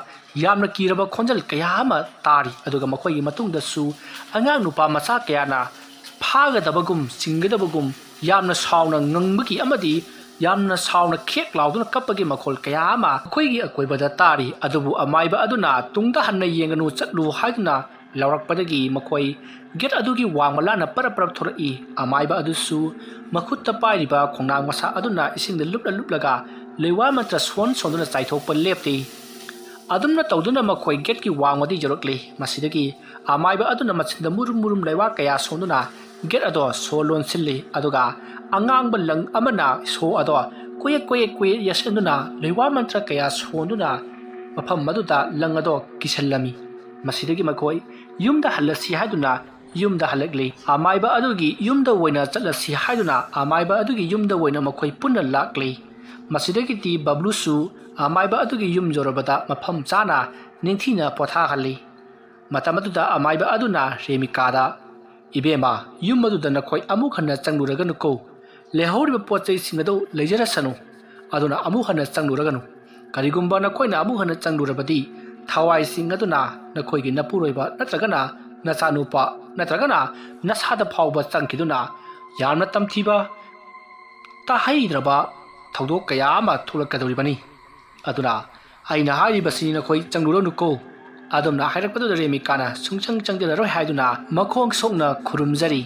ꯌꯥꯝꯅ ꯀꯤꯔꯕ ꯈꯣꯟꯖꯦꯜ ꯀꯌా ꯑꯃ ꯇꯥꯔꯤ꯫ ꯑꯗꯨꯒ ꯃꯈꯣꯏꯒꯤ ꯃꯇꯨꯡꯗꯁꯨ ꯑꯉꯥꯡ ꯅꯨꯄꯥ ꯃꯆꯥ ꯀꯌꯥꯅ ꯐꯥꯒꯗꯕꯒꯨꯝ ꯆꯤꯡꯒꯗꯕꯒꯨꯝ ꯌꯥꯝꯅ ꯁꯥꯎꯅ ꯉꯪꯕꯒꯤ ꯑꯃꯗꯤ ꯌꯥꯝꯅ ꯁꯥꯎꯅ ꯈꯦꯛ ꯂꯥꯎꯗꯨꯅ ꯀꯞꯄꯒꯤ ꯃꯈꯣꯜ ꯀꯌꯥ ꯑꯃ ꯑꯩꯈꯣꯏꯒꯤ ꯑꯀꯣꯏꯕꯗ ꯇꯥꯔꯤ꯫ ꯑꯗꯨꯕꯨ ꯑꯃꯥꯏꯕ ꯑꯗꯨꯅ ꯇꯨꯡꯗ ꯍꯟꯅ ꯌꯦꯡꯒꯅꯨ ꯆꯠꯂꯨ ꯍꯥꯏꯗꯨꯅ ꯂꯥꯎꯔꯛꯄꯗꯒꯤ ꯃꯈꯣꯏ ꯒꯦꯠ ꯑꯗꯨꯒꯤ ꯋꯥꯡꯃ ꯂꯥꯟꯅ ꯄꯔꯞ ꯄꯔꯞ ꯊꯣꯔꯛꯏ꯫ ꯑꯃꯥꯏꯕ ꯑꯗꯨꯁꯨ ꯃꯈꯨꯠꯇ ꯄꯥꯏꯔꯤꯕ ꯈꯣꯡꯅꯥꯡ ꯃꯁꯥ ꯑꯗꯨꯅ ꯏꯁꯤꯡꯗ ꯂꯨꯞꯂꯒ ꯂꯩꯋꯥ ꯃꯟꯇ꯭ꯔ ꯁꯣꯟꯗꯨꯅ ꯆꯥꯏꯊꯣꯛꯄ ꯂꯦꯞꯇꯦ꯫ ꯑꯗꯨꯝꯅ ꯇꯧꯗꯨꯅ ꯃꯈꯣꯏ ꯒꯦꯠꯀꯤ ꯋꯥꯡꯃꯗ ꯌꯧꯔꯛꯂꯤ꯫ ꯃꯁꯤꯗꯒꯤ ꯑꯃꯥꯏꯕ ꯑꯗꯨꯅ ꯃꯆꯤꯟꯗ ꯃꯨꯔꯨꯝ ꯃꯨꯔꯨꯝ ꯂꯩꯋꯥ ꯀꯌꯥ ꯁꯣꯟꯗꯨꯅ ꯒꯦꯠ ꯑꯗꯣ ꯁꯣ ꯂꯣꯟꯁꯤꯜꯂꯤ꯫ ꯑꯗꯨꯒ ꯑꯉꯥꯡꯕ ꯂꯪ ꯑꯃꯅ ꯁꯣ ꯑꯗꯣ ꯀꯣꯌꯦꯠ ꯌꯦꯠꯁꯤꯟꯗꯨꯅ ꯂꯩꯋꯥ ꯃꯟꯇ꯭ꯔ ꯀꯌꯥ ꯁꯣꯟꯗꯨꯅ ꯃꯐꯝ ꯑꯗꯨꯗ ꯂꯪ ꯑꯗꯣ ꯀꯤꯁꯜꯂꯝꯃꯤ꯫ ꯃꯁꯤꯗꯒꯤ ꯃꯈꯣꯏ ꯌꯨꯝꯗ ꯍꯜꯂꯁꯤ ꯍꯥꯏꯗꯨꯅ ꯌꯨꯝꯗ ꯍꯜꯂꯛꯂꯤ꯫ ꯑꯃꯥꯏꯕ ꯑꯗꯨꯒꯤ ꯌꯨꯝꯗ ꯑꯣꯏꯅ ꯆꯠꯂꯁꯤ ꯍꯥꯏꯗꯨꯅ ꯑꯃꯥꯏꯕ ꯑꯗꯨꯒꯤ ꯌꯨꯝꯗ ꯑꯣꯏꯅ ꯃꯈꯣꯏ ꯄꯨꯟꯅ ꯂꯥꯛꯂꯤ꯫ ꯃꯁꯤꯗꯒꯤꯗꯤ ꯕꯕ꯭ꯂꯨꯁꯨ ꯑꯃꯥꯏꯕ ꯑꯗꯨꯒꯤ ꯌꯨꯝ ꯌꯧꯔꯕꯗ ꯃꯐꯝ ꯆꯥꯅ ꯅꯤꯡꯊꯤꯅ ꯄꯣꯊꯥꯍꯜꯂꯤ꯫ ꯃꯇꯝ ꯑꯗꯨꯗ ꯑꯃꯥꯏꯕ ꯑꯗꯨꯅ ꯔꯦꯃꯤꯀꯥꯗ "ꯏꯕꯦꯝꯃ, ꯌꯨꯝ ꯑꯗꯨꯗ ꯅꯈꯣꯏ ꯑꯃꯨꯛ ꯍꯟꯅ ꯆꯪꯂꯨꯔꯒꯅꯨꯀꯣ꯫ ꯂꯩꯍꯧꯔꯤꯕ ꯄꯣꯠ ꯆꯩꯁꯤꯡ ꯑꯗꯨ ꯂꯩꯖꯔꯁꯅꯨ꯫ ꯑꯗꯨꯅ ꯑꯃꯨꯛ ꯍꯟꯅ ꯆꯪꯂꯨꯔꯒꯅꯨ꯫ ꯀꯔꯤꯒꯨꯝꯕ ꯅꯈꯣꯏꯅ ꯑꯃꯨꯛ ꯍꯟꯅ ꯆꯪꯂꯨꯔꯕꯗꯤ ꯊꯋꯥꯏꯁꯤꯡ ꯑꯗꯨꯅ ꯅꯈꯣꯏꯒꯤ ꯅꯄꯨꯔꯣꯏꯕ ꯅꯠꯇ꯭ꯔꯒꯅ ꯅꯆꯥꯅꯨꯄꯥ ꯅꯠꯇ꯭ꯔꯒꯅ ꯅꯁꯥꯗ ꯐꯥꯎꯕ ꯆꯪꯈꯤꯗꯨꯅ ꯌꯥꯝꯅ ꯇꯝꯊꯤꯕ ꯇꯥꯍꯩꯗ꯭ꯔꯕ ꯊꯧꯗꯣꯛ ꯀꯌా ꯑꯃ ꯊꯣꯛꯂꯛꯀꯗꯧꯔꯤꯕꯅꯤ꯫ ꯑꯗꯨꯅ ꯑꯩꯅ ꯍꯥꯏꯔꯤꯕꯁꯤ ꯅꯈꯣꯏ ꯆꯪꯂꯨꯔꯅꯨꯀꯣ." ꯑꯗꯨꯝꯅ ꯍꯥꯏꯔꯛꯄꯗꯨꯗ ꯔꯦꯃꯤꯀꯥꯅ ꯁꯨꯡꯆꯪ ꯆꯪꯖꯔꯔꯣꯏ ꯍꯥꯏꯗꯨꯅ ꯃꯈꯣꯡ ꯁꯣꯛꯅ ꯈꯨꯔꯨꯝꯖꯔꯤ꯫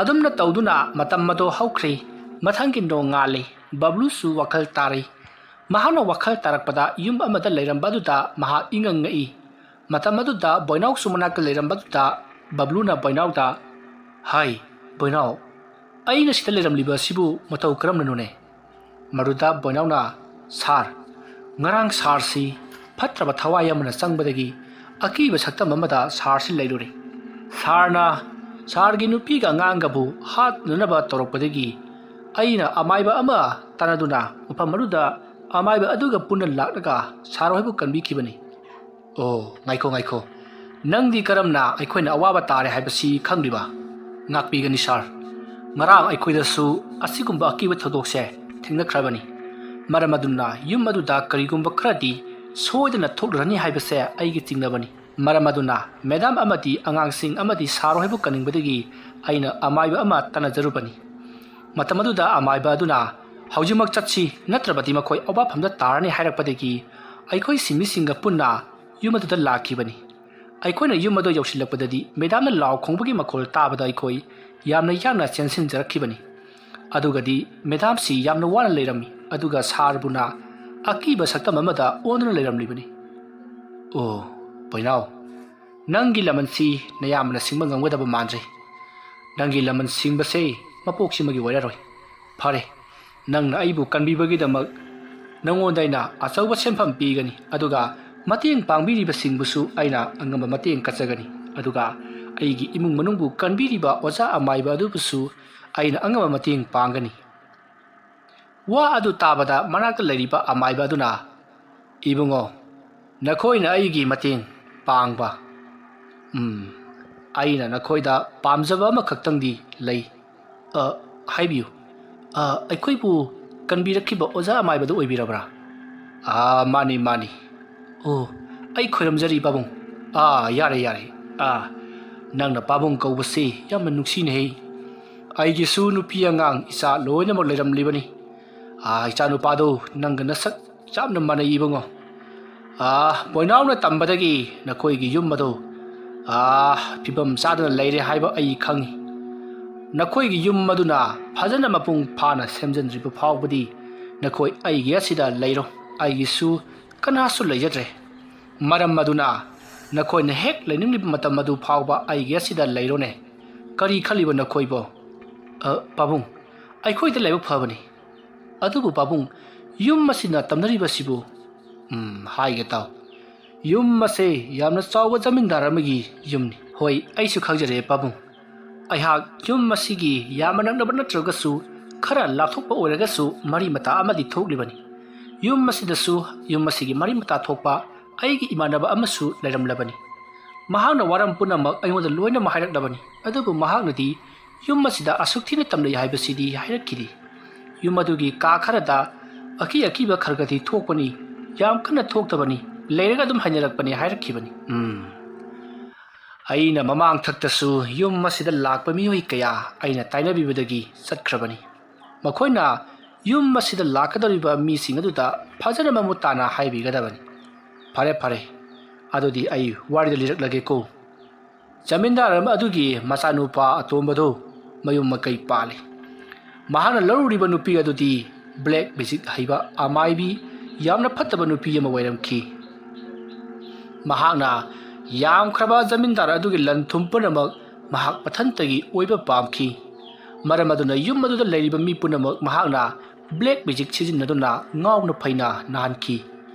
ꯑꯗꯨꯝꯅ ꯇꯧꯗꯨꯅ ꯃꯇꯝ ꯑꯗꯨ ꯍꯧꯈ꯭ꯔꯤ꯫ ꯃꯊꯪꯒꯤ ꯅꯣꯡ ꯉꯥꯜꯂꯤ꯫ ꯕꯕ꯭ꯂꯨꯁꯨ ꯋꯥꯈꯜ ꯇꯥꯔꯤ꯫ ꯃꯍꯥꯛꯅ ꯋꯥꯈꯜ ꯇꯥꯔꯛꯄꯗ ꯌꯨꯝ ꯑꯃꯗ ꯂꯩꯔꯝꯕ ꯑꯗꯨꯗ ꯃꯍꯥꯛ ꯏꯉꯛ ꯉꯛꯏ꯫ ꯃꯇꯝ ꯑꯗꯨꯗ ꯕꯣꯏꯅꯥꯎꯁꯨ ꯃꯅꯥꯛꯇ ꯂꯩꯔꯝꯕꯗꯨꯗ ꯕꯕ꯭ꯂꯨꯅ ꯕꯣꯏꯅꯥꯎꯗ "ꯍꯥꯏ ꯕꯣꯏꯅꯥꯎ, ꯑꯩꯅ ꯁꯤꯗ ꯂꯩꯔꯝꯂꯤꯕ ꯑꯁꯤꯕꯨ ꯃꯇꯧ ꯀꯔꯝꯅꯅꯣꯅꯦ?" ꯃꯗꯨꯗ ꯕꯣꯏꯅꯥꯎꯅ "ꯁꯥꯔ, ꯉꯔꯥꯡ ꯁꯥꯔꯁꯤ ꯐꯠꯇ꯭ꯔꯕ ꯊꯋꯥꯏ ꯑꯃꯅ ꯆꯪꯕꯗꯒꯤ ꯑꯀꯤꯕ ꯁꯛꯇꯝ ꯑꯃꯗ ꯁꯥꯔꯁꯤ ꯂꯩꯔꯨꯔꯦ꯫ ꯁꯥꯔꯅ ꯁꯥꯔꯒꯤ ꯅꯨꯄꯤꯒ ꯑꯉꯥꯡꯒꯕꯨ ꯍꯥꯠꯅꯅꯕ ꯇꯧꯔꯛꯄꯗꯒꯤ ꯑꯩꯅ ꯑꯃꯥꯏꯕ ꯑꯃ ꯇꯥꯟꯅꯗꯨꯅ ꯃꯐꯝ ꯑꯗꯨꯗ ꯑꯃꯥꯏꯕ ꯑꯗꯨꯒ ꯄꯨꯟꯅ ꯂꯥꯛꯂꯒ ꯁꯥꯔ ꯍꯣꯏꯕꯨ ꯀꯟꯕꯤꯈꯤꯕꯅꯤ." "ꯑꯣ, ꯉꯥꯏꯈꯣ, ꯅꯪꯗꯤ ꯀꯔꯝꯅ ꯑꯩꯈꯣꯏꯅ ꯑꯋꯥꯕ ꯇꯥꯔꯦ ꯍꯥꯏꯕꯁꯤ ꯈꯪꯂꯤꯕ?" "ꯉꯥꯛꯄꯤꯒꯅꯤ ꯁꯥꯔ, ꯉꯔꯥꯡ ꯑꯩꯈꯣꯏꯗꯁꯨ ꯑꯁꯤꯒꯨꯝꯕ ꯑꯀꯤꯕ ꯊꯧꯗꯣꯛꯁꯦ ꯊꯦꯡꯅꯈ꯭ꯔꯕꯅꯤ꯫ ꯃꯔꯝ ꯑꯗꯨꯅ ꯌꯨꯝ ꯑꯗꯨꯗ ꯀꯔꯤꯒꯨꯝꯕ ꯈꯔꯗꯤ ꯁꯣꯏꯗꯅ ꯊꯣꯛꯂꯔꯅꯤ ꯍꯥꯏꯕꯁꯦ ꯑꯩꯒꯤ ꯆꯤꯡꯅꯕꯅꯤ꯫ ꯃꯔꯝ ꯑꯗꯨꯅ ꯃꯦꯗꯥꯝ ꯑꯃꯗꯤ ꯑꯉꯥꯡꯁꯤꯡ ꯑꯃꯗꯤ ꯁꯥꯔ ꯍꯣꯏꯕꯨ ꯀꯟꯅꯤꯡꯕꯗꯒꯤ ꯑꯩꯅ ꯑꯃꯥꯏꯕ ꯑꯃ ꯇꯥꯟꯅꯖꯔꯨꯕꯅꯤ꯫ ꯃꯇꯝ ꯑꯗꯨꯗ ꯑꯃꯥꯏꯕ ꯑꯗꯨꯅ ꯍꯧꯖꯤꯛꯃꯛ ꯆꯠꯁꯤ ꯅꯠꯇ꯭ꯔꯕꯗꯤ ꯃꯈꯣꯏ ꯑꯋꯥꯐꯝꯗ ꯇꯥꯔꯅꯤ ꯍꯥꯏꯔꯛꯄꯗꯒꯤ ꯑꯩꯈꯣꯏ ꯁꯤꯟꯃꯤꯁꯤꯡꯒ ꯄꯨꯟꯅ ꯌꯨꯝ ꯑꯗꯨꯗ ꯂꯥꯛꯈꯤꯕꯅꯤ꯫ ꯑꯩꯈꯣꯏꯅ ꯌꯨꯝ ꯑꯗꯨ ꯌꯧꯁꯤꯜꯂꯛꯄꯗꯗꯤ ꯃꯦꯗꯥꯝꯅ ꯂꯥꯎ ꯈꯣꯡꯕꯒꯤ ꯃꯈꯣꯜ ꯇꯥꯕꯗ ꯑꯩꯈꯣꯏ ꯌꯥꯝꯅ ꯌꯥꯡꯅ ꯆꯦꯟꯁꯤꯟꯖꯔꯛꯈꯤꯕꯅꯤ꯫ ꯑꯗꯨꯒꯗꯤ ꯃꯦꯗꯥꯝꯁꯤ ꯌꯥꯝꯅ ꯋꯥꯅ ꯂꯩꯔꯝꯃꯤ꯫ ꯑꯗꯨꯒ ꯁꯥꯔꯕꯨꯅ ꯑꯀꯤꯕ ꯁꯛꯇꯝ ꯑꯃꯗ ꯑꯣꯟꯗꯨꯅ ꯂꯩꯔꯝꯂꯤꯕꯅꯤ꯫ "ꯑꯣ ꯕꯣꯏꯅꯥꯎ, ꯅꯪꯒꯤ ꯂꯃꯟꯁꯤ ꯅꯌꯥꯝꯕꯅ ꯁꯤꯡꯕ ꯉꯝꯒꯗꯕ ꯃꯥꯟꯗ꯭ꯔꯦ꯫ ꯅꯪꯒꯤ ꯂꯃꯟ ꯁꯤꯡꯕꯁꯦ ꯃꯄꯣꯛꯁꯤꯃꯒꯤ ꯑꯣꯏꯔꯔꯣꯏ꯫ ꯐꯔꯦ, ꯅꯪꯅ ꯑꯩꯕꯨ ꯀꯟꯕꯤꯕꯒꯤꯗꯃꯛ ꯅꯪꯉꯣꯟꯗ ꯑꯩꯅ ꯑꯆꯧꯕ ꯁꯦꯟꯐꯝ ꯄꯤꯒꯅꯤ꯫ ꯑꯗꯨꯒ ꯃꯇꯦꯡ ꯄꯥꯡꯕꯤꯔꯤꯕꯁꯤꯡꯕꯨꯁꯨ ꯑꯩꯅ ꯑꯉꯝꯕ ꯃꯇꯦꯡ ꯀꯠꯆꯒꯅꯤ꯫ ꯑꯗꯨꯒ ꯑꯩꯒꯤ ꯏꯃꯨꯡ ꯃꯅꯨꯡꯕꯨ ꯀꯟꯕꯤꯔꯤꯕ ꯑꯣꯖꯥ ꯑꯃꯥꯏꯕ ꯑꯗꯨꯕꯨꯁꯨ ꯑꯩꯅ ꯑꯉꯝꯕ ꯃꯇꯦꯡ ꯄꯥꯡꯒꯅꯤ." ꯋꯥ ꯑꯗꯨ ꯇꯥꯕꯗ ꯃꯅꯥꯛꯇ ꯂꯩꯔꯤꯕ ꯑꯃꯥꯏꯕ ꯑꯗꯨꯅ "ꯏꯕꯨꯡꯉꯣ, ꯅꯈꯣꯏꯅ ꯑꯩꯒꯤ ꯃꯇꯦꯡ ꯄꯥꯡꯕ, ꯑꯩꯅ ꯅꯈꯣꯏꯗ ꯄꯥꯝꯖꯕ ꯑꯃꯈꯛꯇꯪꯗꯤ ꯂꯩ." "ꯍꯥꯏꯕꯤꯌꯨ." "ꯑꯩꯈꯣꯏꯕꯨ ꯀꯟꯕꯤꯔꯛꯈꯤꯕ ꯑꯣꯖꯥ ꯑꯃꯥꯏꯕꯗꯨ ꯑꯣꯏꯕꯤꯔꯕ꯭ꯔꯥ?" "ꯃꯥꯅꯤ." "ꯑꯣ, ꯑꯩ ꯈꯣꯏꯔꯝꯖꯔꯤ ꯄꯥꯕꯨꯡ." "ꯌꯥꯔꯦ. ꯅꯪꯅ ꯄꯥꯕꯨꯡ ꯀꯧꯕꯁꯤ ꯌꯥꯝꯅ ꯅꯨꯡꯁꯤꯅꯩ꯫ ꯑꯩꯒꯤꯁꯨ ꯅꯨꯄꯤ ꯑꯉꯥꯡ ꯏꯆꯥ ꯂꯣꯏꯅꯃꯛ ꯂꯩꯔꯝꯂꯤꯕꯅꯤ꯫ ꯏꯆꯥꯅꯨꯄꯥꯗꯨ ꯅꯪꯒ ꯅꯁꯛ ꯌꯥꯝꯅ ꯃꯥꯟꯅꯩ ꯏꯕꯨꯡꯉꯣ꯫ ꯕꯣꯏꯅꯥꯎꯅ ꯇꯝꯕꯗꯒꯤ ꯅꯈꯣꯏꯒꯤ ꯌꯨꯝ ꯑꯗꯨ ꯐꯤꯕꯝ ꯆꯥꯗꯅ ꯂꯩꯔꯦ ꯍꯥꯏꯕ ꯑꯩ ꯈꯪꯉꯤ ꯅꯈꯣꯏꯒꯤ ꯌꯨꯝ ꯑꯗꯨꯅ ꯐꯖꯅ ꯃꯄꯨꯡ ꯐꯥꯅ ꯁꯦꯝꯖꯤꯟꯗ꯭ꯔꯤꯕ ꯐꯥꯎꯕꯗꯤ ꯅꯈꯣꯏ ꯑꯩꯒꯤ ꯑꯁꯤꯗ ꯂꯩꯔꯣ ꯑꯩꯒꯤꯁꯨ ꯀꯅꯥꯁꯨ ꯂꯩꯖꯗ꯭ꯔꯦ ꯃꯔꯝ ꯑꯗꯨꯅ ꯅꯈꯣꯏꯅ ꯍꯦꯛ ꯂꯩꯅꯤꯡꯂꯤꯕ ꯃꯇꯝ ꯑꯗꯨ ꯐꯥꯎꯕ ꯑꯩꯒꯤ ꯑꯁꯤꯗ ꯂꯩꯔꯣꯅꯦ ꯀꯔꯤ ꯈꯜꯂꯤꯕ ꯅꯈꯣꯏꯕꯣ ꯄꯥꯕꯨꯡ ꯑꯩꯈꯣꯏꯗ ꯂꯥꯏꯕꯛ ꯐꯕꯅꯤ ꯑꯗꯨꯕꯨ ꯄꯥꯕꯨꯡ ꯌꯨꯝ ꯑꯁꯤꯅ ꯇꯝꯅꯔꯤꯕꯁꯤꯕꯨ ꯍꯥꯏꯒꯦ ꯇꯥꯎ ꯌꯨꯝ ꯑꯁꯦ ꯌꯥꯝꯅ ꯆꯥꯎꯕ ꯖꯃꯤꯟꯗꯥꯔ ꯑꯃꯒꯤ ꯌꯨꯝꯅꯤ ꯍꯣꯏ ꯑꯩꯁꯨ ꯈꯪꯖꯔꯦ ꯄꯥꯕꯨꯡ ꯑꯩꯍꯥꯛ ꯌꯨꯝ ꯑꯁꯤꯒꯤ ꯌꯥꯝꯅ ꯅꯛꯅꯕ ꯅꯠꯇ꯭ꯔꯒꯁꯨ ꯈꯔ ꯂꯥꯞꯊꯣꯛꯄ ꯑꯣꯏꯔꯒꯁꯨ ꯃꯔꯤ ꯃꯇꯥ ꯑꯃꯗꯤ ꯊꯣꯛꯂꯤꯕꯅꯤ ꯌꯨꯝ ꯑꯁꯤꯗꯁꯨ ꯌꯨꯝ ꯑꯁꯤꯒꯤ ꯃꯔꯤ ꯃꯇꯥ ꯊꯣꯛꯄ ꯑꯩꯒꯤ ꯏꯃꯥꯟꯅꯕ ꯑꯃꯁꯨ ꯂꯩꯔꯝꯂꯕꯅꯤ ꯃꯍꯥꯛꯅ ꯋꯥꯔꯝ ꯄꯨꯝꯅꯃꯛ ꯑꯩꯉꯣꯟꯗ ꯂꯣꯏꯅꯃꯛ ꯍꯥꯏꯔꯛꯂꯕꯅꯤ ꯑꯗꯨꯕꯨ ꯃꯍꯥꯛꯅꯗꯤ ꯌꯨꯝ ꯑꯁꯤꯗ ꯑꯁꯨꯛ ꯊꯤꯅ ꯇꯝꯅꯩ ꯍꯥꯏꯕꯁꯤꯗꯤ ꯍꯥꯏꯔꯛꯈꯤꯗꯦ ꯌꯨꯝ ꯑꯗꯨꯒꯤ ꯀꯥ ꯈꯔꯗ ꯑꯀꯤꯕ ꯈꯔꯒꯗꯤ ꯊꯣꯛꯄꯅꯤ ꯌꯥꯝ ꯀꯟꯅ ꯊꯣꯛꯇꯕꯅꯤ ꯂꯩꯔꯒ ꯑꯗꯨꯝ ꯍꯩꯅꯔꯛꯄꯅꯤ ꯍꯥꯏꯔꯛꯈꯤꯕꯅꯤ ꯑꯩꯅ ꯃꯃꯥꯡ ꯊꯛꯇꯁꯨ ꯌꯨꯝ ꯑꯁꯤꯗ ꯂꯥꯛꯄ ꯃꯤꯑꯣꯏ ꯀꯌꯥ ꯑꯩꯅ ꯇꯥꯏꯅꯕꯤꯕꯗꯒꯤ ꯆꯠꯈ꯭ꯔꯕꯅꯤ ꯃꯈꯣꯏꯅ ꯌꯨꯝ ꯑꯁꯤꯗ ꯂꯥꯛꯀꯗꯧꯔꯤꯕ ꯃꯤꯁꯤꯡ ꯑꯗꯨꯗ ꯐꯖꯅ ꯃꯃꯨꯠ ꯇꯥꯅ ꯍꯥꯏꯕꯤꯒꯗꯕꯅꯤ ꯐꯔꯦ ꯑꯗꯨꯗꯤ ꯑꯩ ꯋꯥꯔꯤꯗ ꯂꯤꯔꯛꯂꯒꯦꯀꯣ ꯖꯃꯤꯟꯗꯥꯔ ꯑꯗꯨꯒꯤ ꯃꯆꯥꯅꯨꯄꯥ ꯑꯇꯣꯝꯕꯗꯣ ꯃꯌꯨꯝ ꯃꯀꯩ ꯄꯥꯜꯂꯤ ꯃꯍꯥꯛꯅ ꯂꯧꯔꯨꯔꯤꯕ ꯅꯨꯄꯤ ꯑꯗꯨꯗꯤ ꯕ꯭ꯂꯦꯛ ꯃꯦꯖꯤꯛ ꯍꯩꯕ ꯑꯃꯥꯏꯕꯤ ꯌꯥꯝꯅ ꯐꯠꯇꯕ ꯅꯨꯄꯤ ꯑꯃ ꯑꯣꯏꯔꯝꯈꯤ ꯃꯍꯥꯛꯅ ꯌꯥꯝꯈ꯭ꯔꯕ ꯖꯃꯤꯟꯗꯥꯔ ꯑꯗꯨꯒꯤ ꯂꯟ ꯊꯨꯝ ꯄꯨꯝꯅꯃꯛ ꯃꯍꯥꯛ ꯃꯊꯟꯇꯒꯤ ꯑꯣꯏꯕ ꯄꯥꯝꯈꯤ ꯃꯔꯝ ꯑꯗꯨꯅ ꯌꯨꯝ ꯑꯗꯨꯗ ꯂꯩꯔꯤꯕ ꯃꯤ ꯄꯨꯝꯅꯃꯛ ꯃꯍꯥꯛꯅ ꯕ꯭ꯂꯦꯛ ꯃꯦꯖꯤꯛ ꯁꯤꯖꯤꯟꯅꯗꯨꯅ ꯉꯥꯎꯅ ꯐꯩꯅ ꯅꯥꯍꯟꯈꯤ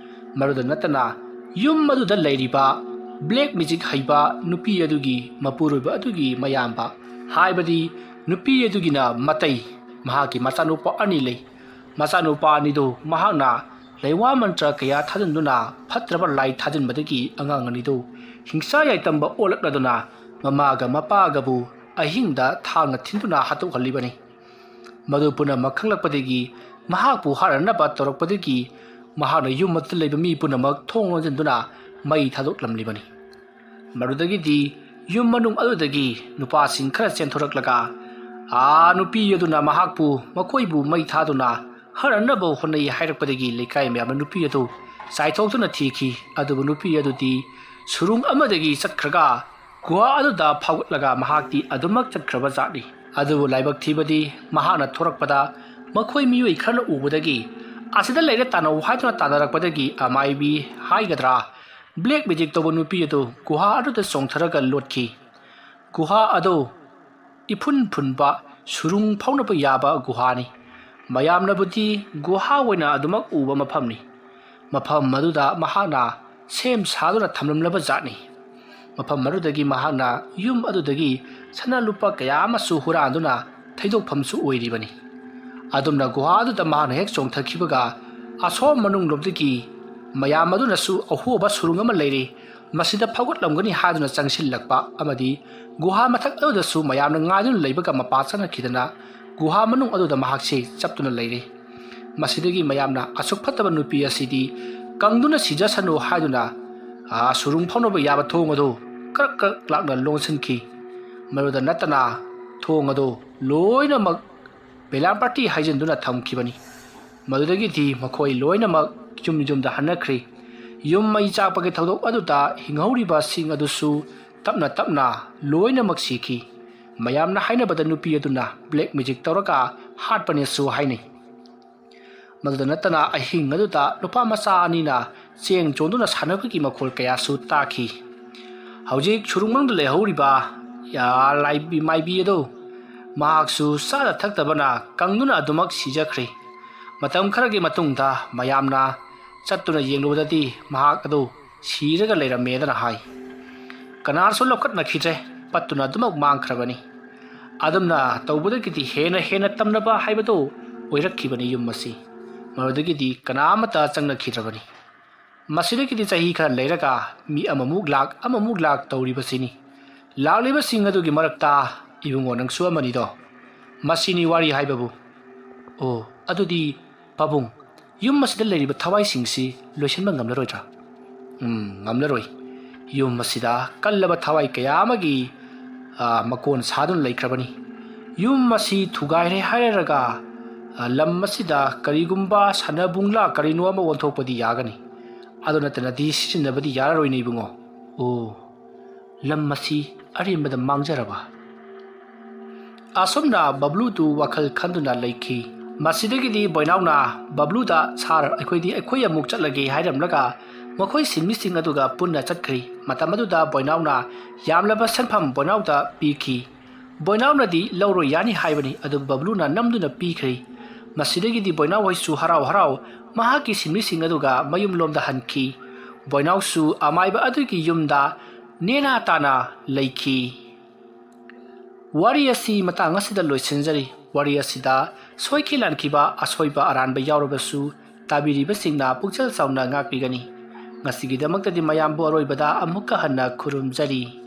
ꯃꯗꯨꯗ ꯅꯠꯇꯅ ꯌꯨꯝ ꯑꯗꯨꯗ ꯂꯩꯔꯤꯕ ꯕ꯭ꯂꯦꯛ ꯃꯦꯖꯤꯛ ꯍꯩꯕ ꯅꯨꯄꯤ ꯑꯗꯨꯒꯤ ꯃꯄꯨꯔꯣꯏꯕ ꯑꯗꯨꯒꯤ ꯃꯌꯥꯝꯕ ꯍꯥꯏꯕꯗꯤ ꯅꯨꯄꯤ ꯑꯗꯨꯒꯤꯅ ꯃꯇꯩ ꯃꯍꯥꯛꯀꯤ ꯃꯆꯥꯅꯨꯄꯥ ꯑꯅꯤ ꯂꯩ ꯃꯆꯥꯅꯨꯄꯥ ꯑꯅꯤꯗꯨ ꯃꯍꯥꯛꯅ ꯂꯩꯋꯥ ꯃꯟꯇ꯭ꯔ ꯀꯌꯥ ꯊꯥꯖꯤꯟꯗꯨꯅ ꯐꯠꯇ꯭ꯔꯕ ꯂꯥꯏ ꯊꯥꯖꯤꯟꯕꯗꯒꯤ ꯑꯉꯥꯡ ꯑꯅꯤꯗꯨ ꯍꯤꯡꯁꯥ ꯌꯥꯏꯇꯝꯕ ꯑꯣꯜꯂꯛꯂꯗꯨꯅ ꯃꯃꯥꯒ ꯃꯄꯥꯒꯕꯨ ꯑꯍꯤꯡꯗ ꯊꯥꯡꯅ ꯊꯤꯟꯗꯨꯅ ꯍꯥꯠꯇꯣꯛꯍꯜꯂꯤꯕꯅꯤ ꯃꯗꯨ ꯄꯨꯝꯅꯃꯛ ꯈꯪꯂꯛꯄꯗꯒꯤ ꯃꯍꯥꯛꯄꯨ ꯍꯥꯠꯅꯅꯕ ꯇꯧꯔꯛꯄꯗꯒꯤ ꯃꯍꯥꯛꯅ ꯌꯨꯝ ꯑꯗꯨꯗ ꯂꯩꯕ ꯃꯤ ꯄꯨꯝꯅꯃꯛ ꯊꯣꯡ ꯂꯣꯟꯁꯤꯟꯗꯨꯅ ꯃꯩ ꯊꯥꯗꯣꯛꯂꯝꯂꯤꯕꯅꯤ ꯃꯗꯨꯗꯒꯤꯗꯤ ꯌꯨꯝ ꯃꯅꯨꯡ ꯑꯗꯨꯗꯒꯤ ꯅꯨꯄꯥꯁꯤꯡ ꯈꯔ ꯆꯦꯟꯊꯣꯔꯛꯂꯒ ꯅꯨꯄꯤ ꯑꯗꯨꯅ ꯃꯈꯣꯏꯕꯨ ꯃꯩ ꯊꯥꯗꯨꯅ ꯍꯥꯠꯅꯅꯕ ꯍꯣꯠꯅꯩ ꯍꯥꯏꯔꯛꯄꯗꯒꯤ ꯂꯩꯀꯥꯏ ꯃꯌꯥꯝꯅ ꯅꯨꯄꯤ ꯑꯗꯨ ꯆꯥꯏꯊꯣꯛꯇꯨꯅ ꯊꯤꯈꯤ ꯑꯗꯨꯕꯨ ꯅꯨꯄꯤ ꯑꯗꯨꯗꯤ ꯁꯨꯔꯨꯡ ꯑꯃꯗꯒꯤ ꯆꯠꯈ꯭ꯔꯒ ꯒꯨꯍꯥ ꯑꯗꯨꯗ ꯐꯥꯎꯒꯠꯂꯒ ꯃꯍꯥꯛꯇꯤ ꯑꯗꯨꯃꯛ ꯆꯠꯈ꯭ꯔꯕ ꯖꯥꯠꯅꯤ ꯑꯗꯨꯕꯨ ꯂꯥꯏꯕꯛ ꯊꯤꯕꯗꯤ ꯃꯍꯥꯛꯅ ꯊꯣꯔꯛꯄꯗ ꯃꯈꯣꯏ ꯃꯤꯑꯣꯏ ꯈꯔꯅ ꯎꯕꯗꯒꯤ ꯑꯁꯤꯗ ꯂꯩꯔ ꯇꯥꯟꯅꯧ ꯍꯥꯏꯗꯨꯅ ꯇꯥꯟꯅꯔꯛꯄꯗꯒꯤ ꯑꯃꯥꯏꯕꯤ ꯍꯥꯏꯒꯗ꯭ꯔꯥ ꯕ꯭ꯂꯦꯛ ꯃꯦꯖꯤꯛ ꯇꯧꯕ ꯅꯨꯄꯤ ꯑꯗꯨ ꯒꯨꯍꯥ ꯑꯗꯨꯗ ꯆꯣꯡꯊꯔꯒ ꯂꯣꯠꯈꯤ ꯒꯨꯍꯥ ꯑꯗꯨ ꯏꯐꯨꯟ ꯐꯨꯟꯕ ꯁꯨꯔꯨꯡ ꯐꯥꯎꯅꯕ ꯌꯥꯕ ꯒꯨꯍꯥꯅꯤ ꯃꯌꯥꯝꯅꯕꯨꯗꯤ ꯒꯨꯍꯥ ꯑꯣꯏꯅ ꯑꯗꯨꯃꯛ ꯎꯕ ꯃꯐꯝꯅꯤ ꯃꯐꯝ ꯑꯗꯨꯗ ꯃꯍꯥꯛꯅ ꯁꯦꯝ ꯁꯥꯗꯨꯅ ꯊꯝꯂꯝꯂꯕ ꯖꯥꯠꯅꯤ ꯃꯐꯝ ꯑꯗꯨꯗꯒꯤ ꯃꯍꯥꯛꯅ ꯌꯨꯝ ꯑꯗꯨꯗꯒꯤ ꯁꯅꯥ ꯂꯨꯄꯥ ꯀꯌా ꯑꯃꯁꯨ ꯍꯨꯔꯥꯟꯗꯨꯅ ꯊꯩꯗꯣꯛꯐꯝꯁꯨ ꯑꯣꯏꯔꯤꯕꯅꯤ ꯑꯗꯨꯝꯅ ꯒꯨꯍꯥ ꯑꯗꯨꯗ ꯃꯍꯥꯛꯅ ꯍꯦꯛ ꯆꯣꯡꯊꯈꯤꯕꯒ ꯑꯁꯣꯝ ꯃꯅꯨꯡꯂꯣꯝꯗꯒꯤ ꯃꯌꯥꯝ ꯑꯗꯨꯅꯁꯨ ꯑꯍꯣꯕ ꯁꯨꯔꯨꯡ ꯑꯃ ꯂꯩꯔꯤ ꯃꯁꯤꯗ ꯐꯥꯎꯒꯠꯂꯝꯒꯅꯤ ꯍꯥꯏꯗꯨꯅ ꯆꯪꯁꯤꯜꯂꯛꯄ ꯑꯃꯗꯤ ꯒꯨꯍꯥ ꯃꯊꯛ ꯑꯗꯨꯗꯁꯨ ꯃꯌꯥꯝꯅ ꯉꯥꯏꯗꯨꯅ ꯂꯩꯕꯒ ꯃꯄꯥ ꯆꯪꯉꯛꯈꯤꯗꯅ ꯒꯨꯍꯥ ꯃꯅꯨꯡ ꯑꯗꯨꯗ ꯃꯍꯥꯛꯁꯤ ꯆꯞꯇꯨꯅ ꯂꯩꯔꯤ ꯃꯁꯤꯗꯒꯤ ꯃꯌꯥꯝꯅ ꯑꯁꯨꯛ ꯐꯠꯇꯕ ꯅꯨꯄꯤ ꯑꯁꯤꯗꯤ ꯀꯪꯗꯨꯅ ꯁꯤꯖꯁꯅꯨ ꯍꯥꯏꯗꯨꯅ ꯁꯨꯔꯨꯡ ꯐꯥꯎꯅꯕ ꯌꯥꯕ ꯊꯣꯡ ꯑꯗꯨ ꯀ꯭ꯔꯛ ꯂꯥꯛꯅ ꯂꯣꯟꯁꯤꯟꯈꯤ ꯃꯗꯨꯗ ꯅꯠꯇꯅ ꯊꯣꯡ ꯑꯗꯨ ꯂꯣꯏꯅꯃꯛ ꯕꯦꯂꯥꯝ ꯄꯥꯔꯇꯤ ꯍꯥꯏꯖꯤꯟꯗꯨꯅ ꯊꯝꯈꯤꯕꯅꯤ ꯃꯗꯨꯗꯒꯤꯗꯤ ꯃꯈꯣꯏ ꯂꯣꯏꯅꯃꯛ ꯌꯨꯝꯗ ꯍꯟꯅꯈ꯭ꯔꯤ ꯌꯨꯝ ꯃꯩ ꯆꯥꯛꯄꯒꯤ ꯊꯧꯗꯣꯛ ꯑꯗꯨꯗ ꯍꯤꯡꯍꯧꯔꯤꯕꯁꯤꯡ ꯑꯗꯨꯁꯨ ꯇꯞꯅ ꯂꯣꯏꯅꯃꯛ ꯁꯤꯈꯤ ꯃꯌꯥꯝꯅ ꯍꯥꯏꯅꯕꯗ ꯅꯨꯄꯤ ꯑꯗꯨꯅ ꯕ꯭ꯂꯦꯛ ꯃꯦꯖꯤꯛ ꯇꯧꯔꯒ ꯍꯥꯠꯄꯅꯦꯁꯨ ꯍꯥꯏꯅꯩ ꯃꯗꯨꯗ ꯅꯠꯇꯅ ꯑꯍꯤꯡ ꯑꯗꯨꯗ ꯅꯨꯄꯥ ꯃꯆꯥ ꯑꯅꯤꯅ ꯆꯦꯡ ꯆꯣꯡꯗꯨꯅ ꯁꯥꯟꯅꯕꯒꯤ ꯃꯈꯣꯜ ꯀꯌꯥꯁꯨ ꯇꯥꯈꯤ ꯍꯧꯖꯤꯛ ꯁꯨꯔꯨꯡ ꯃꯅꯨꯡꯗ ꯂꯩꯍꯧꯔꯤꯕ ꯃꯥꯏꯕꯤ ꯑꯗꯨ ꯃꯍꯥꯛꯁꯨ ꯆꯥꯗ ꯊꯛꯇꯕꯅ ꯀꯪꯗꯨꯅ ꯑꯗꯨꯃꯛ ꯁꯤꯖꯈ꯭ꯔꯤ ꯃꯇꯝ ꯈꯔꯒꯤ ꯃꯇꯨꯡꯗ ꯃꯌꯥꯝꯅ ꯆꯠꯇꯨꯅ ꯌꯦꯡꯂꯨꯕꯗꯗꯤ ꯃꯍꯥꯛ ꯑꯗꯨ ꯁꯤꯔꯒ ꯂꯩꯔꯝꯃꯦꯗꯅ ꯍꯥꯏ ꯀꯅꯥꯁꯨ ꯂꯧꯈꯠꯅꯈꯤꯗ꯭ꯔꯦ ꯄꯠꯇꯨꯅ ꯑꯗꯨꯃꯛ ꯃꯥꯡꯈ꯭ꯔꯕꯅꯤ ꯑꯗꯨꯝꯅ ꯇꯧꯕꯗꯒꯤꯗꯤ ꯍꯦꯟꯅ ꯇꯝꯅꯕ ꯍꯥꯏꯕꯗꯨ ꯑꯣꯏꯔꯛꯈꯤꯕꯅꯤ ꯌꯨꯝ ꯑꯁꯤ ꯃꯗꯨꯗꯒꯤꯗꯤ ꯀꯅꯥꯃꯠꯇ ꯆꯪꯅꯈꯤꯗ꯭ꯔꯕꯅꯤ ꯃꯁꯤꯗꯒꯤꯗꯤ ꯆꯍꯤ ꯈꯔ ꯂꯩꯔꯒ ꯃꯤ ꯑꯃꯃꯨꯛ ꯂꯥꯛ ꯇꯧꯔꯤꯕꯁꯤꯅꯤ ꯂꯥꯛꯂꯤꯕꯁꯤꯡ ꯑꯗꯨꯒꯤ ꯃꯔꯛꯇ ꯏꯕꯨꯡꯉꯣ ꯅꯪꯁꯨ ꯑꯃꯅꯤꯗꯣ ꯃꯁꯤꯅꯤ ꯋꯥꯔꯤ ꯍꯥꯏꯕꯕꯨ ꯑꯗꯨꯗꯤ ꯄꯥꯕꯨꯡ ꯌꯨꯝ ꯑꯁꯤꯗ ꯂꯩꯔꯤꯕ ꯊꯋꯥꯏꯁꯤꯡꯁꯤ ꯂꯣꯏꯁꯤꯟꯕ ꯉꯝꯂꯔꯣꯏꯗ꯭ꯔꯥ ꯉꯝꯂꯔꯣꯏ ꯌꯨꯝ ꯑꯁꯤꯗ ꯀꯜꯂꯕ ꯊꯋꯥꯏ ꯀꯌꯥ ꯑꯃꯒꯤ ꯃꯀꯣꯟ ꯁꯥꯗꯨꯅ ꯂꯩꯈ꯭ꯔꯕꯅꯤ ꯌꯨꯝ ꯑꯁꯤ ꯊꯨꯒꯥꯏꯔꯦ ꯍꯥꯏꯔꯒ ꯂꯝ ꯑꯁꯤꯗ ꯀꯔꯤꯒꯨꯝꯕ ꯁꯥꯟꯅꯕꯨꯡꯂꯥ ꯀꯔꯤꯅꯣ ꯑꯃ ꯑꯣꯟꯊꯣꯛꯄꯗꯤ ꯌꯥꯒꯅꯤ ꯑꯗꯨ ꯅꯠꯇꯅꯗꯤ ꯁꯤꯖꯤꯟꯅꯕꯗꯤ ꯌꯥꯔꯔꯣꯏꯅꯦ ꯏꯕꯨꯡꯉꯣ lam masi arimada mangjaraba asomna bablu tu wakal khanduna leikhi masidagidi boinauna bablu da sar aikoidi aikoi amuk chatlage hairamlaga makhoi sinmising aduga punna chatkri matamadu da boinauna yamlaba sanpham boinauda pikhi boinauna di lawro yani haibani adu bablu na namduna pikri masidagidi boinau hoisu harau harau mahaki sinmising aduga mayum lomda hanki boinau su amaiba adugi yumda nena tana leikhi wari asi matang asida loisinjari wari asida soiki lankiba asoiba aranba yaurabasu tabiriba singna pukchal sauna ngakpigani ngasigidamakta di mayambu aroibada amukka hanna khurumjari